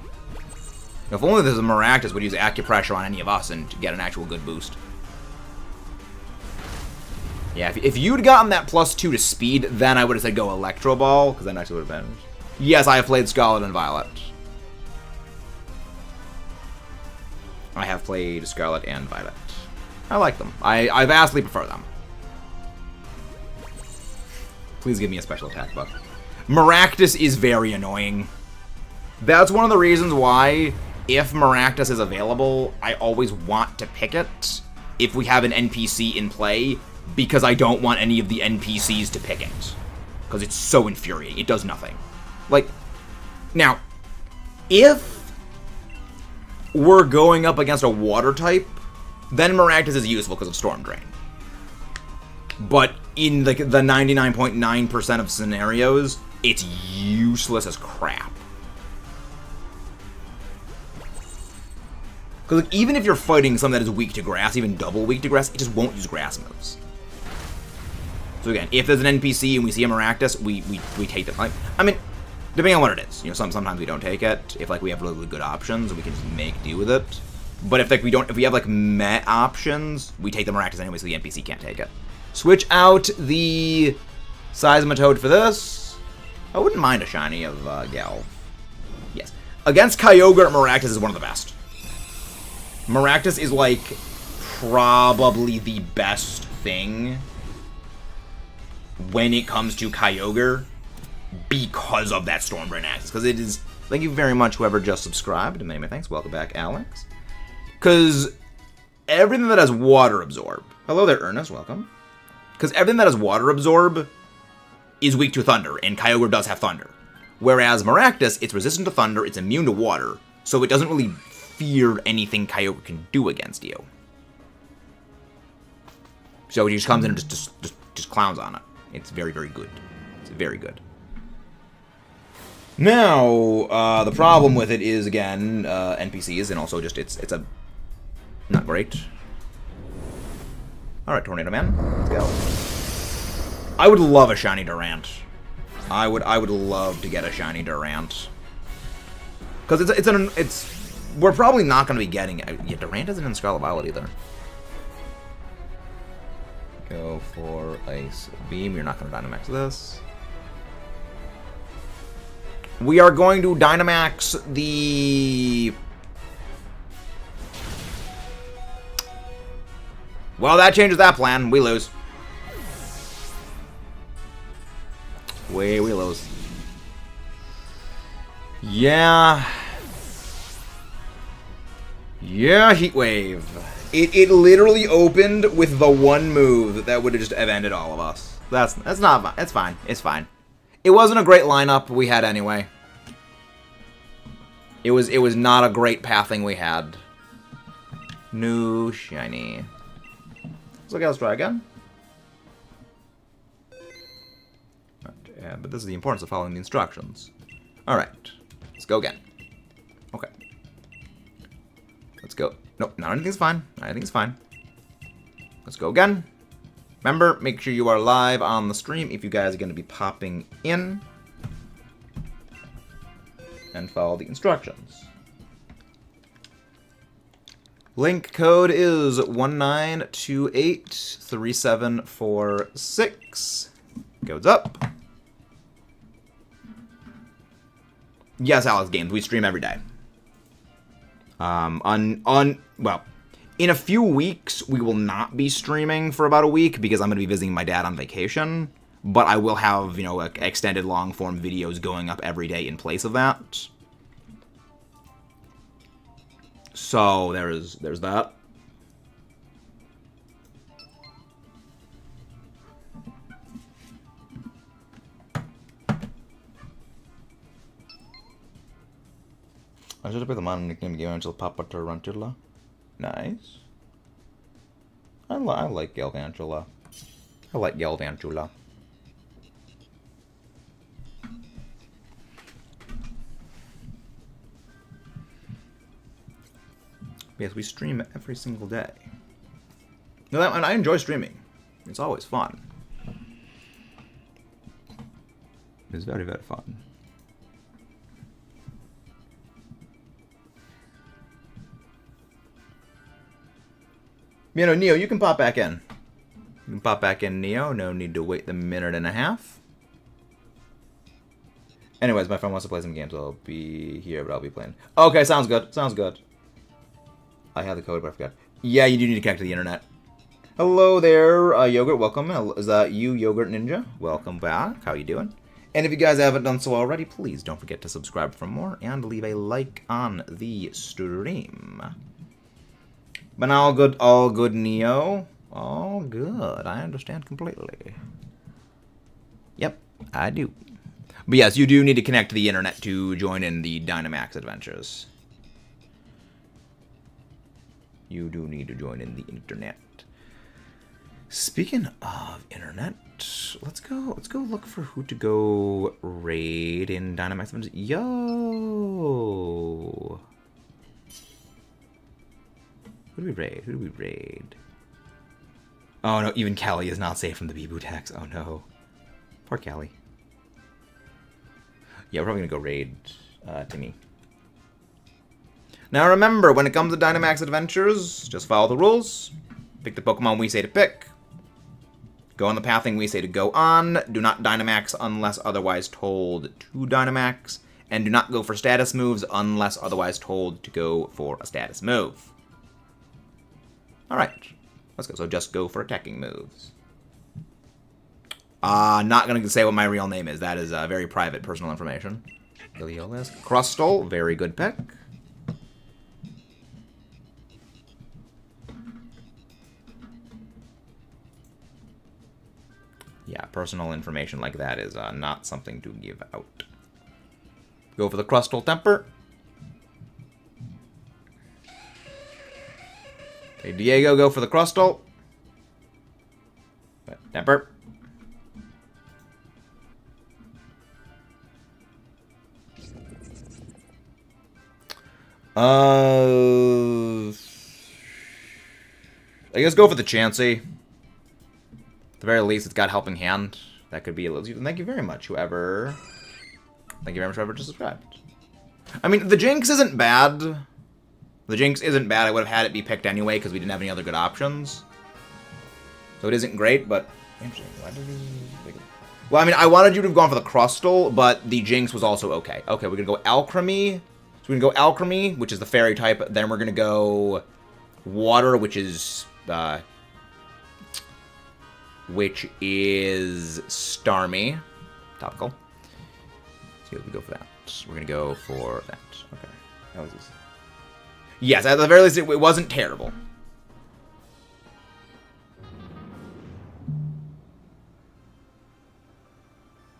Speaker 1: If only there's a Maractus would use Acupressure on any of us and get an actual good boost. Yeah, if you'd gotten that +2 to speed, then I would have said go Electro Ball, because then actually would have been... Yes, I have played Scarlet and Violet. I have played Scarlet and Violet. I like them. I vastly prefer them. Please give me a special attack buff. Maractus is very annoying. That's one of the reasons why, if Maractus is available, I always want to pick it if we have an NPC in play, because I don't want any of the NPCs to pick it. Because it's so infuriating. It does nothing. Like, now, if we're going up against a water type, then Maractus is useful because of Storm Drain. But in like the 99.9% of scenarios, it's useless as crap. Because like, even if you're fighting something that is weak to grass, even double weak to grass, it just won't use grass moves. So again, if there's an NPC and we see a Maractus, we take them. Like, I mean, depending on what it is, you know, sometimes we don't take it. If like we have really good options, we can just make do with it. But if like if we have like meh options, we take the Maractus anyway, so the NPC can't take it. Switch out the Seismitoad for this. I wouldn't mind a shiny of Gal. Yes, against Kyogre, Maractus is one of the best. Maractus is like probably the best thing when it comes to Kyogre, because of that Storm Drain access. Because it is, thank you very much whoever just subscribed. Many thanks. Welcome back, Alex. Because everything that has Water Absorb. Hello there, Ernest. Welcome. Because everything that has Water Absorb is weak to Thunder, and Kyogre does have Thunder. Whereas Maractus, it's resistant to Thunder, it's immune to Water, so it doesn't really fear anything Kyogre can do against you. So he just comes in and just clowns on it. It's very, very good. It's very good. Now, the problem with it is, again, NPCs, and also just it's a not great. Alright, Tornado Man, let's go. I would love a shiny Durant. I would love to get a shiny Durant. Because we're probably not going to be getting it. Yeah, Durant isn't in Scarlet Violet either. Go for Ice Beam. You're not going to Dynamax this. We are going to Dynamax the... Well, that changes that plan. We lose. We lose. Yeah. Yeah, Heat Wave. It literally opened with the one move that would have just ended all of us. That's not. It's fine. It's fine. It wasn't a great lineup we had anyway. It was not a great pathing we had. New shiny. So let's try again. Yeah, but this is the importance of following the instructions. Alright. Let's go again. Okay. Let's go. Nope, not anything's fine. Not anything's fine. Let's go again. Remember, make sure you are live on the stream if you guys are going to be popping in. And follow the instructions. Link code is 19283746. Goes up. Yes, Alex Games, we stream every day. Well, in a few weeks, we will not be streaming for about a week because I'm going to be visiting my dad on vacation. But I will have, you know, extended long-form videos going up every day in place of that. So there's that. I should have put the modern nickname game until Papa Tarantula. Nice. I like Galvantula. I like Galvantula. Yes, we stream every single day. No, and I enjoy streaming. It's always fun. It's very, very fun. You know, Neo, you can pop back in. You can pop back in, Neo. No need to wait the minute and a half. Anyways, my friend wants to play some games, so I'll be here, but I'll be playing. Okay, sounds good. Sounds good. I have the code, but I forgot. Yeah, you do need to connect to the internet. Hello there, Yogurt. Welcome. Is that you, Yogurt Ninja? Welcome back. How you doing? And if you guys haven't done so already, please don't forget to subscribe for more and leave a like on the stream. But all good, Neo. All good. I understand completely. Yep, I do. But yes, you do need to connect to the internet to join in the Dynamax adventures. You do need to join in the internet. Speaking of internet, let's go look for who to go raid in Dynamax adventures. Yo! Who do we raid? Oh no, even Callie is not safe from the Bee-Boo tax. Oh no. Poor Callie. Yeah, we're probably gonna go raid Timmy. Now remember, when it comes to Dynamax Adventures, just follow the rules. Pick the Pokemon we say to pick. Go on the pathing we say to go on. Do not Dynamax unless otherwise told to Dynamax. And do not go for status moves unless otherwise told to go for a status move. Alright, let's go. So just go for attacking moves. Not going to say what my real name is. That is very private personal information. Iliolus. Crustle, very good pick. Yeah, personal information like that is not something to give out. Go for the Crustle Temper. Okay, Diego, go for the Crustle. Temper. I guess go for the Chansey. At the very least, it's got Helping Hand. That could be a little... Thank you very much, whoever... Thank you very much, whoever just subscribed. I mean, the Jinx isn't bad. The Jinx isn't bad. I would have had it be picked anyway, because we didn't have any other good options. So it isn't great, but... Interesting. Why did he... Well, I mean, I wanted you to have gone for the Crustle, but the Jinx was also okay. Okay, we're going to go Alchemy. So we're going to go Alchemy, which is the Fairy type. Then we're going to go Water, which is... Starmie. Topical. So we go for that. We're going to go for that. Okay. How was this? Yes, at the very least, it wasn't terrible.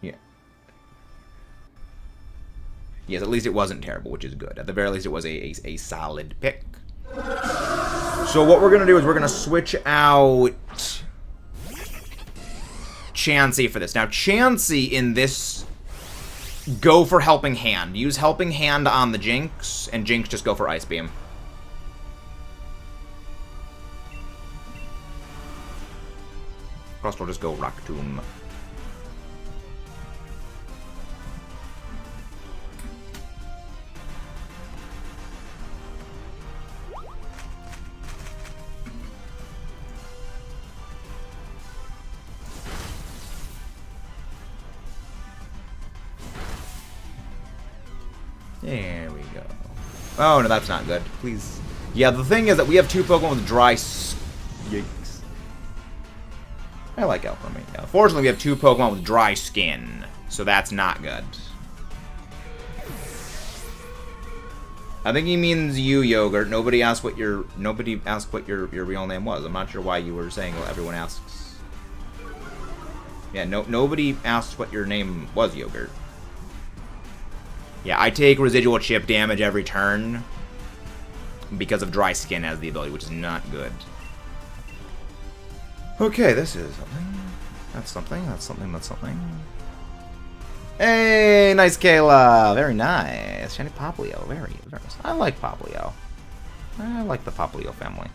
Speaker 1: Yeah. Yes, at least it wasn't terrible, which is good. At the very least, it was a solid pick. So what we're going to do is we're going to switch out Chansey for this. Now, Chansey in this, go for Helping Hand. Use Helping Hand on the Jinx, and Jinx just go for Ice Beam. Crust will just go Rock Tomb. There we go. Oh, no, that's not good. Please. Yeah, the thing is that we have two Pokemon with dry... Yikes. I like Alchemy. Yeah, fortunately, we have two Pokemon with dry skin, so that's not good. I think he means you, Yogurt. Nobody asked what your real name was. I'm not sure why you were saying what everyone asks. Yeah, nobody asked what your name was, Yogurt. Yeah, I take residual chip damage every turn because of dry skin as the ability, which is not good. Okay, this is something. That's something. That's something. That's something. Hey, nice Kayla. Very nice. Shiny Poplio. Very, very nice. I like Poplio. I like the Poplio family.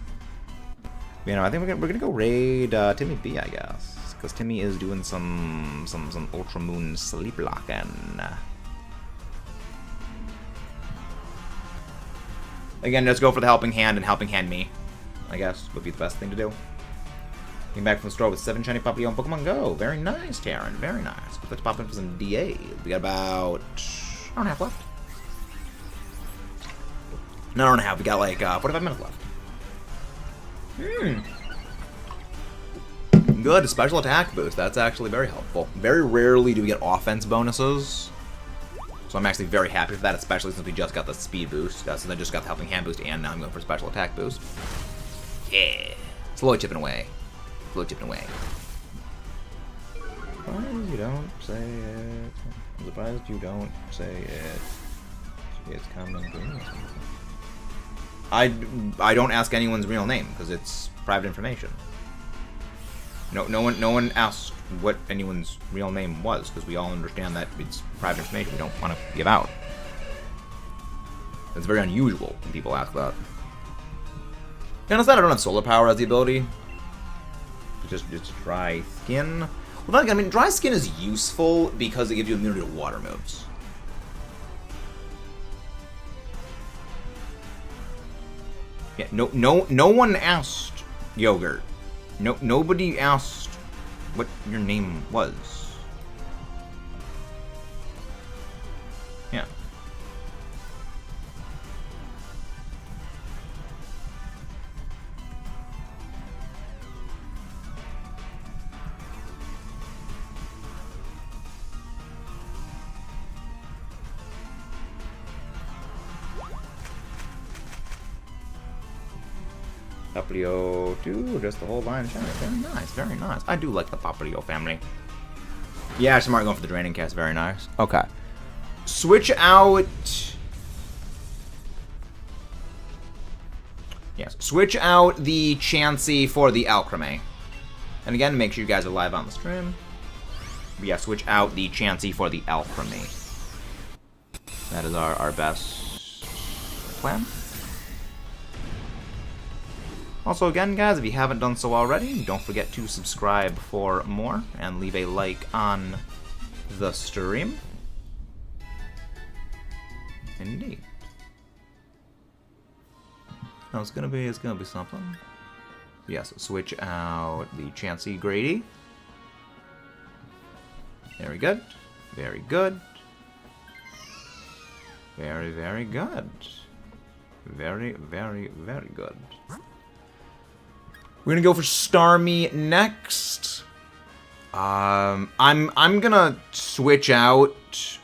Speaker 1: You know, I think we're gonna go raid Timmy B, I guess, because Timmy is doing some Ultra Moon sleep locking. Again, just go for the Helping Hand and Helping Hand me, I guess, would be the best thing to do. Came back from the store with 7 shiny Poplio on Pokemon Go. Very nice, Taryn. Very nice. Let's pop in for some DA. We got about an hour and a half left. No, hour and a half. We got like 45 minutes left. Good, special attack boost. That's actually very helpful. Very rarely do we get offense bonuses. So I'm actually very happy for that, especially since we just got the speed boost. Since I just got the helping hand boost, and now I'm going for special attack boost. Yeah. Slowly chipping away. Slowly chipping away. Surprised you don't say it. I'm surprised you don't say it. It's coming to me. I don't ask anyone's real name because it's private information. No one asked what anyone's real name was because we all understand that it's private information we don't want to give out. It's very unusual when people ask that. And it's that I don't have solar power as the ability. Just dry skin. Well, then again, I mean, dry skin is useful because it gives you immunity to water moves. Yeah, no one asked Yogurt. Nobody asked what your name was. Yeah. Paprio 2, just the whole line of shiny. Very nice, very nice. I do like the Paprio family. Yeah, Smart going for the Draining Cast, very nice. Okay. Switch out... Yes, switch out the Chansey for the Alcremie. And again, make sure you guys are live on the stream. But yeah, switch out the Chansey for the Alcremie. That is our best plan. Also, again, guys, if you haven't done so already, don't forget to subscribe for more and leave a like on the stream. Indeed. No, it's gonna be something. Yes, switch out the Chansey Grady. Very good. Very good. Very, very good. Very, very, very good. We're gonna go for Starmie next. I'm gonna switch out.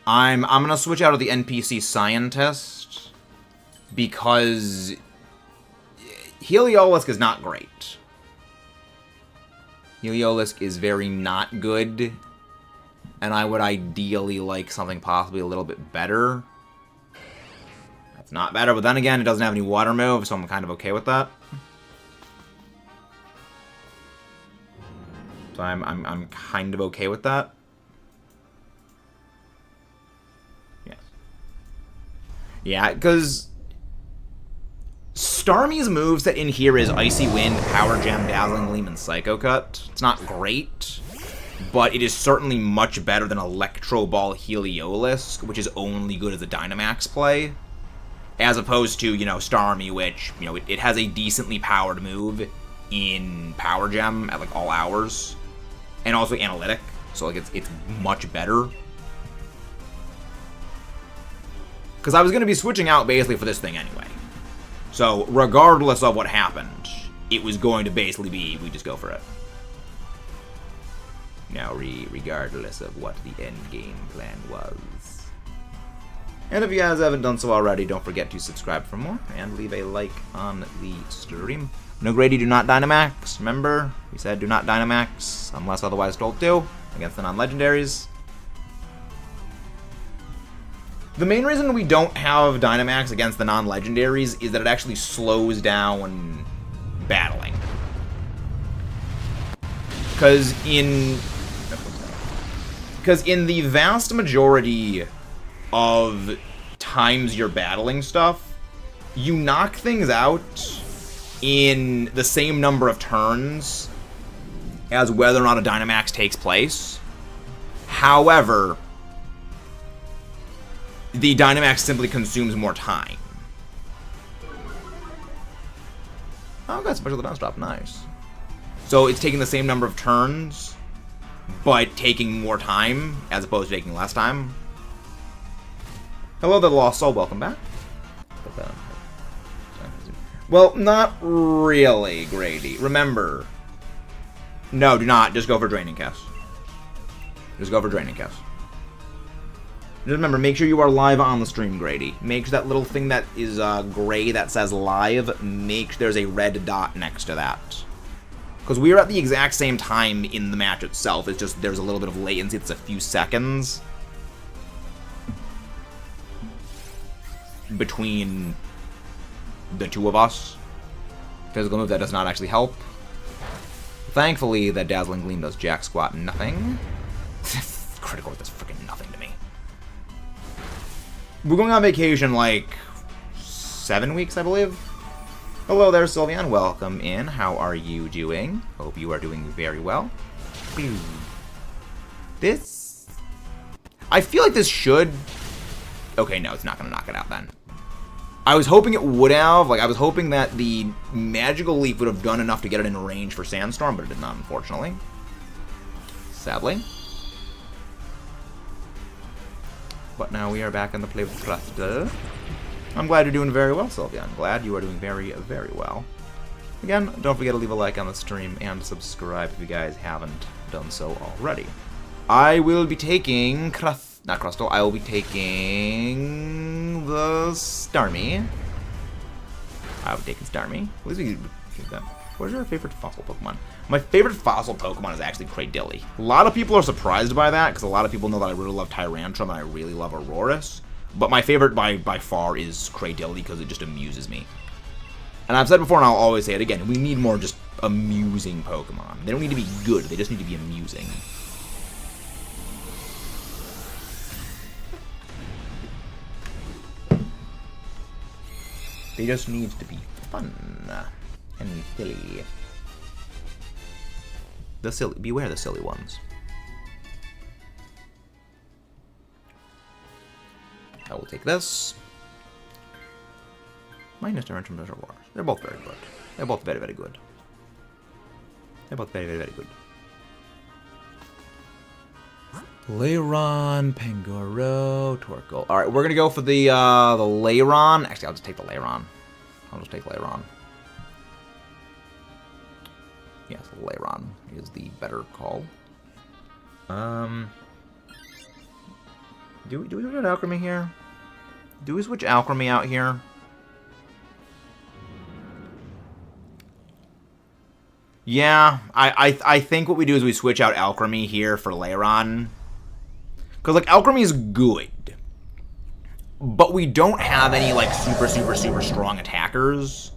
Speaker 1: I'm gonna switch out of the NPC Scientist because Heliolisk is not great. Heliolisk is very not good, and I would ideally like something possibly a little bit better. That's not better, but then again, it doesn't have any water move, so I'm kind of okay with that. So I'm kind of okay with that. Yes. Yeah, because Starmie's moveset in here is Icy Wind, Power Gem, Dazzling Gleam, and Psycho Cut. It's not great, but it is certainly much better than Electro Ball Heliolisk, which is only good as a Dynamax play. As opposed to, you know, Starmie, which, you know, it has a decently powered move in Power Gem at, like, all hours. And also Analytic, so, like, it's much better. Because I was going to be switching out basically for this thing anyway. So, regardless of what happened, it was going to basically be, we just go for it. Now, regardless of what the end game plan was. And if you guys haven't done so already, don't forget to subscribe for more and leave a like on the stream. No Grady, do not Dynamax. Remember, we said do not Dynamax unless otherwise told to against the non-legendaries. The main reason we don't have Dynamax against the non-legendaries is that it actually slows down battling. Because in the vast majority of times you're battling stuff, you knock things out in the same number of turns as whether or not a Dynamax takes place. However, the Dynamax simply consumes more time. Oh, got special defense drop, nice. So it's taking the same number of turns, but taking more time as opposed to taking less time. Hello there, Lost Soul, welcome back. Put that on. Well, not really, Grady. Remember. No, do not. Just go for Draining Kiss. Just go for Draining Kiss. Just remember, make sure you are live on the stream, Grady. Make sure that little thing that is gray that says live, make sure there's a red dot next to that. Because we are at the exact same time in the match itself. It's just there's a little bit of latency. It's a few seconds between the two of us. Physical move that does not actually help. Thankfully, that Dazzling Gleam does jack squat nothing. Critical does freaking nothing to me. We're going on vacation like 7 weeks, I believe. Hello there, Sylvian. Welcome in. How are you doing? Hope you are doing very well. This... I feel like this should... Okay, no, it's not going to knock it out then. I was hoping it would have. Like, I was hoping that the Magical Leaf would have done enough to get it in range for Sandstorm, but it did not, unfortunately. Sadly. But now we are back in the play with Crafter. I'm glad you're doing very well, Sylvia. I'm glad you are doing very, very well. Again, don't forget to leave a like on the stream and subscribe if you guys haven't done so already. I will be taking not Crustle, I will be taking the Starmie. I'll be taking Starmie. What is that? What is your favorite fossil Pokemon? My favorite fossil Pokemon is actually Cradilly. A lot of people are surprised by that, because a lot of people know that I really love Tyrantrum and I really love Aurorus. But my favorite by far is Cradilly, because it just amuses me. And I've said before, and I'll always say it again, we need more just amusing Pokemon. They don't need to be good, they just need to be amusing. They just need to be fun and silly. Beware the silly ones. I will take this. Minus Tyrantrum Reservoirs. They're both very good. They're both very, very good. They're both very, very, very good. Lairon, Pangoro, Torkoal. Alright, we're gonna go for the Lairon. Actually, I'll just take the Lairon. I'll just take Lairon. Yes, Lairon is the better call. Do we switch out Alchemy here? Do we switch Alchemy out here? Yeah, I think what we do is we switch out Alchemy here for Lairon. Because, like, Alchemy is good. But we don't have any, like, super strong attackers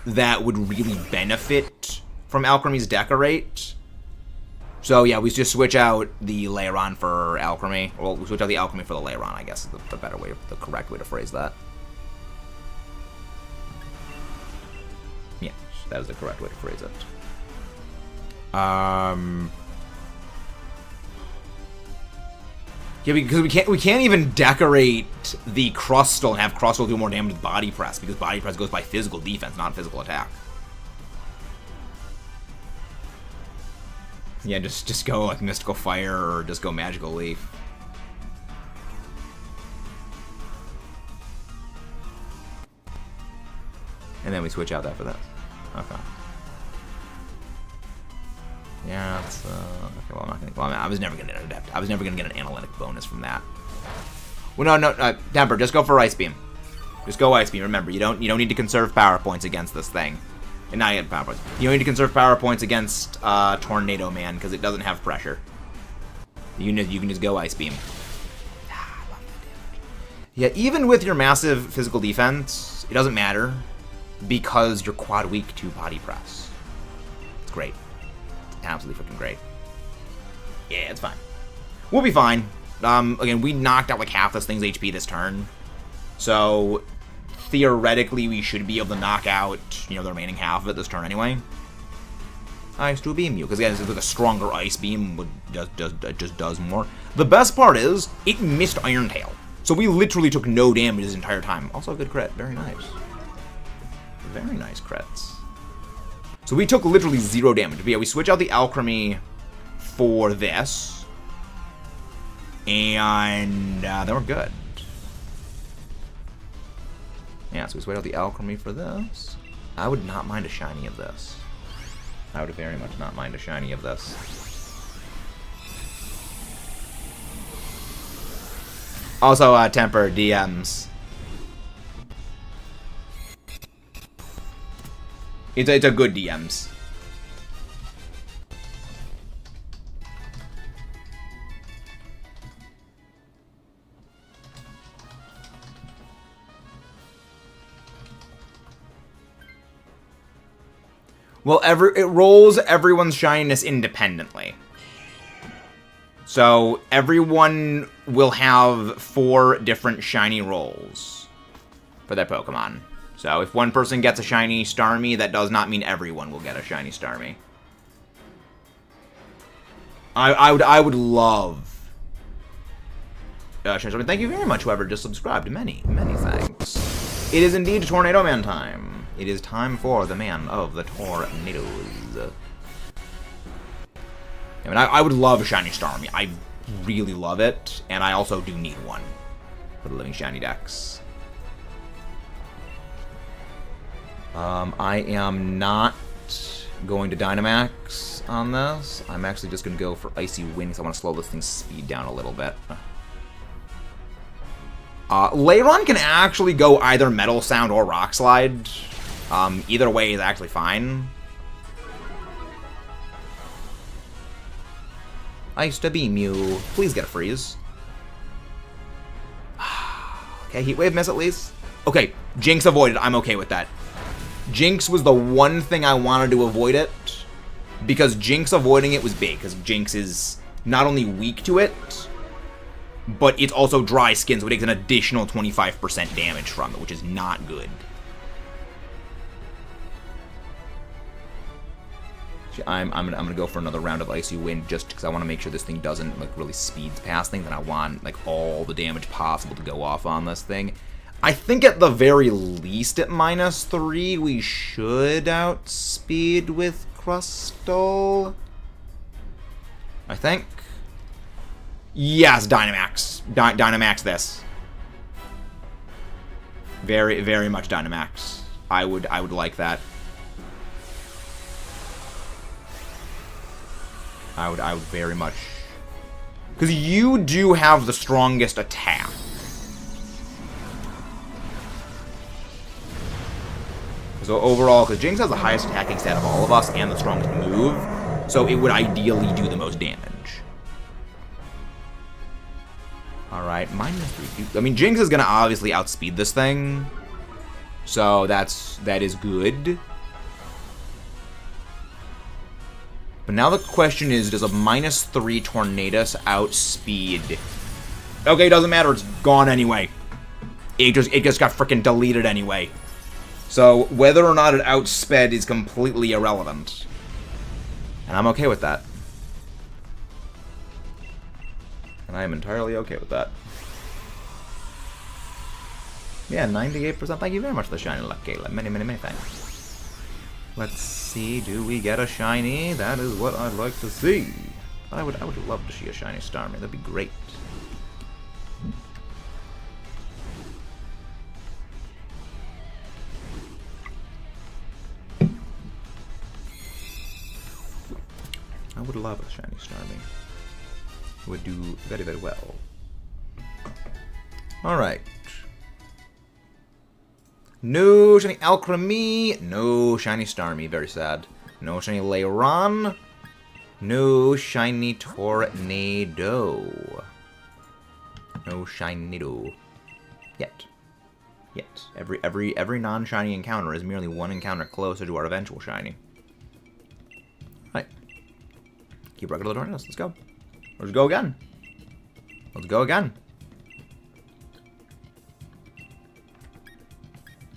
Speaker 1: that would really benefit from Alchemy's Decorate. So, yeah, we just switch out the Lairon for Alchemy. Well, we switch out the Alchemy for the Lairon, I guess is the better way, the correct way to phrase that. Yes, that is the correct way to phrase it. Yeah, because we can't even decorate the Crustle and have Crustle do more damage with Body Press, because Body Press goes by physical defense, not physical attack. Yeah, just go like Mystical Fire or just go Magical Leaf. And then we switch out that for this. Okay. Yeah, it's okay. Well, I'm not gonna. Well, I was never gonna get an Adept. I was never gonna get an Analytic bonus from that. Well, no, Temper. Just go for Ice Beam. Just go Ice Beam. Remember, you don't need to conserve power points against this thing. And not get power points. You don't need to conserve power points against Tornado Man because it doesn't have pressure. You can just go Ice Beam. Ah, I love that damage. Yeah, even with your massive physical defense, it doesn't matter because you're quad weak to Body Press. It's great. Absolutely freaking great. Yeah, it's fine. We'll be fine. Again, we knocked out like half this thing's HP this turn. So, theoretically, we should be able to knock out, the remaining half of it this turn anyway. Ice to beam you. Because again, it's like a stronger Ice Beam just does more. The best part is, it missed Iron Tail. So we literally took no damage this entire time. Also a good crit. Very nice. Very nice crits. So we took literally 0 damage. But yeah, we switch out the Alchemy for this. And then we're good. Yeah, so we switch out the Alchemy for this. I would not mind a shiny of this. I would very much not mind a shiny of this. Also, temper DMs. It's a good DMs. Well, it rolls everyone's shininess independently. So everyone will have 4 different shiny rolls for their Pokemon. So if one person gets a shiny Starmie, that does not mean everyone will get a shiny Starmie. I would love shiny Starmie. Thank you very much, whoever just subscribed. Many thanks. It is indeed Tornado Man time. It is time for the man of the tornadoes. I mean, I would love a shiny Starmie. I really love it, and I also do need one for the living shiny decks. I am not going to Dynamax on this. I'm actually just going to go for Icy Wind because I want to slow this thing's speed down a little bit. Lairon can actually go either Metal Sound or Rock Slide. Either way is actually fine. Ice to beam you. Please get a freeze. Okay, Heat Wave miss at least. Okay, Jinx avoided. I'm okay with that. Jinx was the one thing I wanted to avoid it, because Jinx avoiding it was big, because Jinx is not only weak to it, but it's also dry skin, so it takes an additional 25% damage from it, which is not good. I'm gonna go for another round of Icy Wind just because I want to make sure this thing doesn't like really speeds past things, and I want like all the damage possible to go off on this thing. I think at the very least at -3 we should outspeed with Crustle. I think. Yes, Dynamax. Dynamax this. Very much Dynamax. I would like that. I would very much, because you do have the strongest attack. So overall, because Jinx has the highest attacking stat of all of us and the strongest move, so it would ideally do the most damage. All right, -3. I mean, Jinx is gonna obviously outspeed this thing, so that is good. But now the question is, does a -3 Tornadus outspeed? Okay, doesn't matter. It's gone anyway. It just got freaking deleted anyway. So whether or not it outsped is completely irrelevant, and I'm okay with that. And I am entirely okay with that. Yeah, 98%. Thank you very much for the shiny luck, Caleb. Many thanks. Let's see, do we get a shiny? That is what I'd like to see. I would love to see a shiny Starmie. That'd be great. I would love a shiny Starmie. It would do very well. Alright. No shiny Alchemy, no shiny Starmie, very sad. No shiny Lairon, no shiny Tornado. No shiny Yet. Every non-shiny encounter is merely one encounter closer to our eventual shiny. Alright. Keep regular Tornadus, let's go. Let's go again. Let's go again.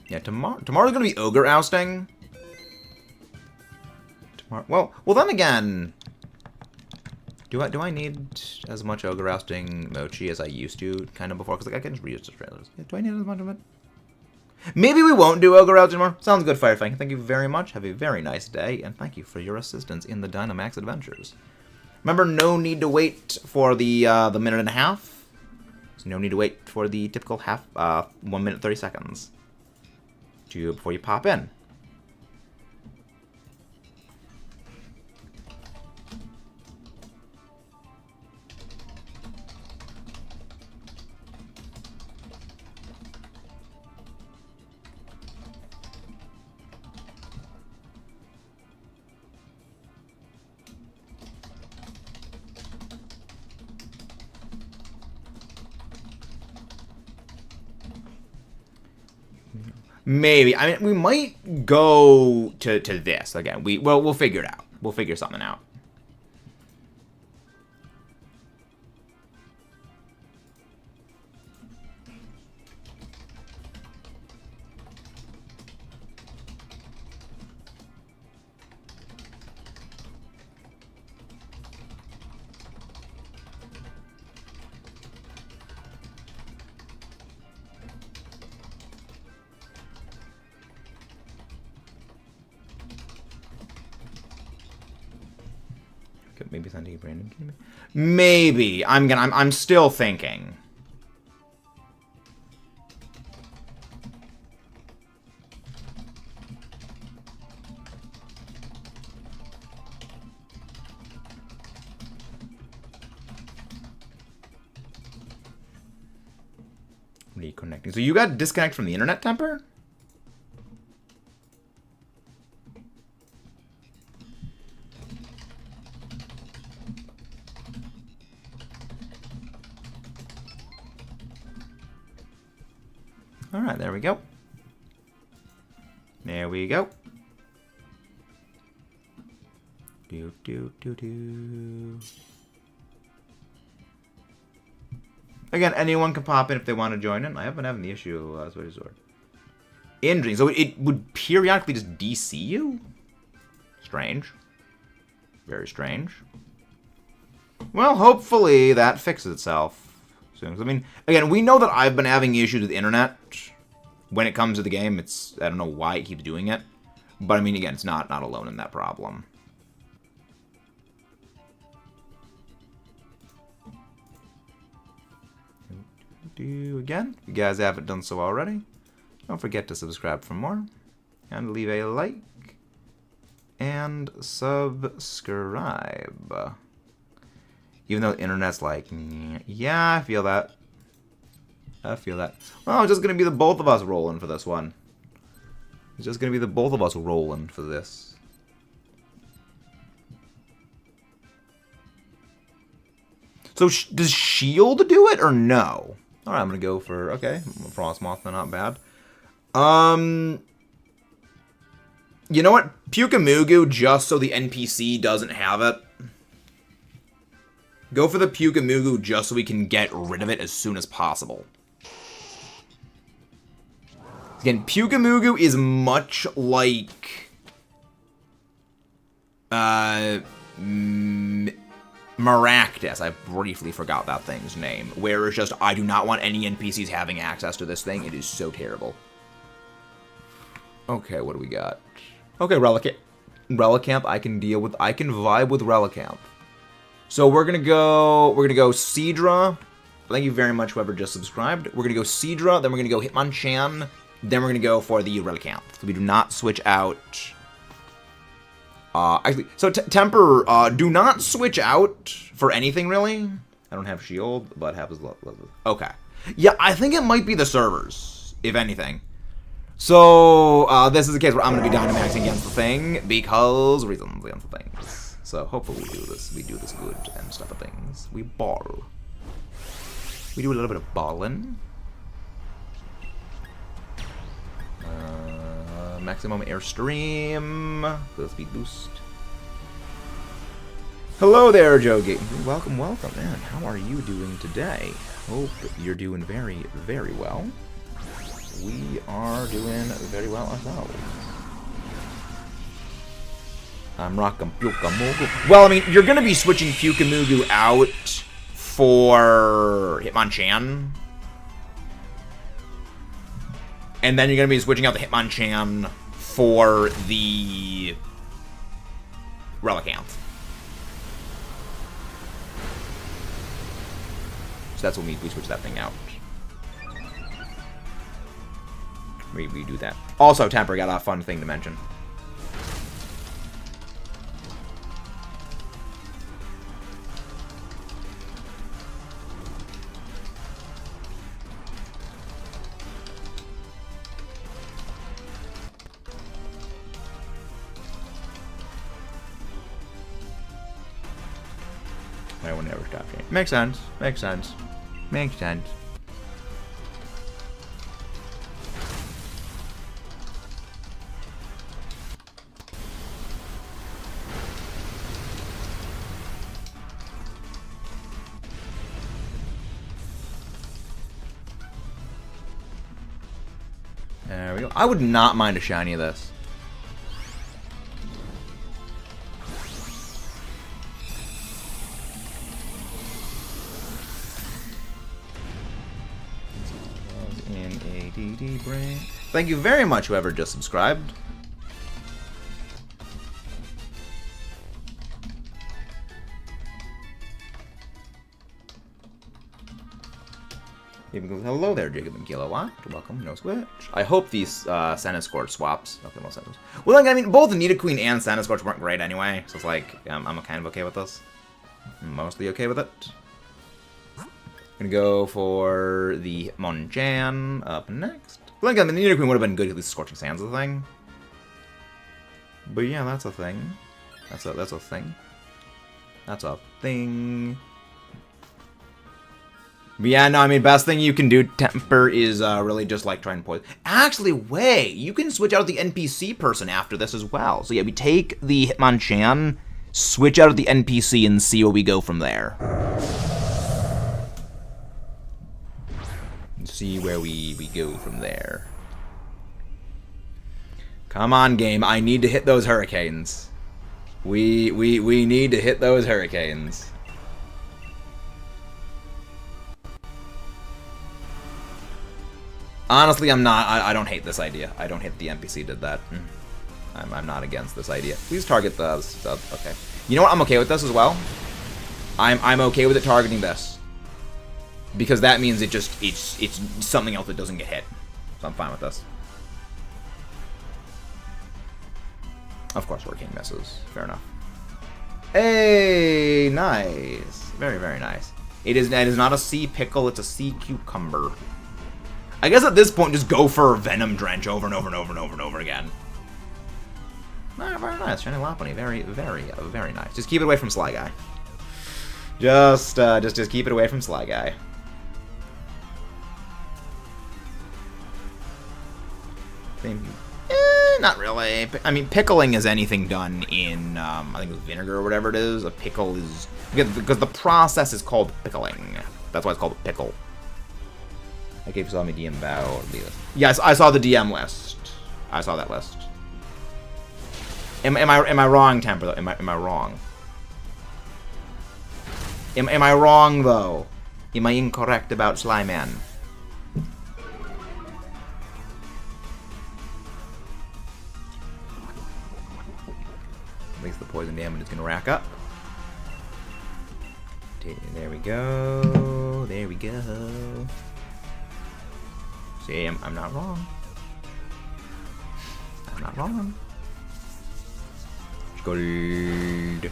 Speaker 1: Yeah, tomorrow's gonna be Ogre ousting. Tomorrow, well, then again, do I need as much Ogre ousting Mochi as I used to kind of before? Because like I can just reuse the trailers. Do I need as much of it? Maybe we won't do Ogre ousting tomorrow. Sounds good, Firefang. Thank you very much. Have a very nice day, and thank you for your assistance in the Dynamax adventures. Remember, no need to wait for the minute and a half. So no need to wait for the typical 1 minute 30 seconds. Before you pop in. Maybe. I mean, we might go to this again. We'll figure it out. We'll figure something out. Maybe sending Brandon. Maybe. I'm still thinking. Reconnecting. So you got disconnect from the internet, Temper? Alright, there we go. There we go. Again, anyone can pop in if they want to join in. I haven't been having the issue last way sword. Injury. So it would periodically just DC you? Strange. Very strange. Well, hopefully that fixes itself. I mean, again, we know that I've been having issues with the internet when it comes to the game. I don't know why it keeps doing it. But, I mean, again, it's not alone in that problem. Again, if you guys haven't done so already, don't forget to subscribe for more. And leave a like. And subscribe. Even though the internet's like, yeah, I feel that. I feel that. Well, it's just going to be the both of us rolling for this one. It's just going to be the both of us rolling for this. So, does Shield do it or no? Alright, I'm going to go for, okay, Frost Mothman, not bad. You know what? Pukamugu, just so the NPC doesn't have it. Go for the Pukamugu just so we can get rid of it as soon as possible. Again, Pukamugu is much like Maractus. I briefly forgot that thing's name. Where it's just, I do not want any NPCs having access to this thing. It is so terrible. Okay, what do we got? Okay, Relicanth I can deal with. I can vibe with Relicanth. So we're gonna go Seadra. Thank you very much, whoever just subscribed. We're gonna go Seadra, then we're gonna go Hitmonchan, then we're gonna go for the Relicanth. So we do not switch out. Actually, so Temper, do not switch out for anything really. I don't have Shield, but have his love. Okay, yeah, I think it might be the servers, if anything. So this is the case where I'm gonna be Dynamaxing against the thing because reasons against the things. So hopefully we do this good and stuff of things. We ball. We do a little bit of balling. Maximum airstream. The speed boost. Hello there, Joe Gate. Welcome, welcome, man. How are you doing today? Hope you're doing very, very well. We are doing very well ourselves. I'm rocking Pukamugu. Well, I mean, you're going to be switching Pukamugu out for Hitmonchan. And then you're going to be switching out the Hitmonchan for the Relicanth. So that's when we switch that thing out. We do that. Also, Temper got a fun thing to mention. I will never stop changing. Makes sense. Makes sense. Makes sense. There we go. I would not mind a shiny of this. In ADD brain. Thank you very much, whoever just subscribed. Even goes, hello there, Jacob and Kilowatt. Welcome, no switch. I hope these Centiskorch swaps. Okay, most of those. Well, like, I mean, both Nidoqueen and Centiskorch weren't great anyway, so it's like, I'm kind of okay with this. I'm mostly okay with it. Gonna go for the Monchan up next. Well, like, the Nidoqueen would have been good if at least Scorching Sands is a thing. But yeah, that's a thing. That's a thing. That's a thing. But yeah, no, I mean, best thing you can do, Temper, is really just, like, try and poison. Actually, wait, you can switch out the NPC person after this as well. So yeah, we take the Hitmonchan, switch out of the NPC, and see where we go from there. See where we go from there. Come on, game, I need to hit those hurricanes. We need to hit those hurricanes. Honestly, I'm not. I don't hate this idea. I don't hate the NPC did that. I'm not against this idea. Please target the stuff. Okay. You know what? I'm okay with this as well. I'm okay with it targeting this because that means it's something else that doesn't get hit. So I'm fine with this. Of course, Hurricane misses. Fair enough. Hey, nice. Very, very nice. It is not a sea pickle. It's a sea cucumber. I guess at this point, just go for Venom Drench over and over and over and over and over again. Very nice. Shiny Lopunny. Very, very, very nice. Just keep it away from Sly Guy. Just keep it away from Sly Guy. Not really. I mean, pickling is anything done in, I think it was vinegar or whatever it is. A pickle is... Because the process is called pickling. That's why it's called a pickle. Okay, if you saw me DM Bow. Yes, I saw the DM list. I saw that list. Am I wrong, Temper, though? Am I wrong? Am I wrong, though? Am I incorrect about Slyman? At least the poison damage is going to rack up. There we go. There we go. See, I'm not wrong. I'm not wrong. Gold.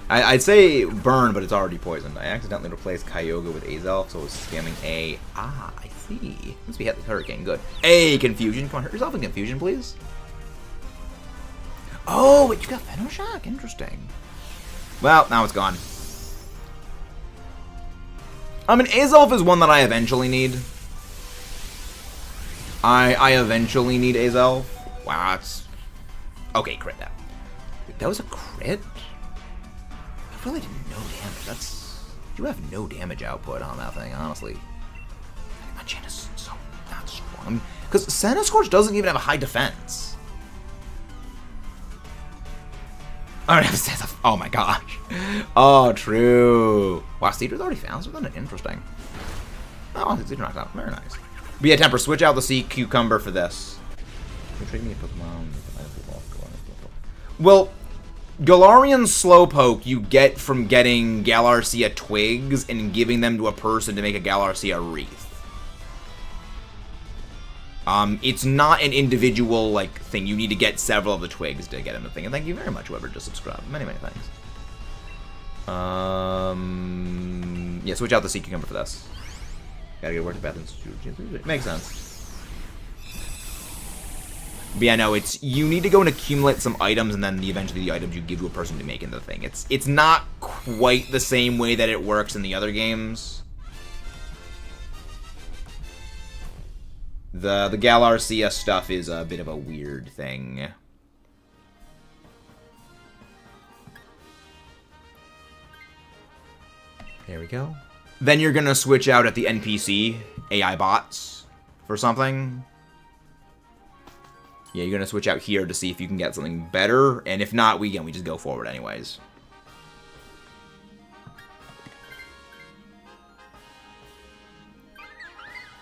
Speaker 1: I'd say burn, but it's already poisoned. I accidentally replaced Kyogre with Azelf, so I was spamming A. Ah, I see. Once we hit the Hurricane, good. A Confusion. Come on, hurt yourself in Confusion, please. Oh, wait, you got Venoshock? Interesting. Well, now it's gone. I mean, Azelf is one that I eventually need. I eventually need Azelf. Wow, that's... Okay, crit that. That was a crit? I really didn't know damage. That's... You have no damage output on that thing, honestly. My chin is so not strong. Because Centiskorch doesn't even have a high defense. Oh my gosh. Oh, true. Wow, Cedar's already found something interesting. Oh, Cedar knocked out. Very nice. But yeah, Temper, switch out the sea cucumber for this. Well, Galarian Slowpoke you get from getting Galarcia twigs and giving them to a person to make a Galarcia wreath. It's not an individual, like, thing. You need to get several of the twigs to get him the thing. And thank you very much, whoever just subscribed. Many, many thanks. Yeah, switch out the sea cucumber for this. Gotta get work to bathroom. Makes sense. But yeah, no, it's... You need to go and accumulate some items, and then eventually the items you give to a person to make into the thing. It's not quite the same way that it works in the other games. The Galarcia stuff is a bit of a weird thing. There we go. Then you're gonna switch out at the NPC AI bots for something. Yeah, you're going to switch out here to see if you can get something better. And if not, we just go forward anyways.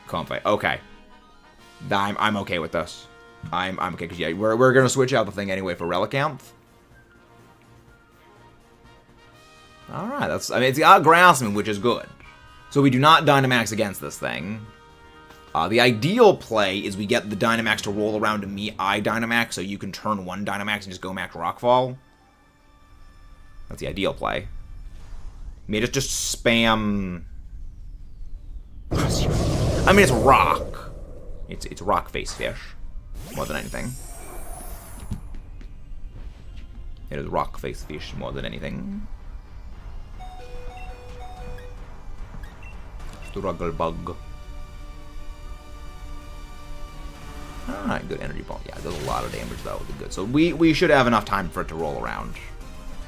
Speaker 1: Comfy. Okay. I'm okay with this. I'm okay, because yeah, we're going to switch out the thing anyway for Relicanth. Alright, I mean, it's got Grassman, which is good. So we do not Dynamax against this thing. The ideal play is we get the Dynamax to roll around to meet I Dynamax, so you can turn one Dynamax and just go max Rockfall. That's the ideal play. May just spam... I mean, it's Rock. It's Rock Face Fish, more than anything. It is Rock Face Fish more than anything. Struggle Bug. Alright, good energy ball. Yeah, it does a lot of damage though. Good. So we should have enough time for it to roll around.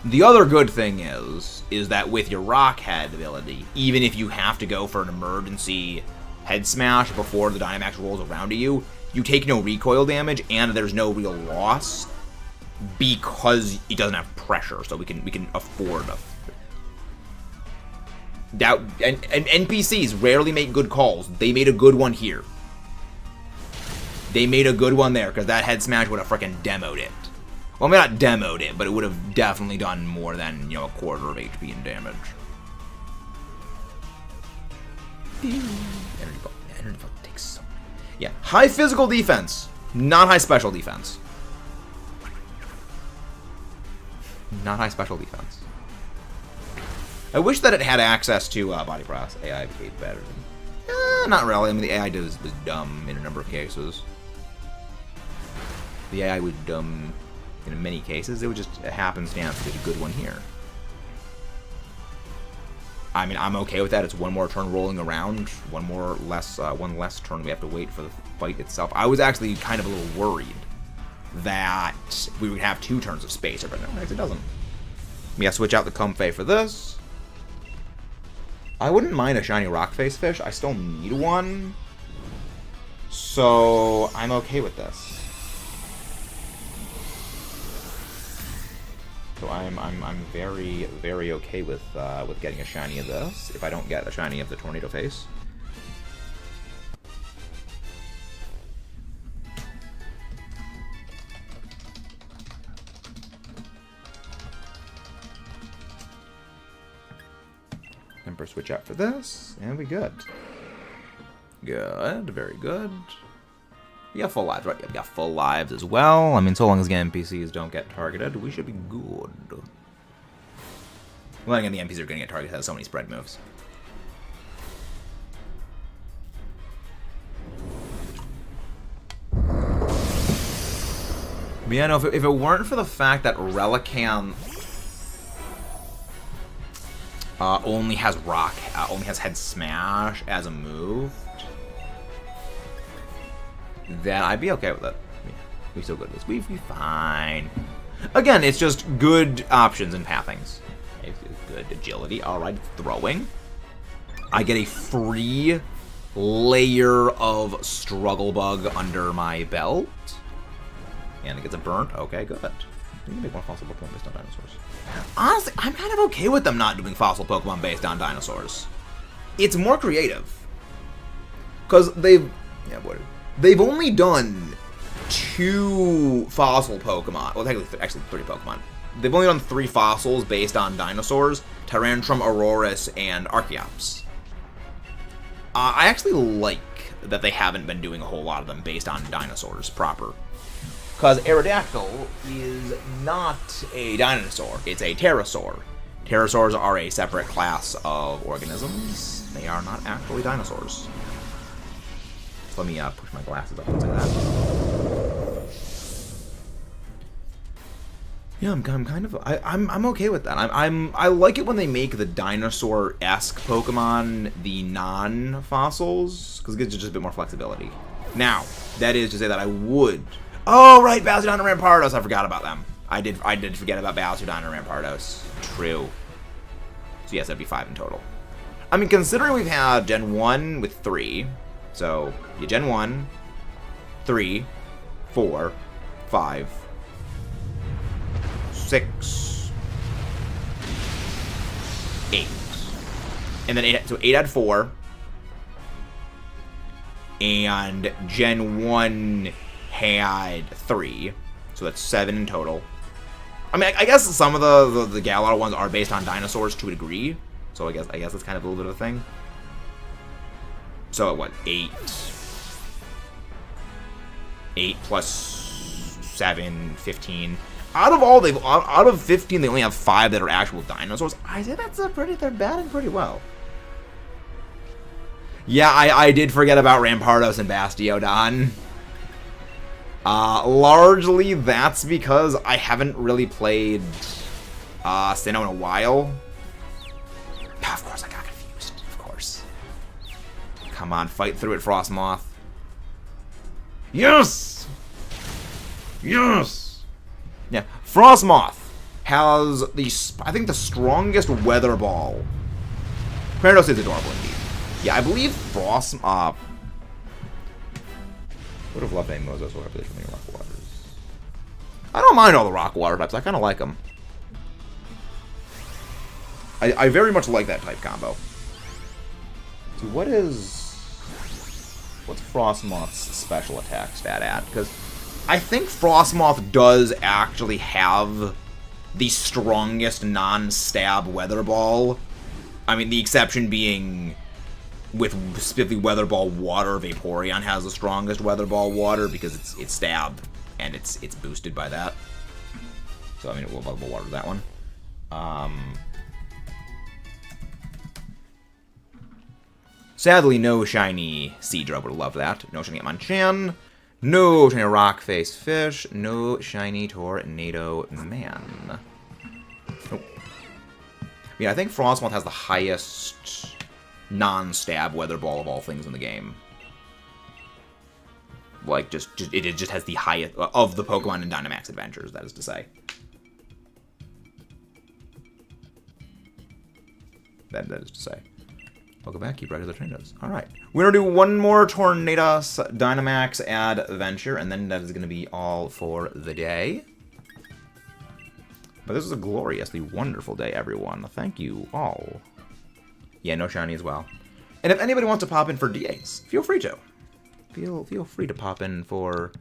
Speaker 1: The other good thing is that with your Rock Head ability, even if you have to go for an emergency Head Smash before the Dynamax rolls around to you, you take no recoil damage and there's no real loss because it doesn't have pressure, so we can afford a... And NPCs rarely make good calls. They made a good one here. They made a good one there, because that Head Smash would have freaking demoed it. Well, I mean, not demoed it, but it would have definitely done more than, you know, a quarter of HP in damage. Energy Ball takes so... Yeah, high physical defense, not high special defense. Not high special defense. I wish that it had access to Body Press. AI became better. Not really. I mean, the AI was dumb in a number of cases. The AI was dumb in many cases. It was just a happenstance to be a good one here. I mean, I'm okay with that. It's one more turn rolling around. One less turn we have to wait for the fight itself. I was actually kind of a little worried that we would have 2 turns of space, but no, it doesn't. Yeah, switch out the Comfey for this. I wouldn't mind a shiny Rock Face Fish. I still need one. So I'm okay with this. So I'm very, very okay with getting a shiny of this if I don't get a shiny of the Tornado Face. Emperor switch out for this, and we good. Good, very good. We got full lives, right? Yeah, we got full lives as well. I mean, so long as the NPCs don't get targeted, we should be good. Well, again, the NPCs are going to get targeted. It has so many spread moves. But yeah, no, if it weren't for the fact that Relicanth only has only has Head Smash as a move, then I'd be okay with it. Yeah, we still good with this. We'd be fine. Again, it's just good options in pathings. It's good agility. Alright, throwing. I get a free layer of Struggle Bug under my belt. And it gets a burnt. Okay, good. You can make more fossil Pokemon based on dinosaurs. Honestly, I'm kind of okay with them not doing fossil Pokemon based on dinosaurs. It's more creative. Because they've only done 2 fossil Pokemon. Well, technically, actually 3 Pokemon. They've only done 3 fossils based on dinosaurs. Tyrantrum, Auroras, and Archeops. I actually like that they haven't been doing a whole lot of them based on dinosaurs proper. Because Aerodactyl is not a dinosaur, it's a pterosaur. Pterosaurs are a separate class of organisms. They are not actually dinosaurs. So let me push my glasses up and say that. Yeah, I'm kind of I'm okay with that. I like it when they make the dinosaur-esque Pokemon the non-fossils, because it gives you just a bit more flexibility. Now, that is to say that I would. Oh right, Bastiodon and Rampardos. I forgot about them. I did forget about Bastiodon and Rampardos. True. So yes, that'd be 5 in total. I mean, considering we've had Gen 1 with 3, so yeah, Gen 1, 3, 4, 5, 6, 8. And then 8, so 8 had 4. And Gen 1 had 3. So that's 7 in total. I mean, I guess some of the Galar ones are based on dinosaurs to a degree. So I guess that's kind of a little bit of a thing. So what, 8? 8 plus 7, 15. Out of 15, they only have 5 that are actual dinosaurs. I say they're batting pretty well. Yeah, I did forget about Rampardos and Bastiodon. Largely that's because I haven't really played Sinnoh in a while. Of course, I got confused. Of course. Come on, fight through it, Frostmoth. Yes! Yes! Yeah, Frostmoth has I think the strongest weather ball. Tornadus is adorable indeed. Yeah, I believe Frost... would have loved any Mozos or whatever they from Rock Waters. I don't mind all the Rock Water types. I kind of like them. I very much like that type combo. So what's Frostmoth's special attack stat at? Because I think Frostmoth does actually have the strongest non-stab Weather Ball. I mean, the exception being with specifically Weather Ball Water, Vaporeon has the strongest Weather Ball Water because it's stab and it's boosted by that. So I mean, we'll Weather Ball Water that one. Sadly, no shiny Seadra. Would have loved that. No shiny Hitmonchan. No shiny Rockface Fish. No shiny Tornado Man. Nope. Yeah, I think Frostmoth has the highest non-stab Weather Ball of all things in the game. Like, it just has the highest of the Pokemon in Dynamax Adventures, that is to say. That is to say. Welcome back, keep regular Tornados. Alright. We're going to do one more Tornadus Dynamax adventure, and then that is going to be all for the day. But this is a gloriously wonderful day, everyone. Thank you all. Yeah, no shiny as well. And if anybody wants to pop in for DAs, feel free to. Feel free to pop in for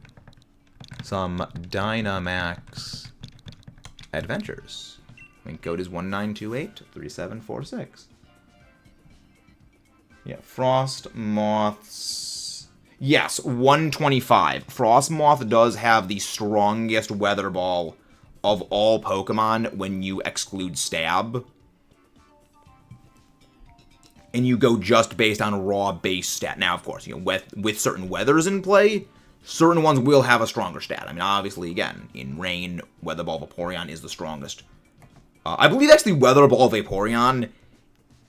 Speaker 1: some Dynamax adventures. Link code is 19283746. Yeah, Frostmoth's... Yes, 125. Frostmoth does have the strongest Weather Ball of all Pokemon when you exclude Stab. And you go just based on raw base stat. Now, of course, you know, with certain weathers in play, certain ones will have a stronger stat. I mean, obviously, again, in Rain, Weather Ball Vaporeon is the strongest. I believe actually Weather Ball Vaporeon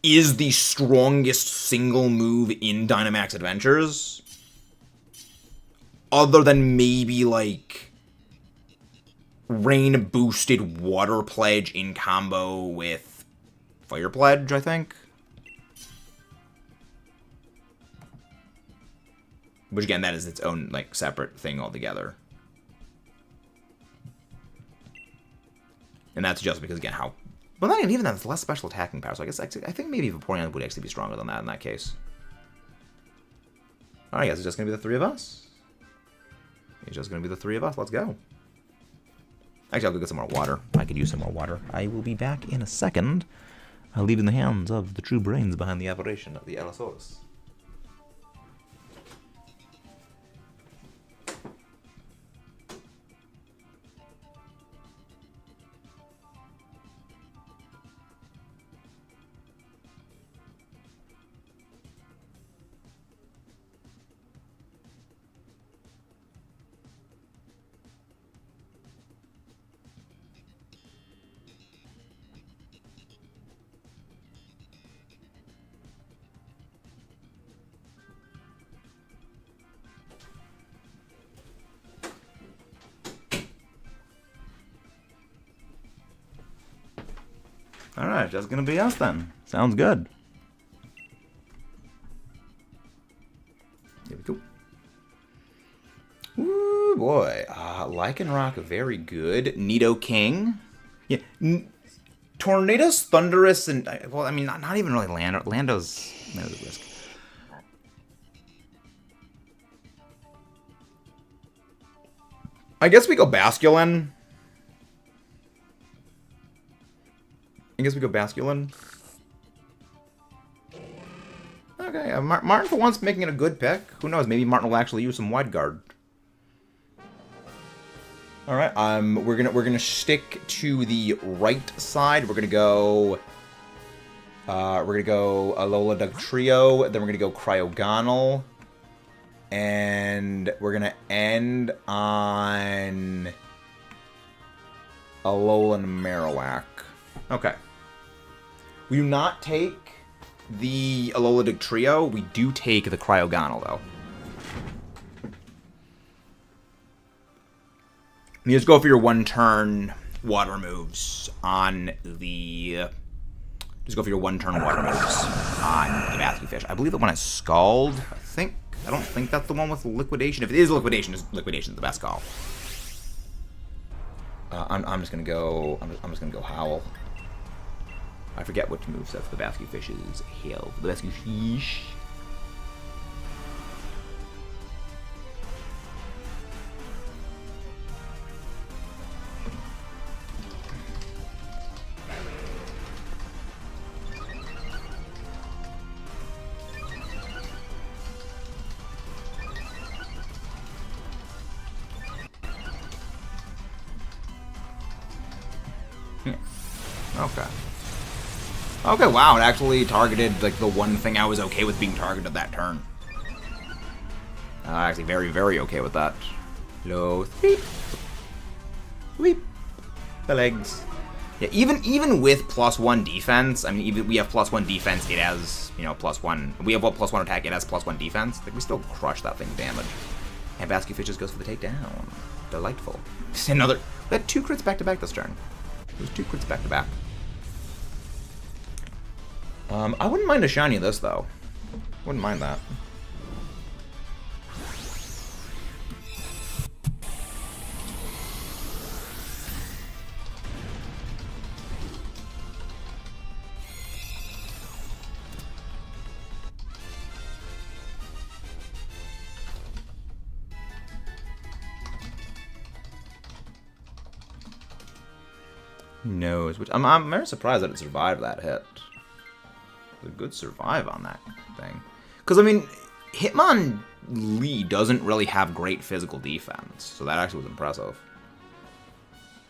Speaker 1: is the strongest single move in Dynamax Adventures. Other than maybe, like, Rain boosted Water Pledge in combo with Fire Pledge, I think. Which, again, that is its own, like, separate thing altogether. And that's just because, again, how... Well, not even that, it's less special attacking power, so I guess I think maybe Vaporeon would actually be stronger than that in that case. Alright, guys, it's just going to be the three of us. It's just going to be the three of us. Let's go. Actually, I'll go get some more water. I could use some more water. I will be back in a second. I'll leave it in the hands of the true brains behind the operation of the Allosaurus. Alright, just gonna be us then. Sounds good. Here we go. Ooh, boy. Lycanroc, very good. Nidoking. Yeah. Tornadus, Thunderous, and... Well, I mean, not even really Lando. Lando's a risk. I guess we go Basculin. Okay, Martin for once making it a good pick. Who knows? Maybe Martin will actually use some Wide Guard. All right, we're gonna stick to the right side. We're gonna go Alola Dugtrio. Then we're gonna go Cryogonal, and we're gonna end on Alolan Marowak. Okay. We do not take the Alola Dugtrio. We do take the Cryogonal, though. You just go for your one-turn water moves on the... Just go for your one-turn water moves on the Basky Fish. I believe the one has Scald. I don't think that's the one with Liquidation. If it is Liquidation, Liquidation is the best call. I'm just gonna go. I'm just gonna go Howl. I forget which moveset the Basky Fishes have. The Basky Fish. Okay. Okay, wow, it actually targeted, like, the one thing I was okay with being targeted that turn. Actually very, very okay with that. Low sweep. Sweep. The legs. Yeah, even with +1 defense, I mean, even we have +1 defense, it has, you know, +1. We have what +1 attack, it has +1 defense. Like, we still crush that thing's damage. And Basky Fish just goes for the takedown. Delightful. Another. We had 2 crits back to back this turn. There's 2 crits back to back. I wouldn't mind a shiny of this, though. Wouldn't mind that. Who knows? Which I'm very surprised that it survived that hit. A good survive on that thing. Because, I mean, Hitmonlee doesn't really have great physical defense, so that actually was impressive.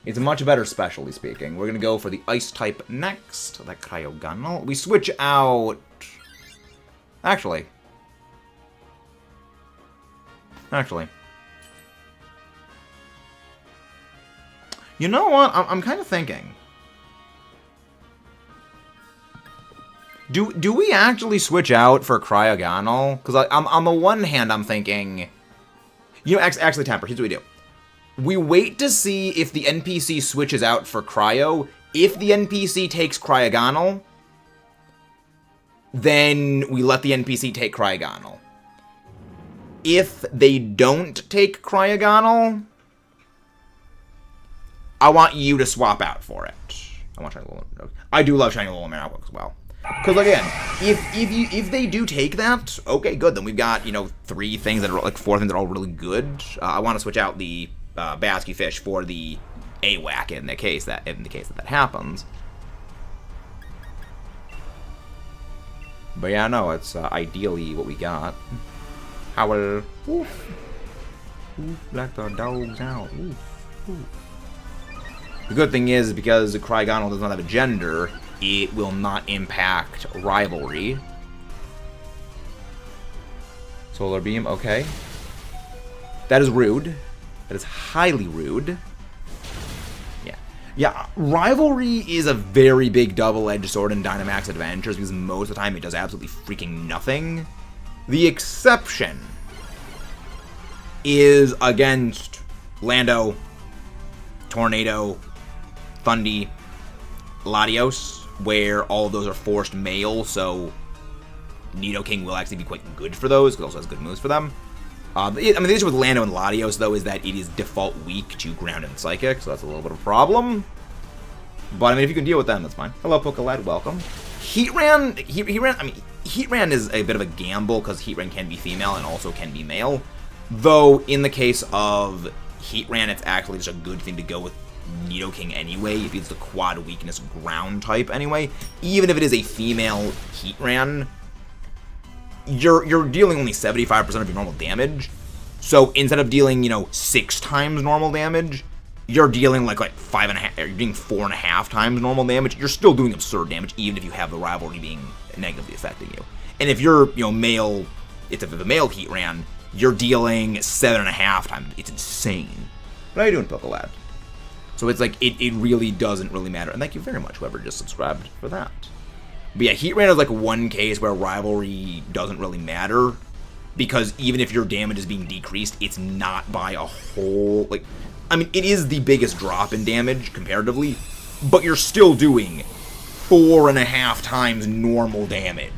Speaker 1: It's much better, specially speaking. We're going to go for the Ice type next. That Cryogonal. We switch out... Actually. You know what? I'm kind of thinking... Do we actually switch out for Cryogonal? Because on the one hand, I'm thinking... You know, actually, Temper, here's what we do. We wait to see if the NPC switches out for Cryo. If the NPC takes Cryogonal, then we let the NPC take Cryogonal. If they don't take Cryogonal, I want you to swap out for it. I do love Shiny Alola Marowak as well. Because again, if they do take that, okay, good. Then we've got, you know, 3 things that are like 4 things that are all really good. I want to switch out the Basky Fish for the AWAC in the case that happens. But yeah, no, it's ideally what we got. Howl. Oof. Oof, let the dogs out. Oof. Oof. The good thing is, because the Cryogonal does not have a gender, it will not impact Rivalry. Solar Beam, okay. That is rude. That is highly rude. Yeah, Rivalry is a very big double-edged sword in Dynamax Adventures, because most of the time it does absolutely freaking nothing. The exception is against Lando, Tornado, Thundy, Latios, where all of those are forced male, so Nidoking will actually be quite good for those, because it also has good moves for them. The issue with Lando and Latios, though, is that it is default weak to Ground and Psychic, so that's a little bit of a problem. But, if you can deal with them, that's fine. Hello, Pokelad, welcome. Heatran is a bit of a gamble, because Heatran can be female and also can be male. Though, in the case of Heatran, it's actually just a good thing to go with Nidoking anyway, if it's the quad weakness ground type anyway. Even if it is a female Heatran, you're dealing only 75% of your normal damage. So instead of dealing, 6 times normal damage, you're dealing like 5.5, you're doing 4.5 times normal damage. You're still doing absurd damage, even if you have the rivalry being negatively affecting you. And if you're, male, if it's a male Heatran, you're dealing 7.5 times. It's insane. What are you doing, Pokelad? So it's like, it really doesn't really matter. And thank you very much, whoever just subscribed for that. But yeah, Heatran is like one case where rivalry doesn't really matter. Because even if your damage is being decreased, it's not by a whole, it is the biggest drop in damage, comparatively. But you're still doing 4.5 times normal damage.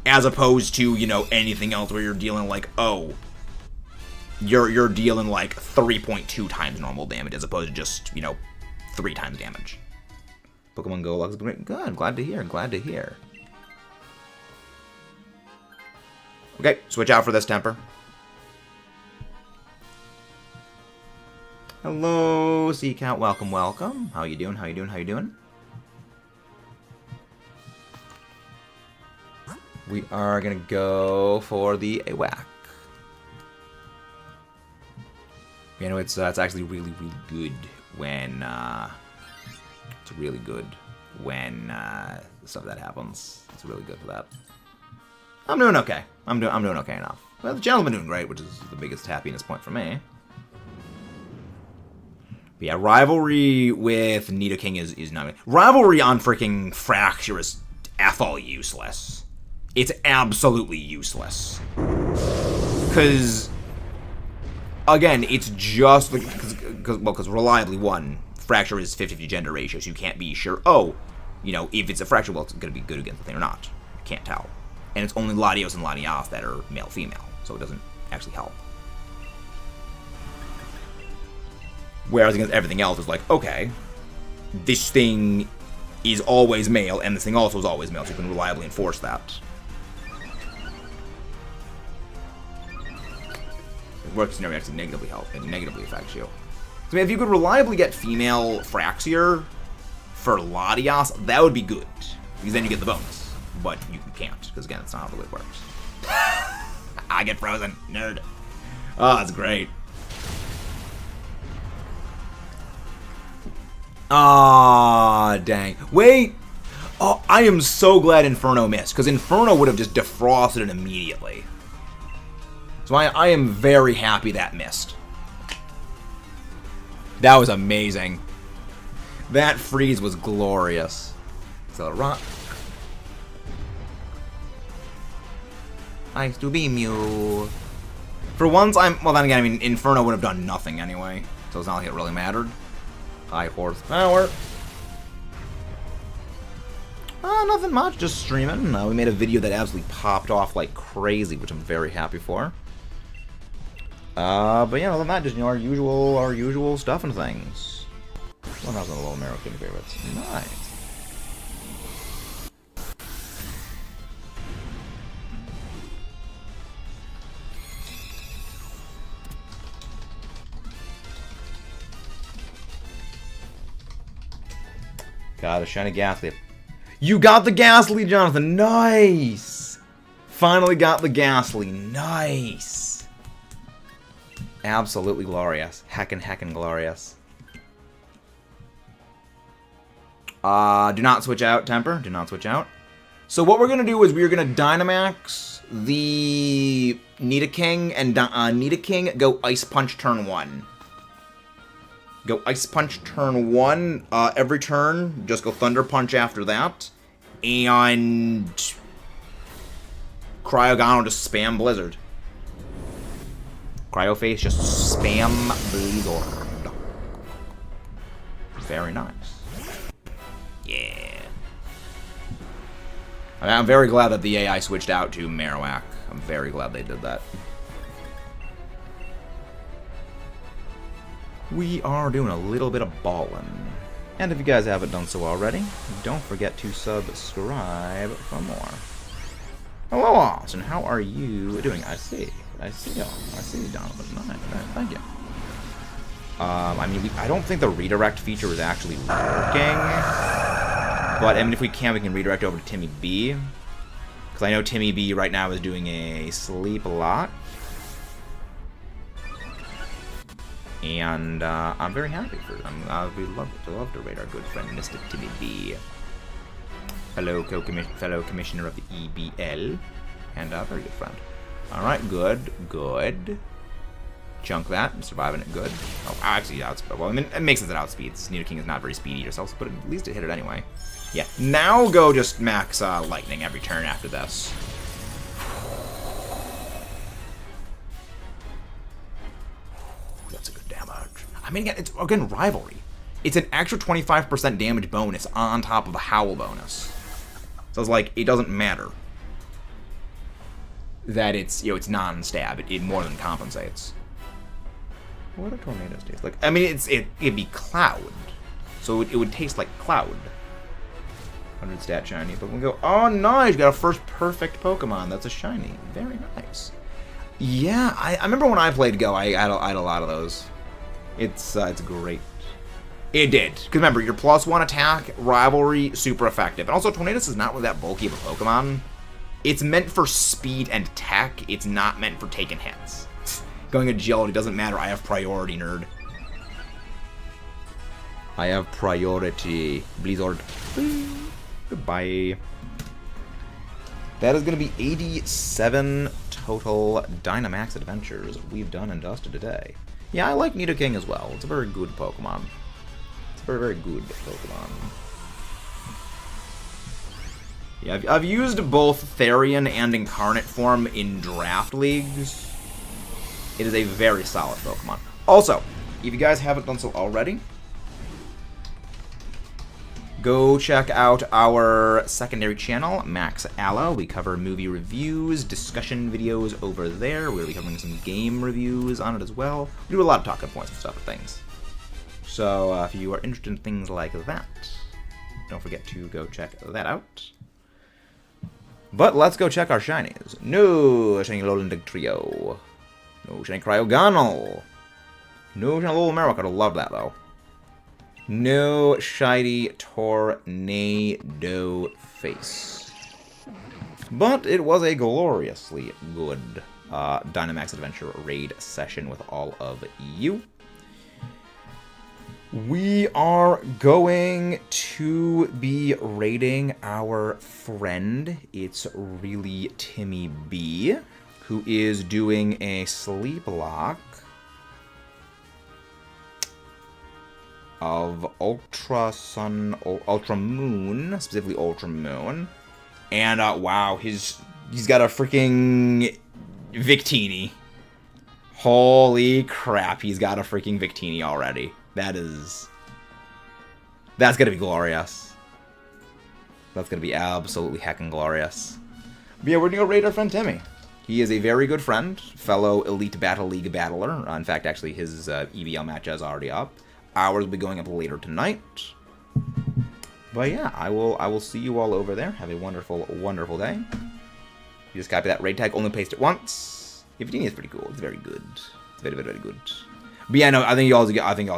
Speaker 1: As opposed to, anything else where you're dealing you're dealing 3.2 times normal damage as opposed to just, 3 times damage. Pokemon Go looks great. Good, glad to hear, Okay, switch out for this, Temper. Hello, Seacat, welcome. How you doing? We are gonna go for the AWAC. It's actually really good when stuff that happens. It's really good for that. I'm doing okay. I'm doing okay enough. Well, the channel's been doing great, which is the biggest happiness point for me. But yeah, rivalry with Nidoking is not. Rivalry on freaking Fracture is all useless. It's absolutely useless. Because, again, it's just because reliably, one, Fracture is 50-50 gender ratio, so you can't be sure, if it's a Fracture, well, it's going to be good against the thing or not. You can't tell. And it's only Latios and Latias that are male-female, so it doesn't actually help. Whereas against everything else, it's okay, this thing is always male, and this thing also is always male, so you can reliably enforce that. Worst scenario actually negatively affects you. So if you could reliably get female Fraxier for Latias, that would be good. Because then you get the bonus. But you can't, because again, it's not how the way it works. I get frozen. Nerd. Oh, that's great. Ah, dang. Wait! Oh, I am so glad Inferno missed, because Inferno would have just defrosted it immediately. So I am very happy that missed. That was amazing. That freeze was glorious. So rock. Nice to beam you. For once, well, then again, Inferno would have done nothing anyway, so it's not like it really mattered. High horsepower. Nothing much, just streaming. We made a video that absolutely popped off like crazy, which I'm very happy for. But yeah, other than that, just our usual stuff and things. 1,000 little American favorites. Nice. Got a shiny Ghastly. You got the Ghastly, Jonathan. Nice. Finally got the Ghastly. Nice. Absolutely glorious. Heckin' glorious. Do not switch out, Temper. Do not switch out. So what we're going to do is we're going to Dynamax the Nidoking, and Nidoking go Ice Punch turn 1. Go Ice Punch turn 1. Every turn, just go Thunder Punch after that. And Cryogon will just spam Blizzard. Cryoface just spam Blizzard. Very nice. Yeah. I'm very glad that the AI switched out to Marowak. I'm very glad they did that. we are doing a little bit of ballin'. And if you guys haven't done so already, don't forget to subscribe for more. Hello, Austin. How are you doing? I see you, Donovan. Nice. Thank you. I mean, I don't think the redirect feature is actually working. But, I mean, if we can redirect over to Timmy B. Because I know Timmy B right now is doing a sleep lock. And I'm very happy for them. We'd love to rate our good friend, Mr. Timmy B. Fellow commissioner of the EBL. And a very good friend. Alright, good. Chunk that. I'm surviving it good. Oh, actually, outspeed. Well, I mean, it makes sense that outspeeds. Nidoking is not very speedy yourself, but at least it hit it anyway. Yeah, now go just max lightning every turn after this. That's a good damage. I mean, again, it's again rivalry. It's an extra 25% damage bonus on top of the howl bonus. So it's like it doesn't matter that it's it's non-stab. It more than compensates. What do tornadoes taste like? I mean, it'd be cloud, so it would taste like cloud. 100 stat shiny, but we'll go. Oh, nice! Got a first perfect Pokemon. That's a shiny. Very nice. Yeah, I remember when I played Go. I had a lot of those. It's great. It did. Because remember, your +1 attack, rivalry, super effective. And also, Tornadus is not really that bulky of a Pokemon. It's meant for speed and tech. It's not meant for taking hits. Going agility doesn't matter. I have priority, nerd. I have priority. Blizzard. Goodbye. That is going to be 87 total Dynamax adventures we've done and dusted today. Yeah, I like Nidoking as well. It's a very good Pokemon. It's a very, very good Pokemon. Yeah, I've used both Therian and Incarnate form in draft leagues. It is a very solid Pokemon. Also, if you guys haven't done so already, go check out our secondary channel, Max Alla. We cover movie reviews, discussion videos over there. We'll be covering some game reviews on it as well. We do a lot of talking points and stuff and things. So if you are interested in things like that, don't forget to go check that out. But let's go check our shinies. No shiny Alolan Trio. No shiny Cryogonal. No shiny Little America. I love that though. No shiny Tornado face. But it was a gloriously good Dynamax Adventure raid session with all of you. We are going to be raiding our friend. It's really Timmy B, who is doing a sleep lock of Ultra Moon, specifically Ultra Moon. And wow, he's got a freaking Victini. Holy crap, he's got a freaking Victini already. That's gonna be glorious. That's gonna be absolutely heckin' glorious. But yeah, we're gonna go raid our friend Timmy. He is a very good friend, fellow Elite Battle League battler. In fact, actually, his EBL match is already up. Ours will be going up later tonight. But yeah, I will see you all over there. Have a wonderful, wonderful day. You just copy that raid tag, only paste it once. If you think it's pretty cool, it's very good. It's very, very, very good. But yeah, no, I think y'all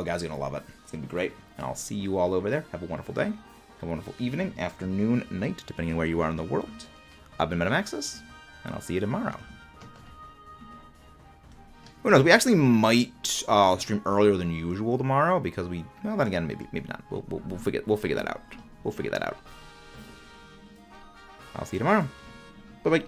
Speaker 1: guys are gonna love it. It's gonna be great. And I'll see you all over there. Have a wonderful day. Have a wonderful evening, afternoon, night, depending on where you are in the world. I've been Metamaxis, and I'll see you tomorrow. Who knows? We actually might stream earlier than usual tomorrow because well, then again, maybe not. We'll figure that out. We'll figure that out. I'll see you tomorrow. Bye bye.